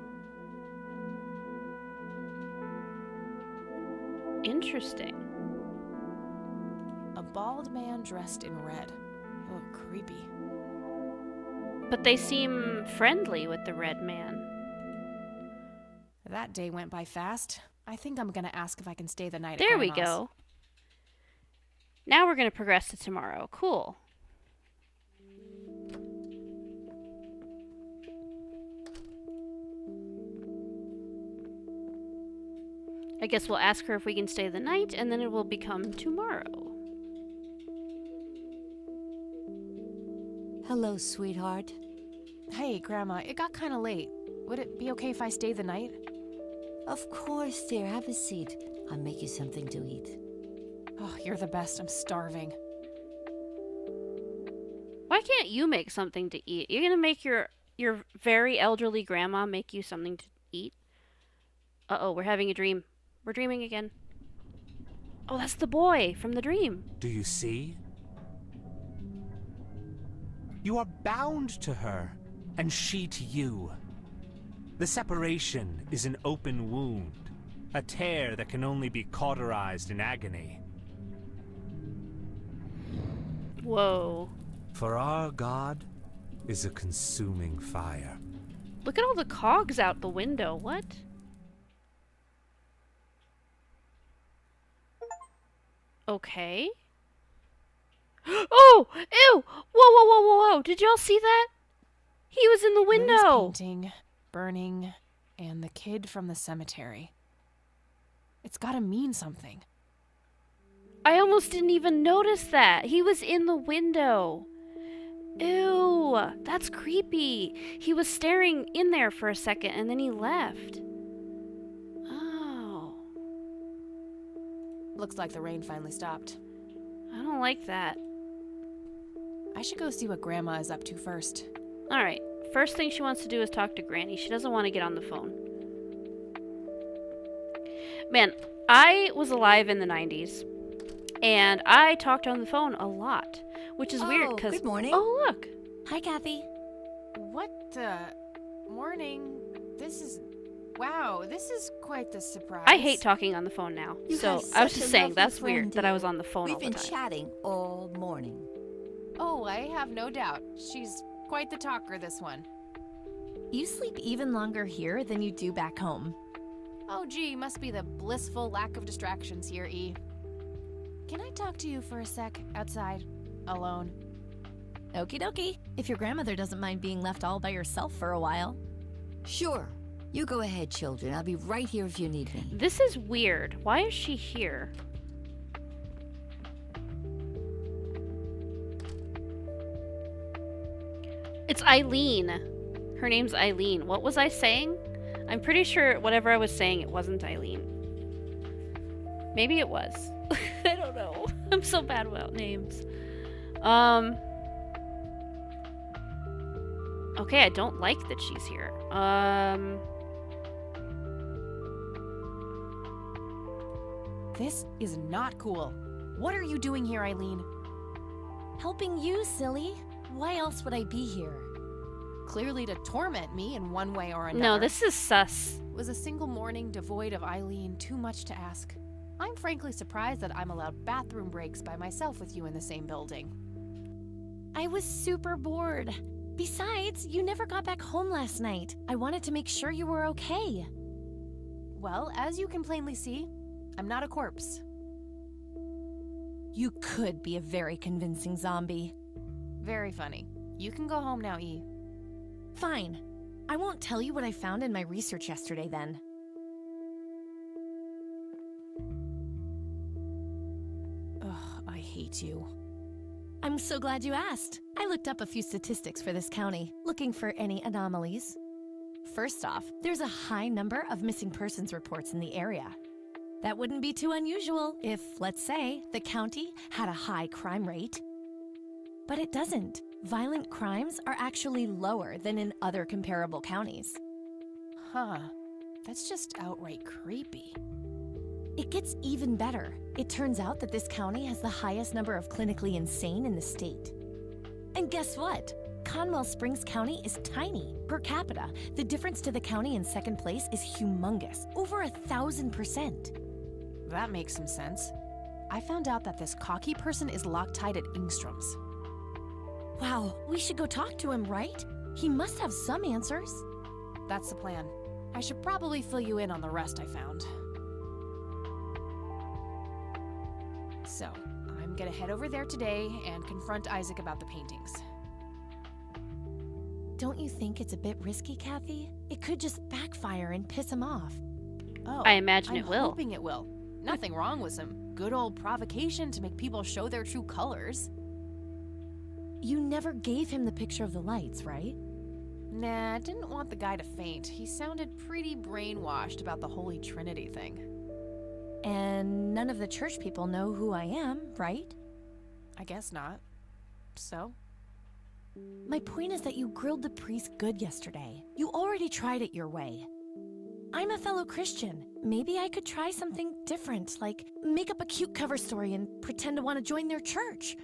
Interesting. A bald man dressed in red. Oh, creepy. But they seem friendly with the red man. That day went by fast. I think I'm gonna ask if I can stay the night There at we Grandma's. go. Now we're going to progress to tomorrow. Cool. I guess we'll ask her if we can stay the night, and then it will become tomorrow. Hello, sweetheart. Hey, Grandma, it got kinda late. Would it be okay if I stay the night? Of course, dear. Have a seat. I'll make you something to eat. Oh, you're the best. I'm starving. Why can't you make something to eat? You're gonna make your very elderly grandma make you something to eat? Uh-oh, we're having a dream. We're dreaming again. Oh, that's the boy from the dream. Do you see? You are bound to her, and she to you. The separation is an open wound, a tear that can only be cauterized in agony. Whoa. For our God is a consuming fire. Look at all the cogs out the window. What? Okay. Oh! Ew! Whoa, whoa, whoa, whoa, whoa! Did y'all see that? He was in the window! Lily's painting, burning, and the kid from the cemetery. It's gotta mean something. I almost didn't even notice that. He was in the window. Ew! That's creepy. He was staring in there for a second and then he left. Oh. Looks like the rain finally stopped. I don't like that. I should go see what Grandma is up to first. Alright. First thing she wants to do is talk to Granny. She doesn't want to get on the phone. Man, I was alive in the 90s. And I talked on the phone a lot. Which is weird because... Good morning. Oh, look. Hi, Kathy. What the... Morning. This is... Wow, this is quite the surprise. I hate talking on the phone now. You So have I was such just a saying, lovely that's friend, weird that I dear. was on the phone all We've the been time. chatting all morning. Oh, I have no doubt. She's quite the talker, this one. You sleep even longer here than you do back home. Oh, gee, must be the blissful lack of distractions here, E. Can I talk to you for a sec outside? Alone? Okie dokie. If your grandmother doesn't mind being left all by yourself for a while. Sure. You go ahead, children. I'll be right here if you need me. This is weird. Why is she here? It's Eileen. Her name's Eileen. What was I saying? I'm pretty sure whatever I was saying, it wasn't Eileen. Maybe it was. I don't know. I'm so bad about names. Okay, I don't like that she's here. This is not cool. What are you doing here, Eileen? Helping you, silly. Why else would I be here? Clearly to torment me in one way or another. No, this is sus. Was a single morning devoid of Eileen too much to ask? I'm frankly surprised that I'm allowed bathroom breaks by myself with you in the same building. I was super bored. Besides, you never got back home last night. I wanted to make sure you were okay. Well, as you can plainly see, I'm not a corpse. You could be a very convincing zombie. Very funny. You can go home now, E. Fine. I won't tell you what I found in my research yesterday then. Ugh, I hate you. I'm so glad you asked. I looked up a few statistics for this county, looking for any anomalies. First off, there's a high number of missing persons reports in the area. That wouldn't be too unusual if, let's say, the county had a high crime rate. But it doesn't. Violent crimes are actually lower than in other comparable counties. Huh. That's just outright creepy. It gets even better. It turns out that this county has the highest number of clinically insane in the state. And guess what? Conwell Springs County is tiny. Per capita, the difference to the county in second place is humongous, over 1,000%. That makes some sense. I found out that this cocky person is Loctite at Ingstrom's. Wow, we should go talk to him, right? He must have some answers. That's the plan. I should probably fill you in on the rest I found. So, I'm gonna head over there today and confront Isaac about the paintings. Don't you think it's a bit risky, Kathy? It could just backfire and piss him off. Oh, I imagine I'm it will. hoping it will. Nothing wrong with some good old provocation to make people show their true colors. You never gave him the picture of the lights, right? Nah, I didn't want the guy to faint. He sounded pretty brainwashed about the Holy Trinity thing. And none of the church people know who I am, right? I guess not. So? My point is that you grilled the priest good yesterday. You already tried it your way. I'm a fellow Christian. Maybe I could try something different, like make up a cute cover story and pretend to want to join their church.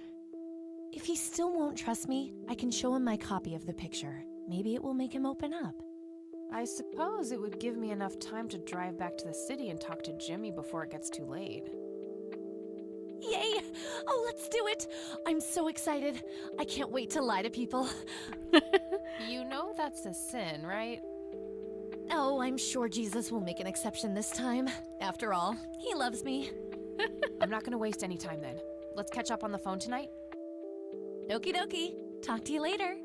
If he still won't trust me, I can show him my copy of the picture. Maybe it will make him open up. I suppose it would give me enough time to drive back to the city and talk to Jimmy before it gets too late. Yay! Oh, let's do it! I'm so excited. I can't wait to lie to people. You know that's a sin, right? Oh, I'm sure Jesus will make an exception this time. After all, he loves me. I'm not gonna waste any time then. Let's catch up on the phone tonight. Okie dokie. Talk to you later.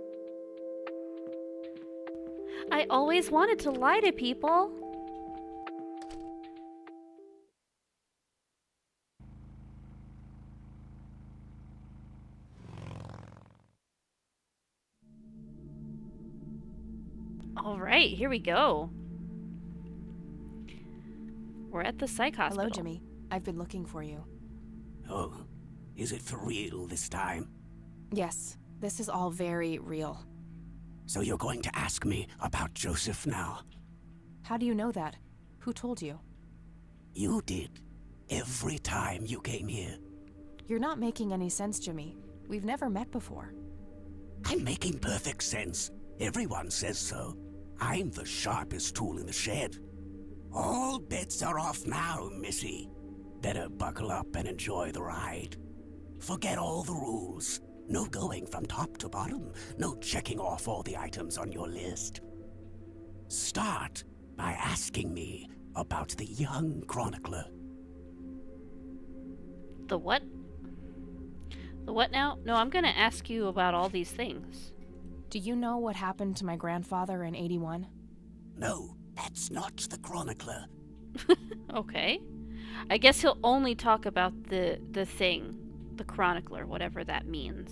I always wanted to lie to people. All right, here we go. We're at the psych hospital. Hello, Jimmy. I've been looking for you. Oh, is it for real this time? Yes, this is all very real. So you're going to ask me about Joseph now? How do you know that? Who told you? You did. Every time you came here. You're not making any sense, Jimmy. We've never met before. I'm making perfect sense. Everyone says so. I'm the sharpest tool in the shed. All bets are off now, Missy. Better buckle up and enjoy the ride. Forget all the rules. No going from top to bottom. No checking off all the items on your list. Start by asking me about the young chronicler. The what? The what now? No, I'm gonna ask you about all these things. Do you know what happened to my grandfather in 81? No, that's not the chronicler. Okay. I guess he'll only talk about the thing. The chronicler, whatever that means.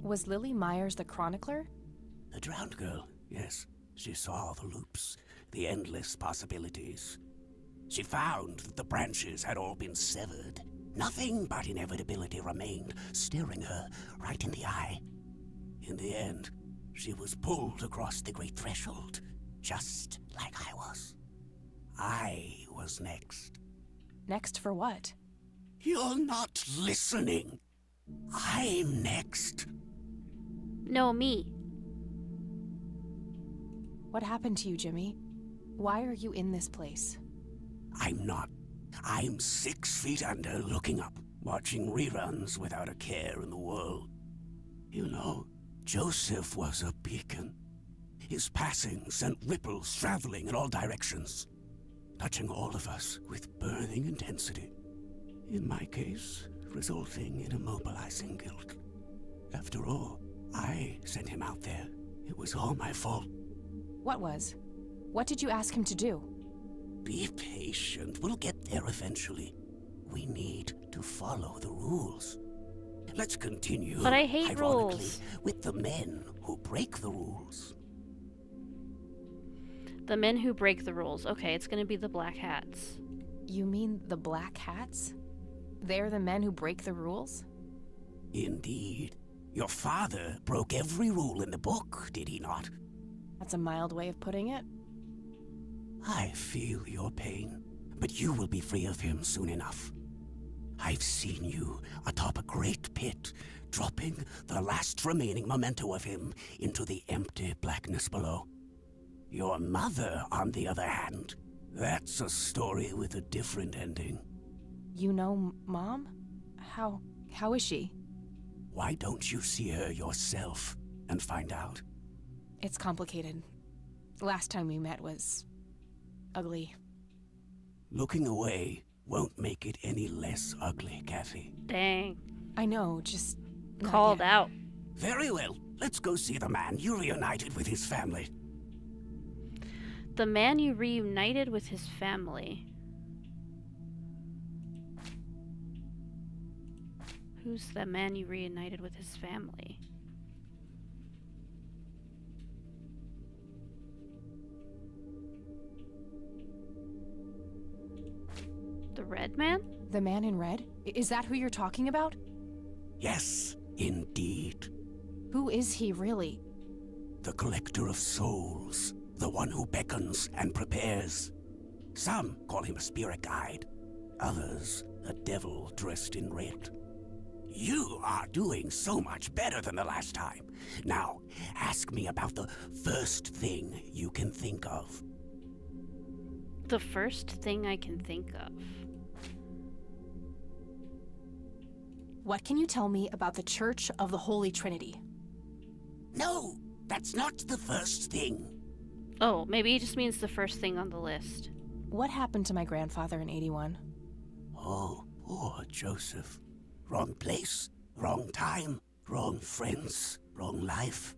Was Lily Myers the chronicler? The drowned girl, yes. She saw the loops, the endless possibilities. She found that the branches had all been severed. Nothing but inevitability remained, staring her right in the eye. In the end, she was pulled across the great threshold, just like I was. I was next. Next for what? You're not listening. I'm next. No, me. What happened to you, Jimmy? Why are you in this place? I'm not. I'm 6 feet under, looking up, watching reruns without a care in the world. You know, Joseph was a beacon. His passing sent ripples traveling in all directions, touching all of us with burning intensity. In my case, resulting in immobilizing guilt. After all, I sent him out there. It was all my fault. What was? What did you ask him to do? Be patient. We'll get there eventually. We need to follow the rules. Let's continue. But I hate ironically, rules. With the men who break the rules. The men who break the rules. Okay, it's gonna be the Black Hats. You mean the Black Hats? They're the men who break the rules? Indeed. Your father broke every rule in the book, did he not? That's a mild way of putting it. I feel your pain, but you will be free of him soon enough. I've seen you atop a great pit, dropping the last remaining memento of him into the empty blackness below. Your mother, on the other hand, that's a story with a different ending. You know Mom? How is she? Why don't you see her yourself and find out? It's complicated. Last time we met was ugly. Looking away won't make it any less ugly, Kathy. Dang. I know, just called out. Very well. Let's go see the man you reunited with his family. The man you reunited with his family. Who's the man you reunited with his family? red man? The man in red? Is that who you're talking about? Yes, indeed. Who is he, really? The collector of souls, the one who beckons and prepares. Some call him a spirit guide, others a devil dressed in red. You are doing so much better than the last time. Now, ask me about the first thing you can think of. The first thing I can think of. What can you tell me about the Church of the Holy Trinity? No, that's not the first thing. Oh, maybe he just means the first thing on the list. What happened to my grandfather in 81? Oh, poor Joseph. Wrong place, wrong time, wrong friends, wrong life.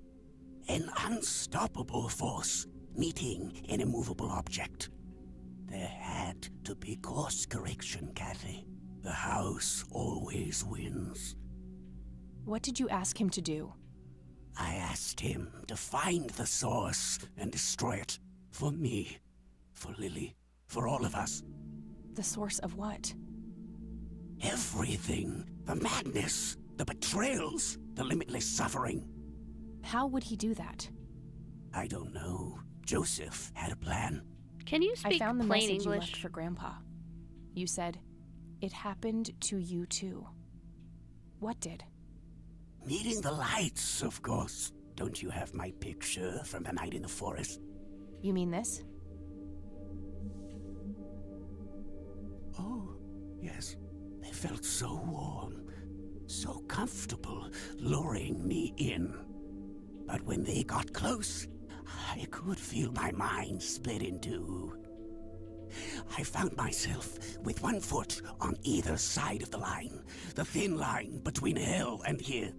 An unstoppable force meeting an immovable object. There had to be course correction, Kathy. The house always wins. What did you ask him to do? I asked him to find the source and destroy it. For me, for Lily, for all of us. The source of what? Everything. The madness, the betrayals, the limitless suffering. How would he do that? I don't know. Joseph had a plan. Can you speak I found the plain message you English? left for Grandpa. You said, "It happened to you too." What did? Meeting the lights, of course. Don't you have my picture from the night in the forest? You mean this? Oh, yes. They felt so warm, so comfortable, luring me in. But when they got close, I could feel my mind split in two. I found myself with one foot on either side of the line, the thin line between hell and here.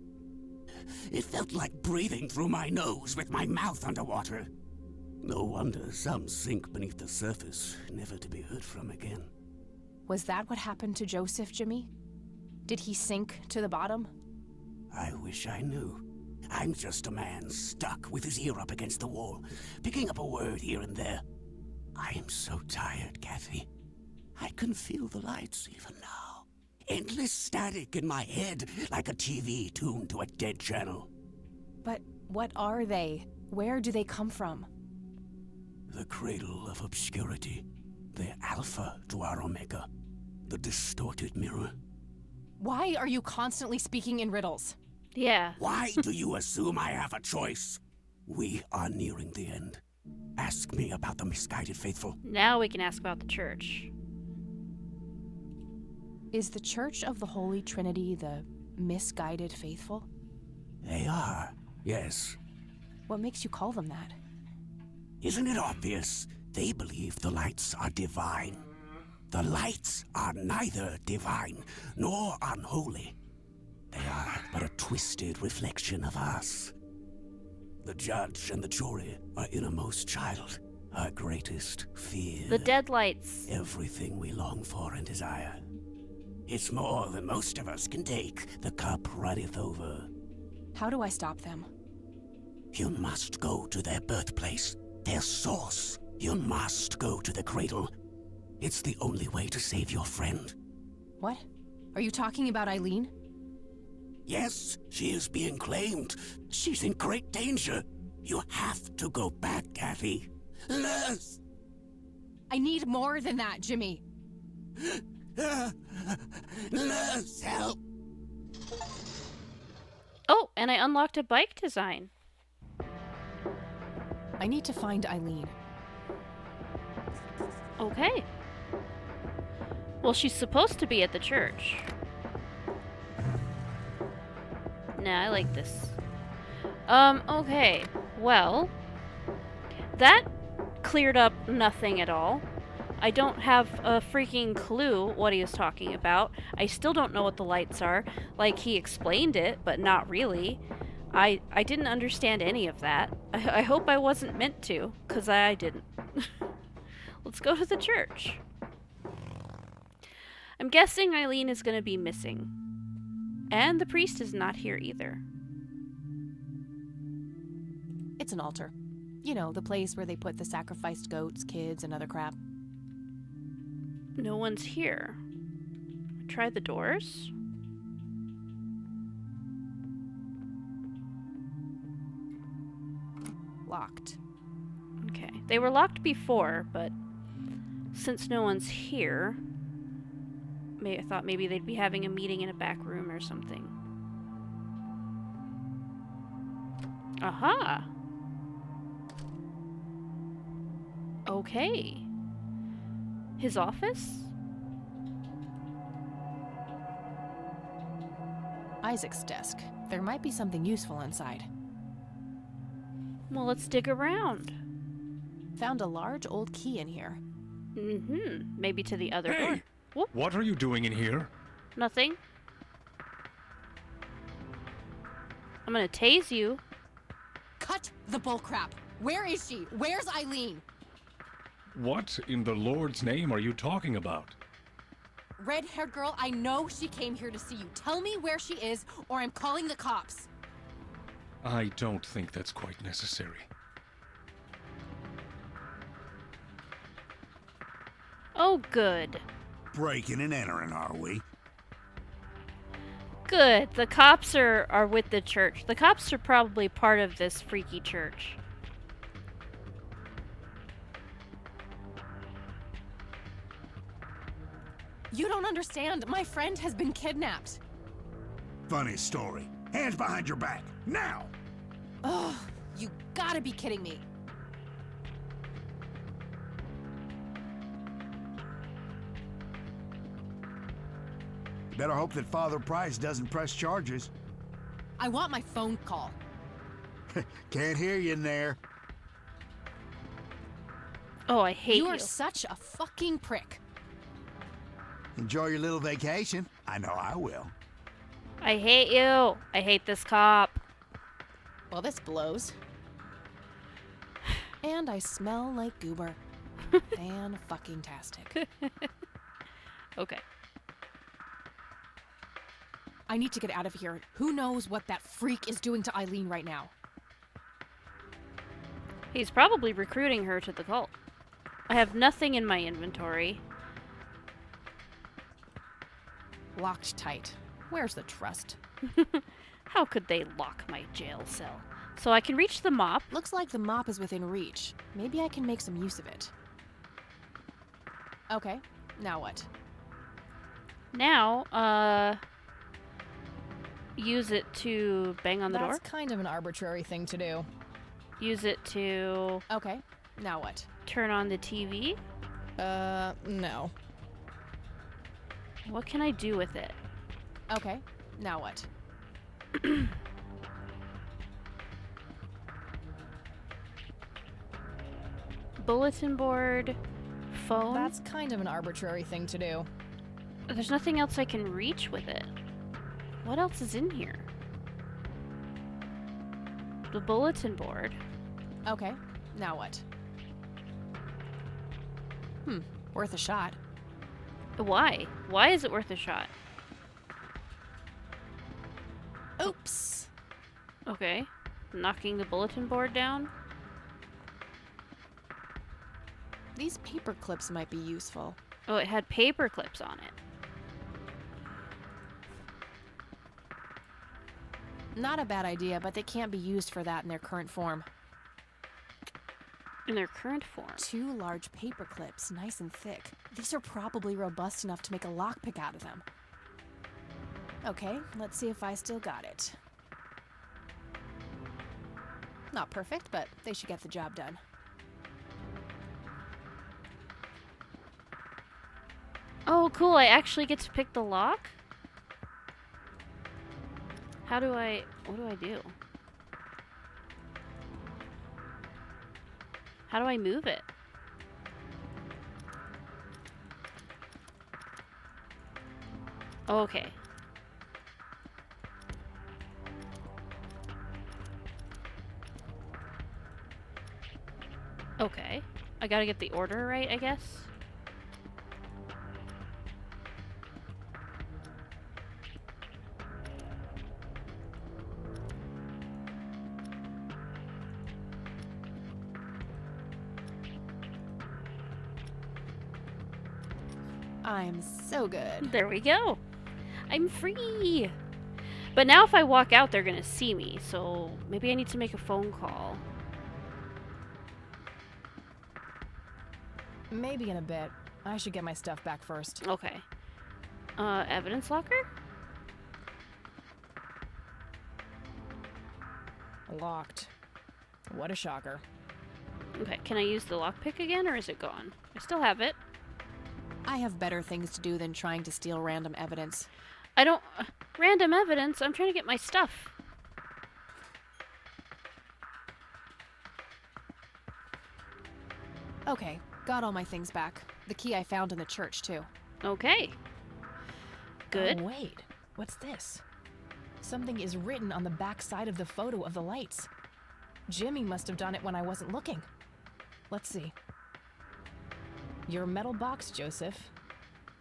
It felt like breathing through my nose with my mouth underwater. No wonder some sink beneath the surface, never to be heard from again. Was that what happened to Joseph, Jimmy? Did he sink to the bottom? I wish I knew. I'm just a man stuck with his ear up against the wall, picking up a word here and there. I am so tired, Kathy. I can feel the lights even now. Endless static in my head, like a TV tuned to a dead channel. But what are they? Where do they come from? The cradle of obscurity. The alpha to our omega. The distorted mirror. Why are you constantly speaking in riddles? Yeah. Why do you assume I have a choice? We are nearing the end. Ask me about the misguided faithful. Now we can ask about the church. Is the Church of the Holy Trinity the misguided faithful? They are, yes. What makes you call them that? Isn't it obvious? They believe the lights are divine. The lights are neither divine nor unholy. They are but a twisted reflection of us. The judge and the jury, our innermost child, our greatest fear. The deadlights. Everything we long for and desire. It's more than most of us can take. The cup runneth over. How do I stop them? You must go to their birthplace, their source. You must go to the cradle. It's the only way to save your friend. What? Are you talking about Eileen? Yes, she is being claimed. She's in great danger. You have to go back, Kathy. Nurse! I need more than that, Jimmy. Nurse, help! Oh, and I unlocked a bike design. I need to find Eileen. Okay. Well, she's supposed to be at the church. Nah, I like this. Okay. Well, that cleared up nothing at all. I don't have a freaking clue what he was talking about. I still don't know what the lights are. Like, he explained it, but not really. I didn't understand any of that. I hope I wasn't meant to, because I didn't. Let's go to the church. I'm guessing Eileen is going to be missing. And the priest is not here either. It's an altar. You know, the place where they put the sacrificed goats, kids, and other crap. No one's here. Try the doors. Locked. Okay. They were locked before, but since no one's here, I thought maybe they'd be having a meeting in a back room or something. Aha! Okay. His office? Isaac's desk. There might be something useful inside. Well, let's dig around. Found a large old key in here. Mm-hmm. Maybe to the other door. Hey! Whoop. What are you doing in here? Nothing. I'm gonna tase you. Cut the bullcrap! Where is she? Where's Eileen? What in the Lord's name are you talking about? Red-haired girl, I know she came here to see you. Tell me where she is, or I'm calling the cops. I don't think that's quite necessary. Oh, good. Breaking and entering, are we? Good. The cops are with the church. The cops are probably part of this freaky church. You don't understand. My friend has been kidnapped. Funny story. Hands behind your back, now! Ugh, you gotta be kidding me. Better hope that Father Price doesn't press charges. I want my phone call. Can't hear you in there. Oh, I hate you. You are such a fucking prick. Enjoy your little vacation. I know I will. I hate you. I hate this cop. Well, this blows. And I smell like goober. Fan-fucking-tastic. Okay. I need to get out of here. Who knows what that freak is doing to Eileen right now? He's probably recruiting her to the cult. I have nothing in my inventory. Locked tight. Where's the trust? How could they lock my jail cell? So I can reach the mop. Looks like the mop is within reach. Maybe I can make some use of it. Okay, now what? Now, use it to bang on the door. That's kind of an arbitrary thing to do. Use it to... Okay, now what? Turn on the TV. No. What can I do with it? Okay, now what? Bulletin board, phone. That's kind of an arbitrary thing to do. There's nothing else I can reach with it. What else is in here? The bulletin board. Okay, now what? Worth a shot. Why? Why is it worth a shot? Oops. Okay. Knocking the bulletin board down. These paper clips might be useful. Oh, it had paper clips on it. Not a bad idea, but they can't be used for that in their current form. In their current form? 2 large paper clips, nice and thick. These are probably robust enough to make a lockpick out of them. Okay, let's see if I still got it. Not perfect, but they should get the job done. Oh, cool. I actually get to pick the lock? What do I do? How do I move it? Okay. Okay. I gotta get the order right, I guess. I'm so good. There we go. I'm free. But now if I walk out, they're gonna see me, so maybe I need to make a phone call. Maybe in a bit. I should get my stuff back first. Okay. Evidence locker? Locked. What a shocker. Okay, can I use the lockpick again, or is it gone? I still have it. I have better things to do than trying to steal random evidence. I don't... random evidence? I'm trying to get my stuff. Okay, got all my things back. The key I found in the church, too. Okay. Good. Oh, wait. What's this? Something is written on the back side of the photo of the lights. Jimmy must have done it when I wasn't looking. Let's see. Your metal box, Joseph.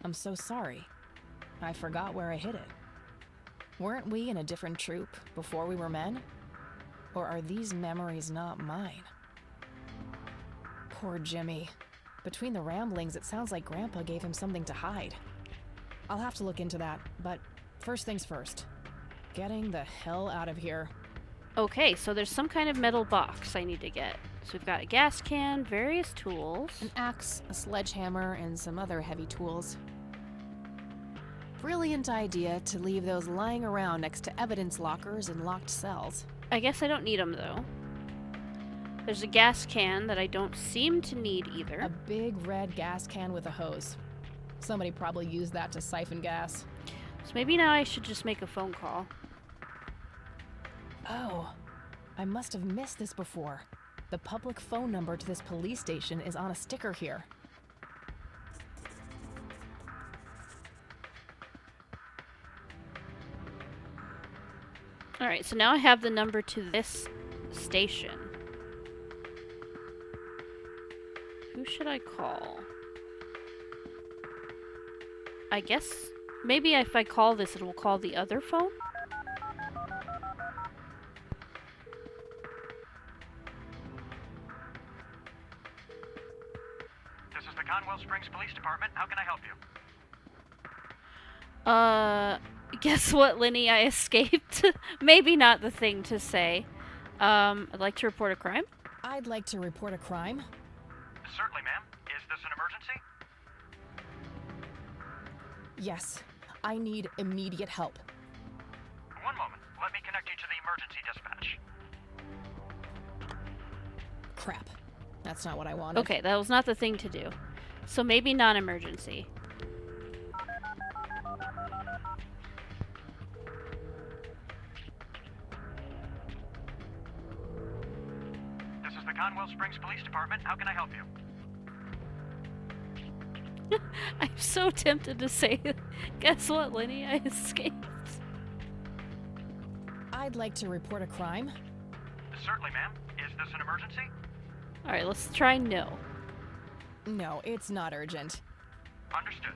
I'm so sorry. I forgot where I hid it. Weren't we in a different troop before we were men? Or are these memories not mine? Poor Jimmy. Between the ramblings, it sounds like Grandpa gave him something to hide. I'll have to look into that, but first things first. Getting the hell out of here. Okay, so there's some kind of metal box I need to get. So we've got a gas can, various tools. An axe, a sledgehammer, and some other heavy tools. Brilliant idea to leave those lying around next to evidence lockers and locked cells. I guess I don't need them, though. There's a gas can that I don't seem to need either. A big red gas can with a hose. Somebody probably used that to siphon gas. So maybe now I should just make a phone call. Oh, I must have missed this before. The public phone number to this police station is on a sticker here. Alright, so now I have the number to this station. Who should I call? I guess maybe if I call this, it will call the other phone? This is the Conwell Springs Police Department. How can I help you? Guess what, Lenny? I escaped. Maybe not the thing to say. I'd like to report a crime. I'd like to report a crime. Certainly, ma'am. Is this an emergency? Yes, I need immediate help. One moment. Let me connect you to the emergency dispatch. Crap. That's not what I wanted. Okay, that was not the thing to do. So maybe non-emergency. This is the Conwell Springs Police Department. How can I help you? I'm so tempted to say, guess what, Lenny? I escaped. I'd like to report a crime. Certainly, ma'am. Is this an emergency? Alright, let's try no. No, it's not urgent. Understood.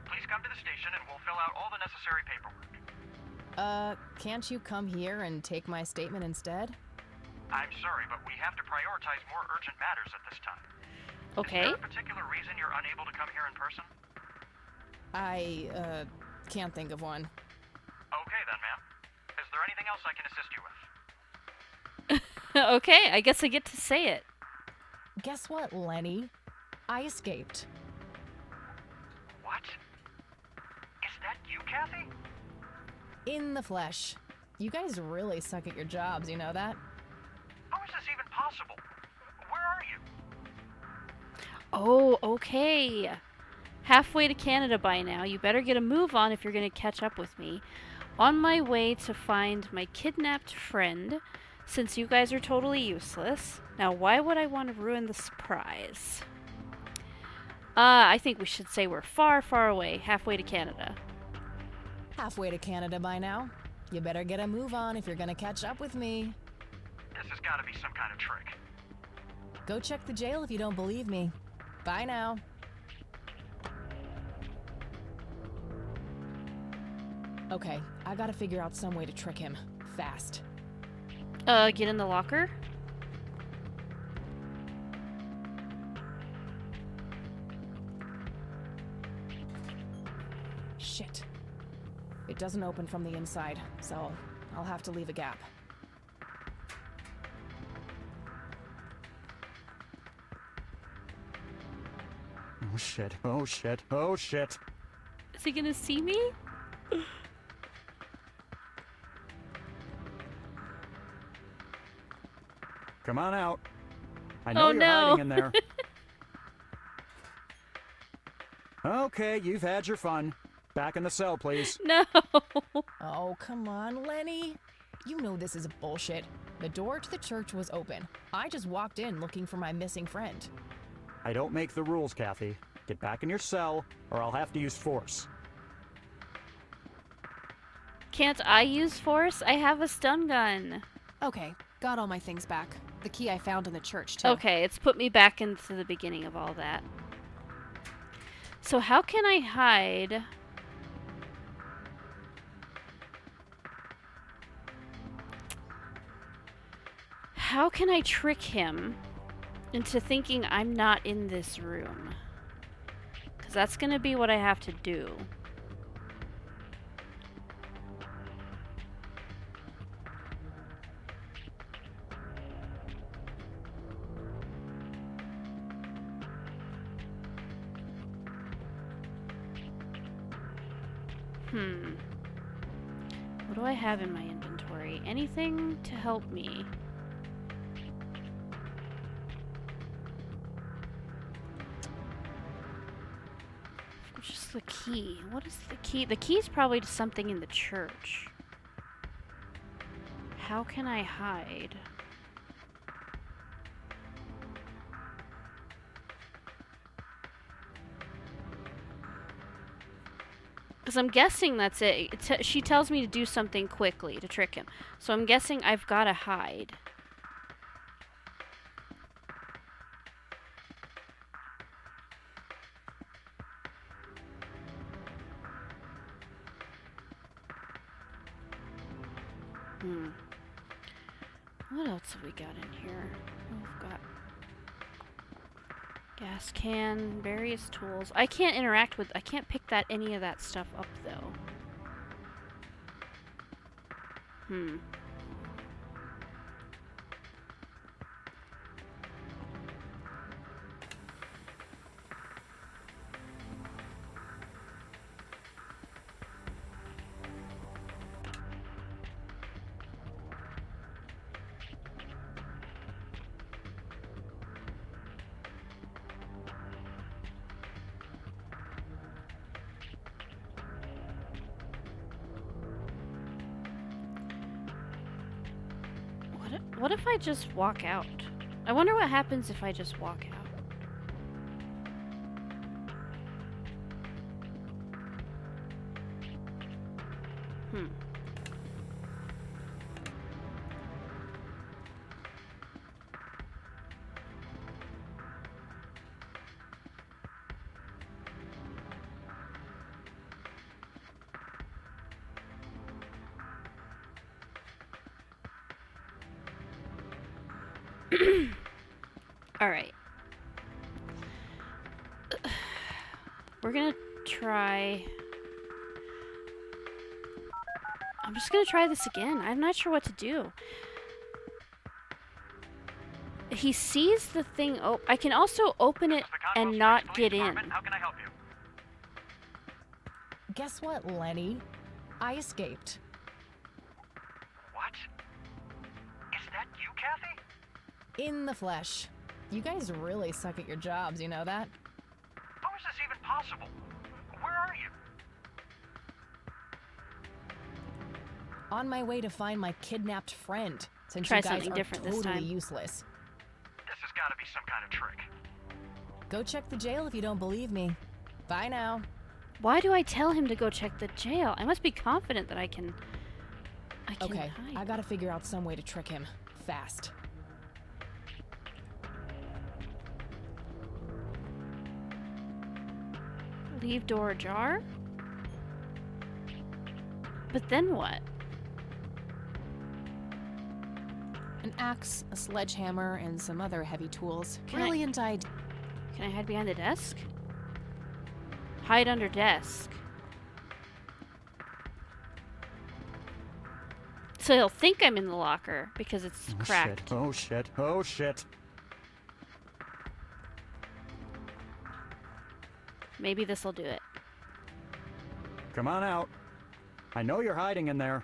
Please come to the station and we'll fill out all the necessary paperwork. Can't you come here and take my statement instead? I'm sorry, but we have to prioritize more urgent matters at this time. Okay. Is there a particular reason you're unable to come here in person? I, can't think of one. Okay then, ma'am. Is there anything else I can assist you with? Okay, I guess I get to say it. Guess what, Lenny? I escaped. What? Is that you, Kathy? In the flesh. You guys really suck at your jobs, you know that? How is this even possible? Where are you? Oh, okay. Halfway to Canada by now. You better get a move on if you're going to catch up with me. On my way to find my kidnapped friend, since you guys are totally useless. Now, why would I want to ruin the surprise? I think we should say we're far, far away. Halfway to Canada. Halfway to Canada by now. You better get a move on if you're gonna catch up with me. This has got to be some kind of trick. Go check the jail if you don't believe me. Bye now. Okay, I gotta figure out some way to trick him. Fast. Get in the locker? It doesn't open from the inside, so I'll have to leave a gap. Oh shit, oh shit, oh shit. Is he gonna see me? Come on out. I know you're hiding in there. Okay, you've had your fun. Back in the cell, please. No. Oh, come on, Lenny. You know this is bullshit. The door to the church was open. I just walked in looking for my missing friend. I don't make the rules, Kathy. Get back in your cell, or I'll have to use force. Can't I use force? I have a stun gun. Okay, got all my things back. The key I found in the church, too. Okay, it's put me back into the beginning of all that. So how can I hide? How can I trick him into thinking I'm not in this room? Because that's going to be what I have to do. What do I have in my inventory? Anything to help me? Just the key. What is the key? The key is probably to something in the church. How can I hide? Because I'm guessing that's it. She tells me to do something quickly to trick him. So I'm guessing I've got to hide. What else have we got in here? We've got gas can, various tools. I can't interact with, I can't pick any of that stuff up though. What if I just walk out? I wonder what happens if I just walk out. Alright. We're gonna try... I'm just gonna try this again. I'm not sure what to do. He sees the thing I can also open it and not get in. How can I help you? Guess what, Lenny? I escaped. What? Is that you, Kathy? In the flesh. You guys really suck at your jobs, you know that? How is this even possible? Where are you? On my way to find my kidnapped friend, since Try you guys something are different this totally time. useless. This has got to be some kind of trick. Go check the jail if you don't believe me. Bye now. Why do I tell him to go check the jail? I must be confident that I can Okay, hide. I gotta figure out some way to trick him. Fast. Leave door ajar? But then what? An axe, a sledgehammer, and some other heavy tools. Can I- Brilliant idea. Can I hide behind the desk? Hide under desk. So he'll think I'm in the locker because it's cracked. Oh shit. Oh shit. Maybe this'll do it. Come on out. I know you're hiding in there.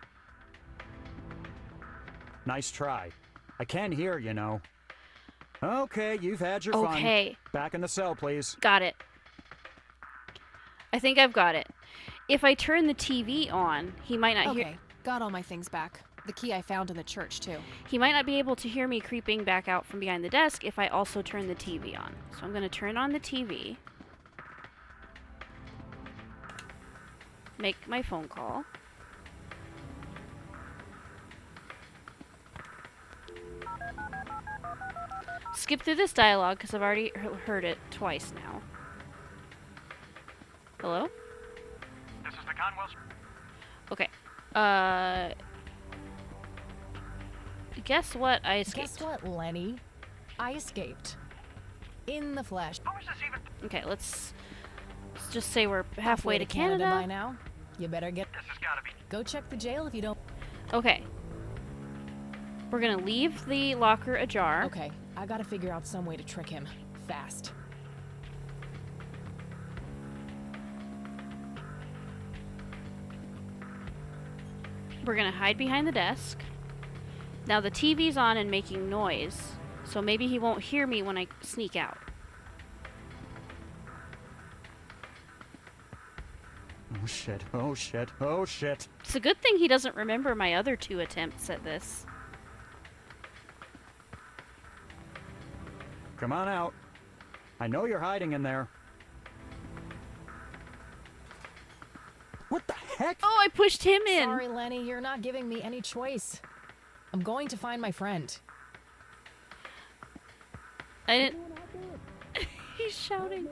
Nice try. I can hear, you know. Okay, you've had your fun. Okay. Back in the cell, please. Got it. I think I've got it. If I turn the TV on, he might not hear... Okay, got all my things back. The key I found in the church, too. He might not be able to hear me creeping back out from behind the desk if I also turn the TV on. So I'm going to turn on the TV. Make my phone call. Skip through this dialogue because I've already heard it twice now. Hello? This is the Conwells. Okay. Guess what? I escaped. Guess what, Lenny? I escaped. In the flesh. How is this even? Okay, let's just say we're halfway to Canada. by now. You better get. This has gotta be. Go check the jail if you don't. Okay. We're gonna leave the locker ajar. Okay, I gotta figure out some way to trick him. Fast. We're gonna hide behind the desk. Now the TV's on and making noise, so maybe he won't hear me when I sneak out. Oh shit. Oh shit. Oh shit. It's a good thing he doesn't remember my other 2 attempts at this. Come on out. I know you're hiding in there. What the heck? Oh, I pushed him in. Sorry, Lenny, you're not giving me any choice. I'm going to find my friend. I didn't... He's shouting.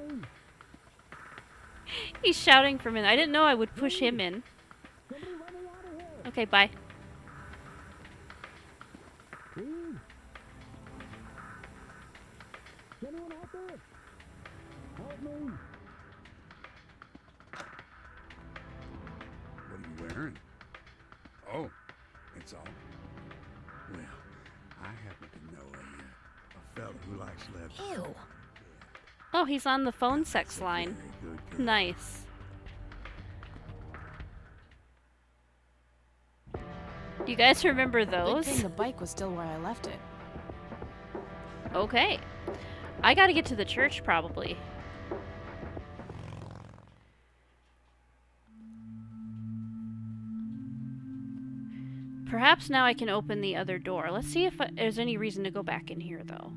He's shouting from in. I didn't know I would push him in. Okay, bye. What are you wearing? Oh, it's all. Well, I happen to know a fella who likes leather. Ew. Oh, he's on the phone sex line. Good. Nice. You guys remember Good those? thing the bike was still where I left it. Okay. I gotta get to the church, probably. Perhaps now I can open the other door. Let's see if there's any reason to go back in here, though.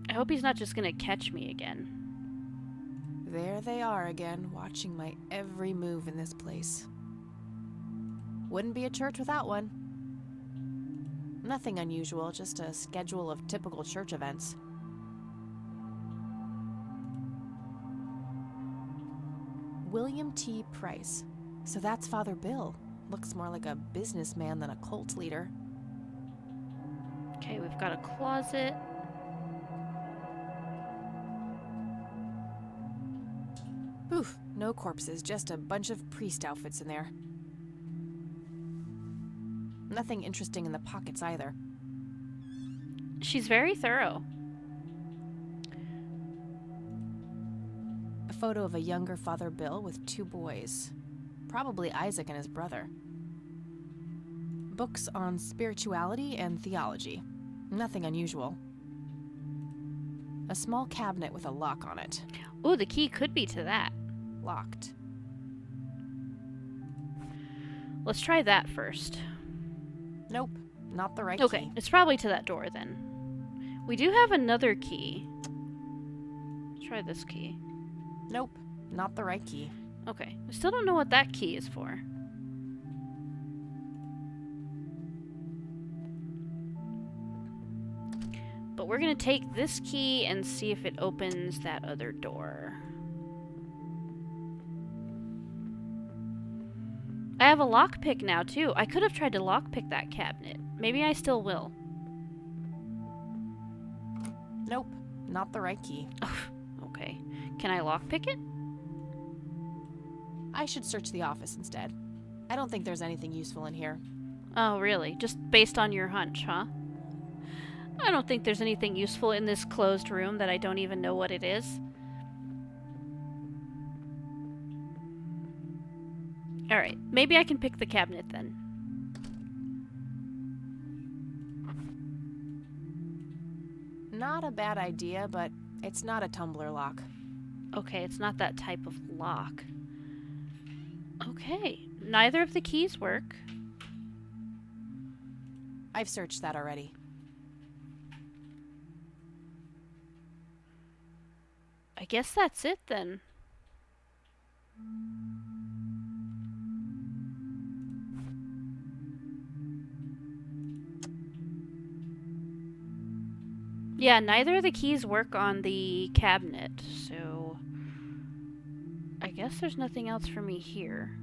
I hope he's not just gonna catch me again. There they are again, watching my every move in this place. Wouldn't be a church without one. Nothing unusual, just a schedule of typical church events. William T. Price. So that's Father Bill. Looks more like a businessman than a cult leader. Okay, we've got a closet. Oof, no corpses, just a bunch of priest outfits in there. Nothing interesting in the pockets either. She's very thorough. A photo of a younger Father Bill with 2 boys. Probably Isaac and his brother. Books on spirituality and theology. Nothing unusual. A small cabinet with a lock on it. Ooh, the key could be to that. Locked. Let's try that first. Nope, not the right Okay, key. it's probably to that door then. We do have another key. Let's try this key. Nope, not the right key. Okay, I still don't know what that key is for. But we're gonna take this key and see if it opens that other door. I have a lockpick now too. I could have tried to lockpick that cabinet. Maybe I still will. Nope, not the right key. Okay. Can I lockpick it? I should search the office instead. I don't think there's anything useful in here. Oh, really? Just based on your hunch, huh? I don't think there's anything useful in this closed room that I don't even know what it is. Alright, maybe I can pick the cabinet then. Not a bad idea, but it's not a tumbler lock. Okay, it's not that type of lock. Okay, neither of the keys work. I've searched that already. I guess that's it then. Yeah, neither of the keys work on the cabinet, so I guess there's nothing else for me here.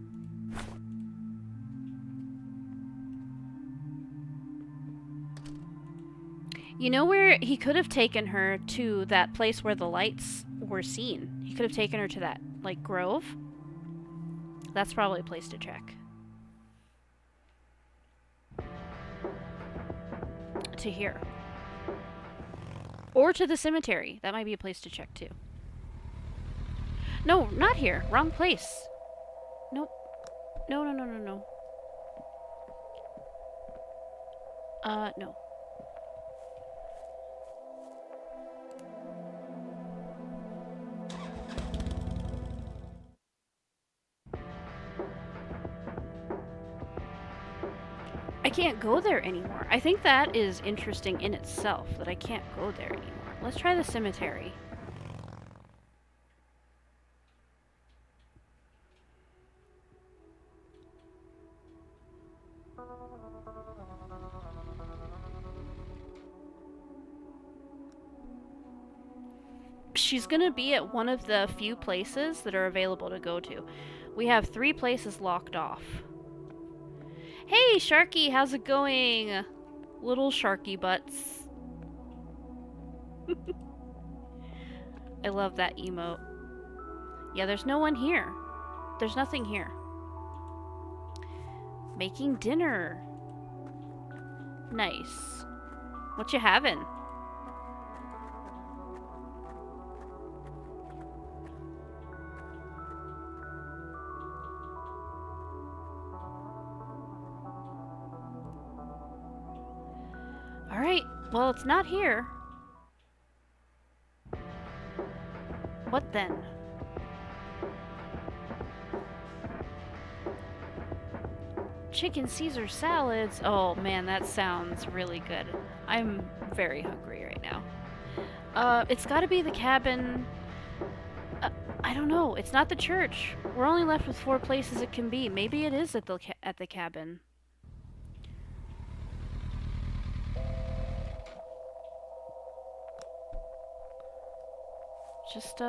You know where he could have taken her to that place where the lights were seen? He could have taken her to that, like, grove. That's probably a place to check. To here. Or to the cemetery. That might be a place to check too. No, not here. Wrong place. Nope. No. No. I can't go there anymore. I think that is interesting in itself, that I can't go there anymore. Let's try the cemetery. She's gonna be at one of the few places that are available to go to. We have 3 places locked off. Hey, Sharky, how's it going? Little Sharky butts. I love that emote. Yeah, there's no one here. There's nothing here. Making dinner. Nice. What you having? Alright, well, it's not here. What then? Chicken Caesar salads. Oh man, that sounds really good. I'm very hungry right now. It's gotta be the cabin. I don't know. It's not the church. We're only left with 4 places it can be. Maybe it is at the cabin. Just,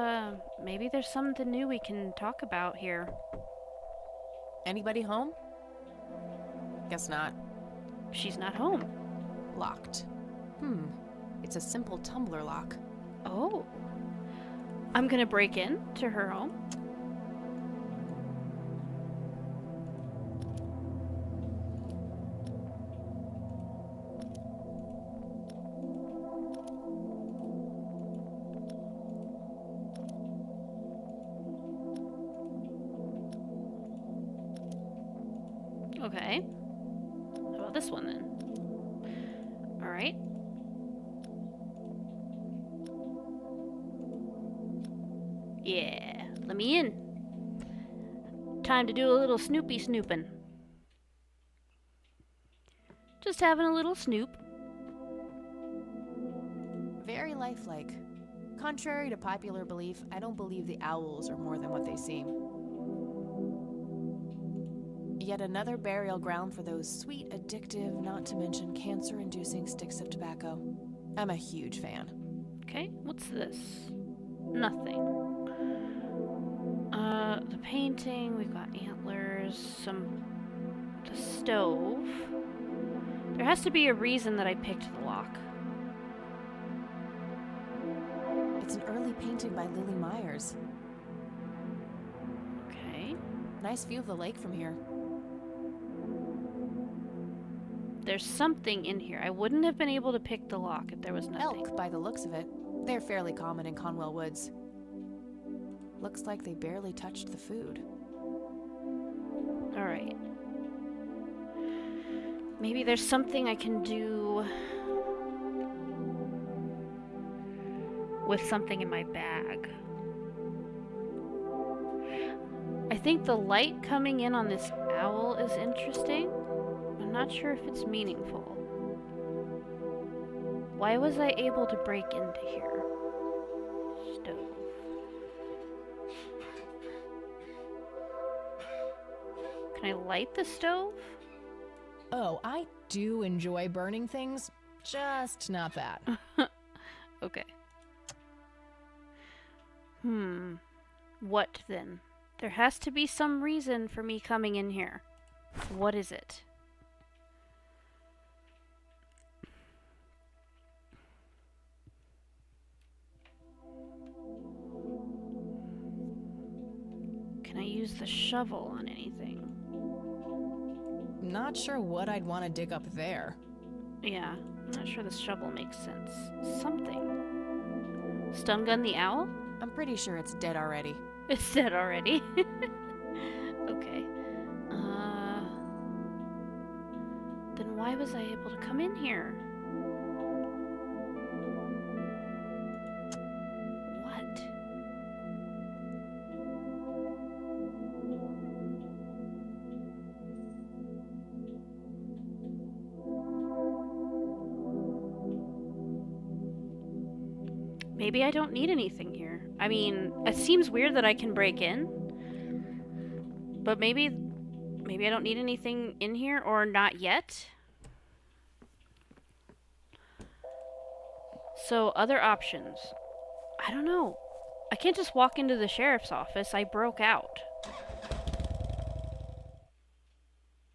maybe there's something new we can talk about here. Anybody home? Guess not. She's not home. Locked. It's a simple tumbler lock. Oh. I'm gonna break in to her home. Okay. How about this one then? Alright. Yeah, let me in. Time to do a little snoopy snooping. Just having a little snoop. Very lifelike. Contrary to popular belief, I don't believe the owls are more than what they seem. Yet another burial ground for those sweet, addictive, not to mention cancer-inducing sticks of tobacco. I'm a huge fan. Okay, what's this? Nothing. The painting, we've got antlers, the stove. There has to be a reason that I picked the lock. It's an early tiny painting by Lily Myers. Okay. Nice view of the lake from here. There's something in here. I wouldn't have been able to pick the lock if there was nothing. Elk, by the looks of it. They're fairly common in Conwell Woods. Looks like they barely touched the food. Alright. Maybe there's something I can do with something in my bag. I think the light coming in on this owl is interesting. I'm not sure if it's meaningful. Why was I able to break into here? Stove. Can I light the stove? Oh, I do enjoy burning things, just not that. Okay. What then? There has to be some reason for me coming in here. What is it? Can I use the shovel on anything? Not sure what I'd want to dig up there. Yeah, I'm not sure the shovel makes sense. Something. Stun gun the owl? I'm pretty sure it's dead already. It's dead already. Okay. Then why was I able to come in here? What? Maybe I don't need anything here. I mean, it seems weird that I can break in. But maybe I don't need anything in here, or not yet. So, other options. I don't know. I can't just walk into the sheriff's office. I broke out.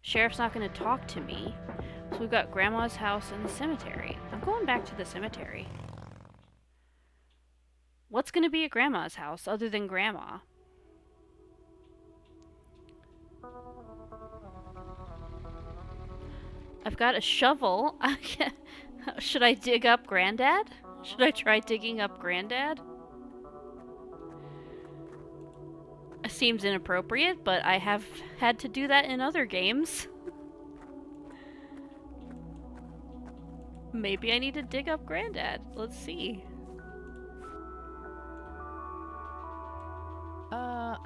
Sheriff's not going to talk to me. So we've got Grandma's house and the cemetery. I'm going back to the cemetery. What's going to be at Grandma's house other than Grandma? I've got a shovel. Should I dig up Granddad? Should I try digging up Granddad? It seems inappropriate, but I have had to do that in other games. Maybe I need to dig up Granddad. Let's see.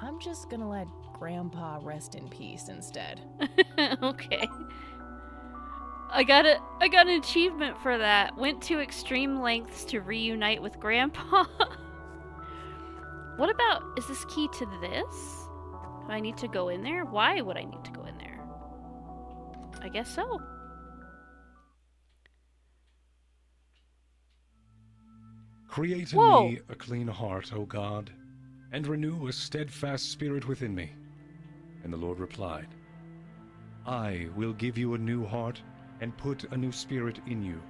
I'm just gonna let Grandpa rest in peace instead. Okay. I got an achievement for that. Went to extreme lengths to reunite with Grandpa. What about, is this key to this? Do I need to go in there? Why would I need to go in there? I guess so. Create in me a clean heart, O God, and renew a steadfast spirit within me. And the Lord replied, I will give you a new heart and put a new spirit in you.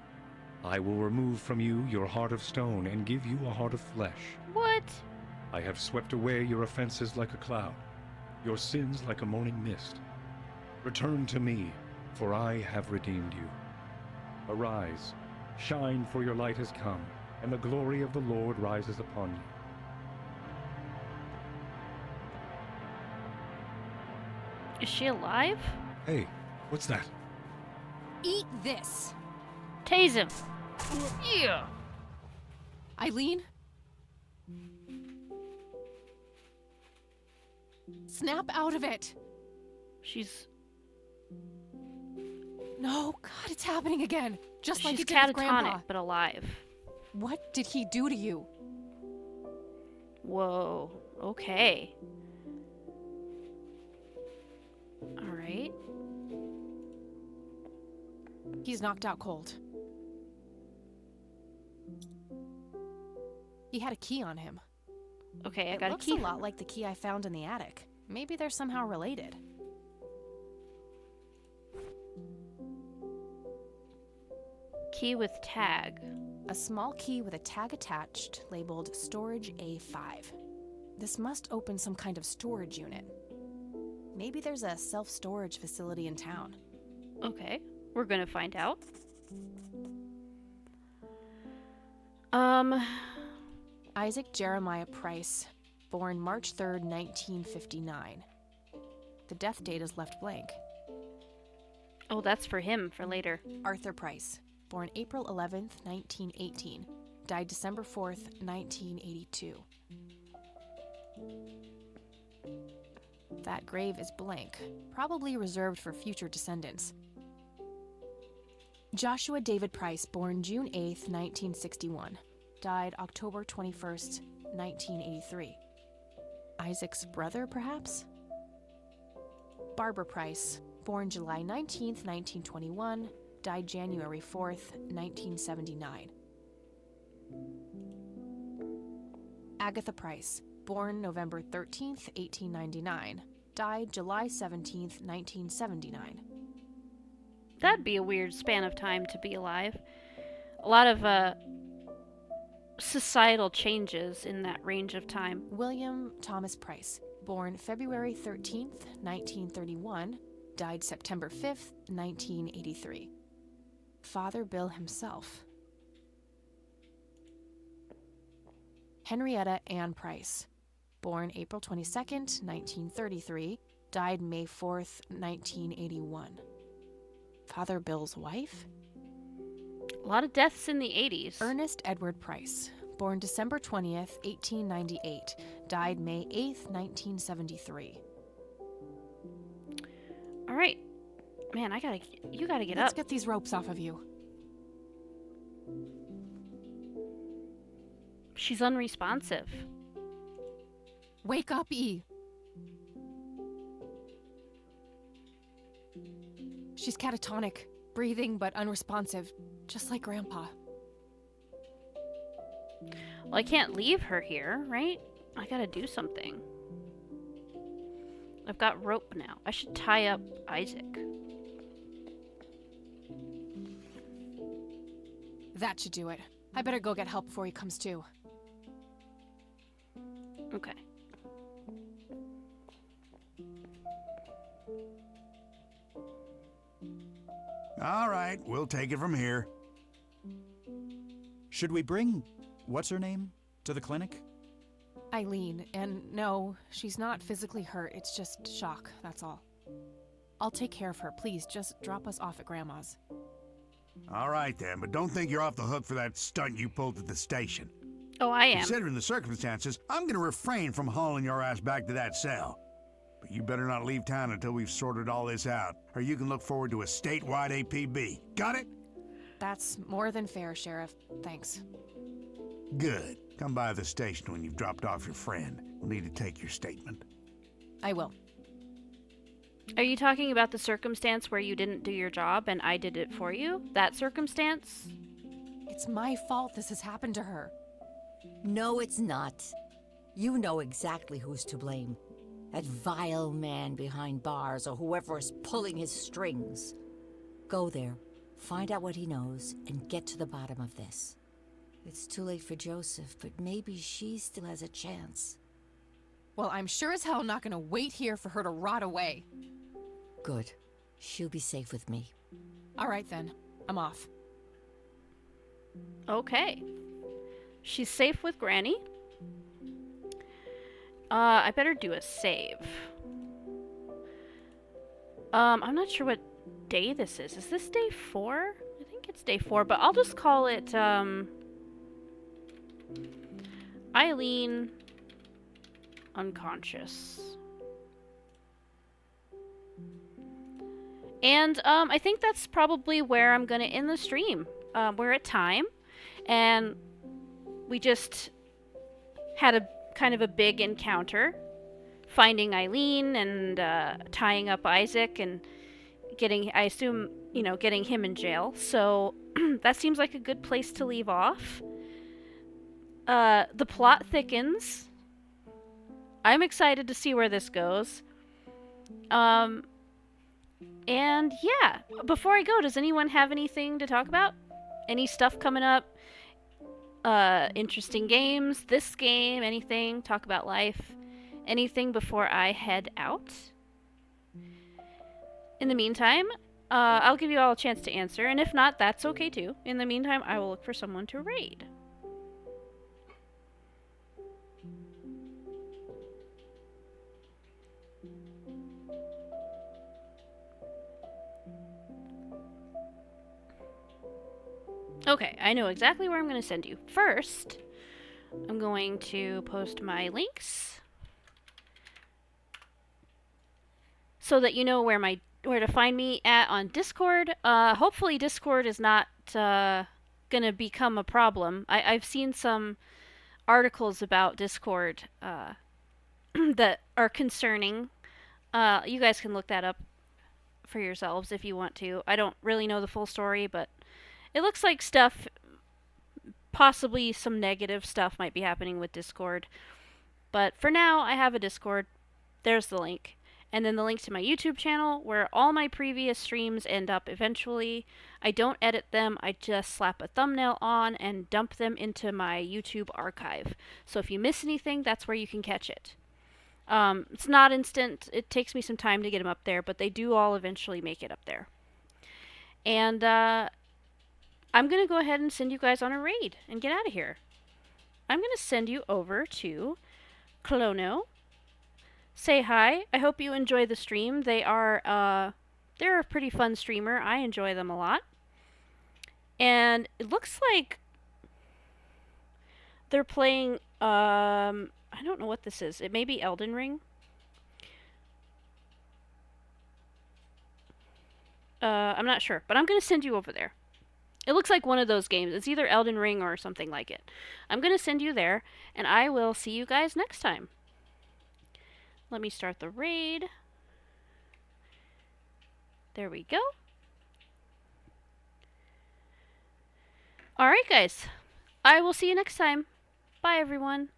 I will remove from you your heart of stone and give you a heart of flesh. What? I have swept away your offenses like a cloud, your sins like a morning mist. Return to me, for I have redeemed you. Arise, shine, for your light has come, and the glory of the Lord rises upon you. Is she alive? Hey, what's that? Eat this! Tase him! Yeah! Eileen? Snap out of it! She's... No, God, it's happening again! Just like She's it did with Grandpa. catatonic, but alive. What did he do to you? Whoa. Okay. Alright. He's knocked out cold. He had a key on him. Okay, I got a looks key. a lot like the key I found in the attic. Maybe they're somehow related. Key with tag. A small key with a tag attached labeled Storage A5. This must open some kind of storage unit. Maybe there's a self-storage facility in town. Okay, we're gonna find out. Isaac Jeremiah Price, born March 3rd, 1959. The death date is left blank. Oh, that's for him for later. Arthur Price, born April 11th, 1918. Died December 4th, 1982. That grave is blank, probably reserved for future descendants. Joshua David Price, born June 8th, 1961. Died October 21st, 1983. Isaac's brother, perhaps? Barbara Price, born July 19th, 1921. Died January 4th, 1979. Agatha Price, born November 13th, 1899. Died July 17th, 1979. That'd be a weird span of time to be alive. A lot of societal changes in that range of time. William Thomas Price, born February 13th, 1931. Died September 5th, 1983. Father Bill himself. Henrietta Ann Price, born April 22nd, 1933, died May 4th, 1981. Father Bill's wife? A lot of deaths in the 80s. Ernest Edward Price, born December 20th, 1898, died May 8th, 1973. All right. Man, you gotta get up. Let's get these ropes off of you. She's unresponsive. Wake up, E. She's catatonic, breathing but unresponsive, just like Grandpa. Well, I can't leave her here, right? I gotta do something. I've got rope now. I should tie up Isaac. That should do it. I better go get help before he comes to. Okay. All right, we'll take it from here. Should we bring what's-her-name to the clinic? Eileen, and no, she's not physically hurt. It's just shock, that's all. I'll take care of her. Please, just drop us off at Grandma's. All right then, but don't think you're off the hook for that stunt you pulled at the station. Oh, I am. Considering the circumstances, I'm gonna refrain from hauling your ass back to that cell. But you better not leave town until we've sorted all this out, or you can look forward to a statewide APB. Got it? That's more than fair, Sheriff. Thanks. Good. Come by the station when you've dropped off your friend. We'll need to take your statement. I will. Are you talking about the circumstance where you didn't do your job and I did it for you? That circumstance? It's my fault this has happened to her. No, it's not. You know exactly who's to blame. That vile man behind bars or whoever is pulling his strings. Go there, find out what he knows, and get to the bottom of this. It's too late for Joseph, but maybe she still has a chance. Well, I'm sure as hell not gonna wait here for her to rot away. Good. She'll be safe with me. All right then, I'm off. Okay. She's safe with Granny. I better do a save. I'm not sure what day this is. Is this day 4? I think it's day 4, but I'll just call it, Eileen unconscious. And, I think that's probably where I'm gonna end the stream. We're at time, and we just had a kind of a big encounter, finding Eileen and tying up Isaac and getting, I assume, getting him in jail. So that seems like a good place to leave off. The plot thickens. I'm excited to see where this goes. And yeah, before I go, does anyone have anything to talk about? Any stuff coming up? interesting games, this game, anything, talk about life, anything before I head out. In the meantime, I'll give you all a chance to answer, and if not, that's okay too. In the meantime, I will look for someone to raid. Okay, I know exactly where I'm going to send you. First, I'm going to post my links so that you know where to find me at on Discord. Hopefully Discord is not going to become a problem. I've seen some articles about Discord that are concerning. You guys can look that up for yourselves if you want to. I don't really know the full story, but it looks like stuff, possibly some negative stuff might be happening with Discord. But for now, I have a Discord. There's the link. And then the link to my YouTube channel, where all my previous streams end up eventually. I don't edit them, I just slap a thumbnail on and dump them into my YouTube archive. So if you miss anything, that's where you can catch it. It's not instant, it takes me some time to get them up there, but they do all eventually make it up there. And, I'm going to go ahead and send you guys on a raid and get out of here. I'm going to send you over to Clono. Say hi. I hope you enjoy the stream. They're a pretty fun streamer. I enjoy them a lot. And it looks like they're playing, I don't know what this is. It may be Elden Ring. I'm not sure, but I'm going to send you over there. It looks like one of those games. It's either Elden Ring or something like it. I'm going to send you there, and I will see you guys next time. Let me start the raid. There we go. Alright, guys. I will see you next time. Bye, everyone.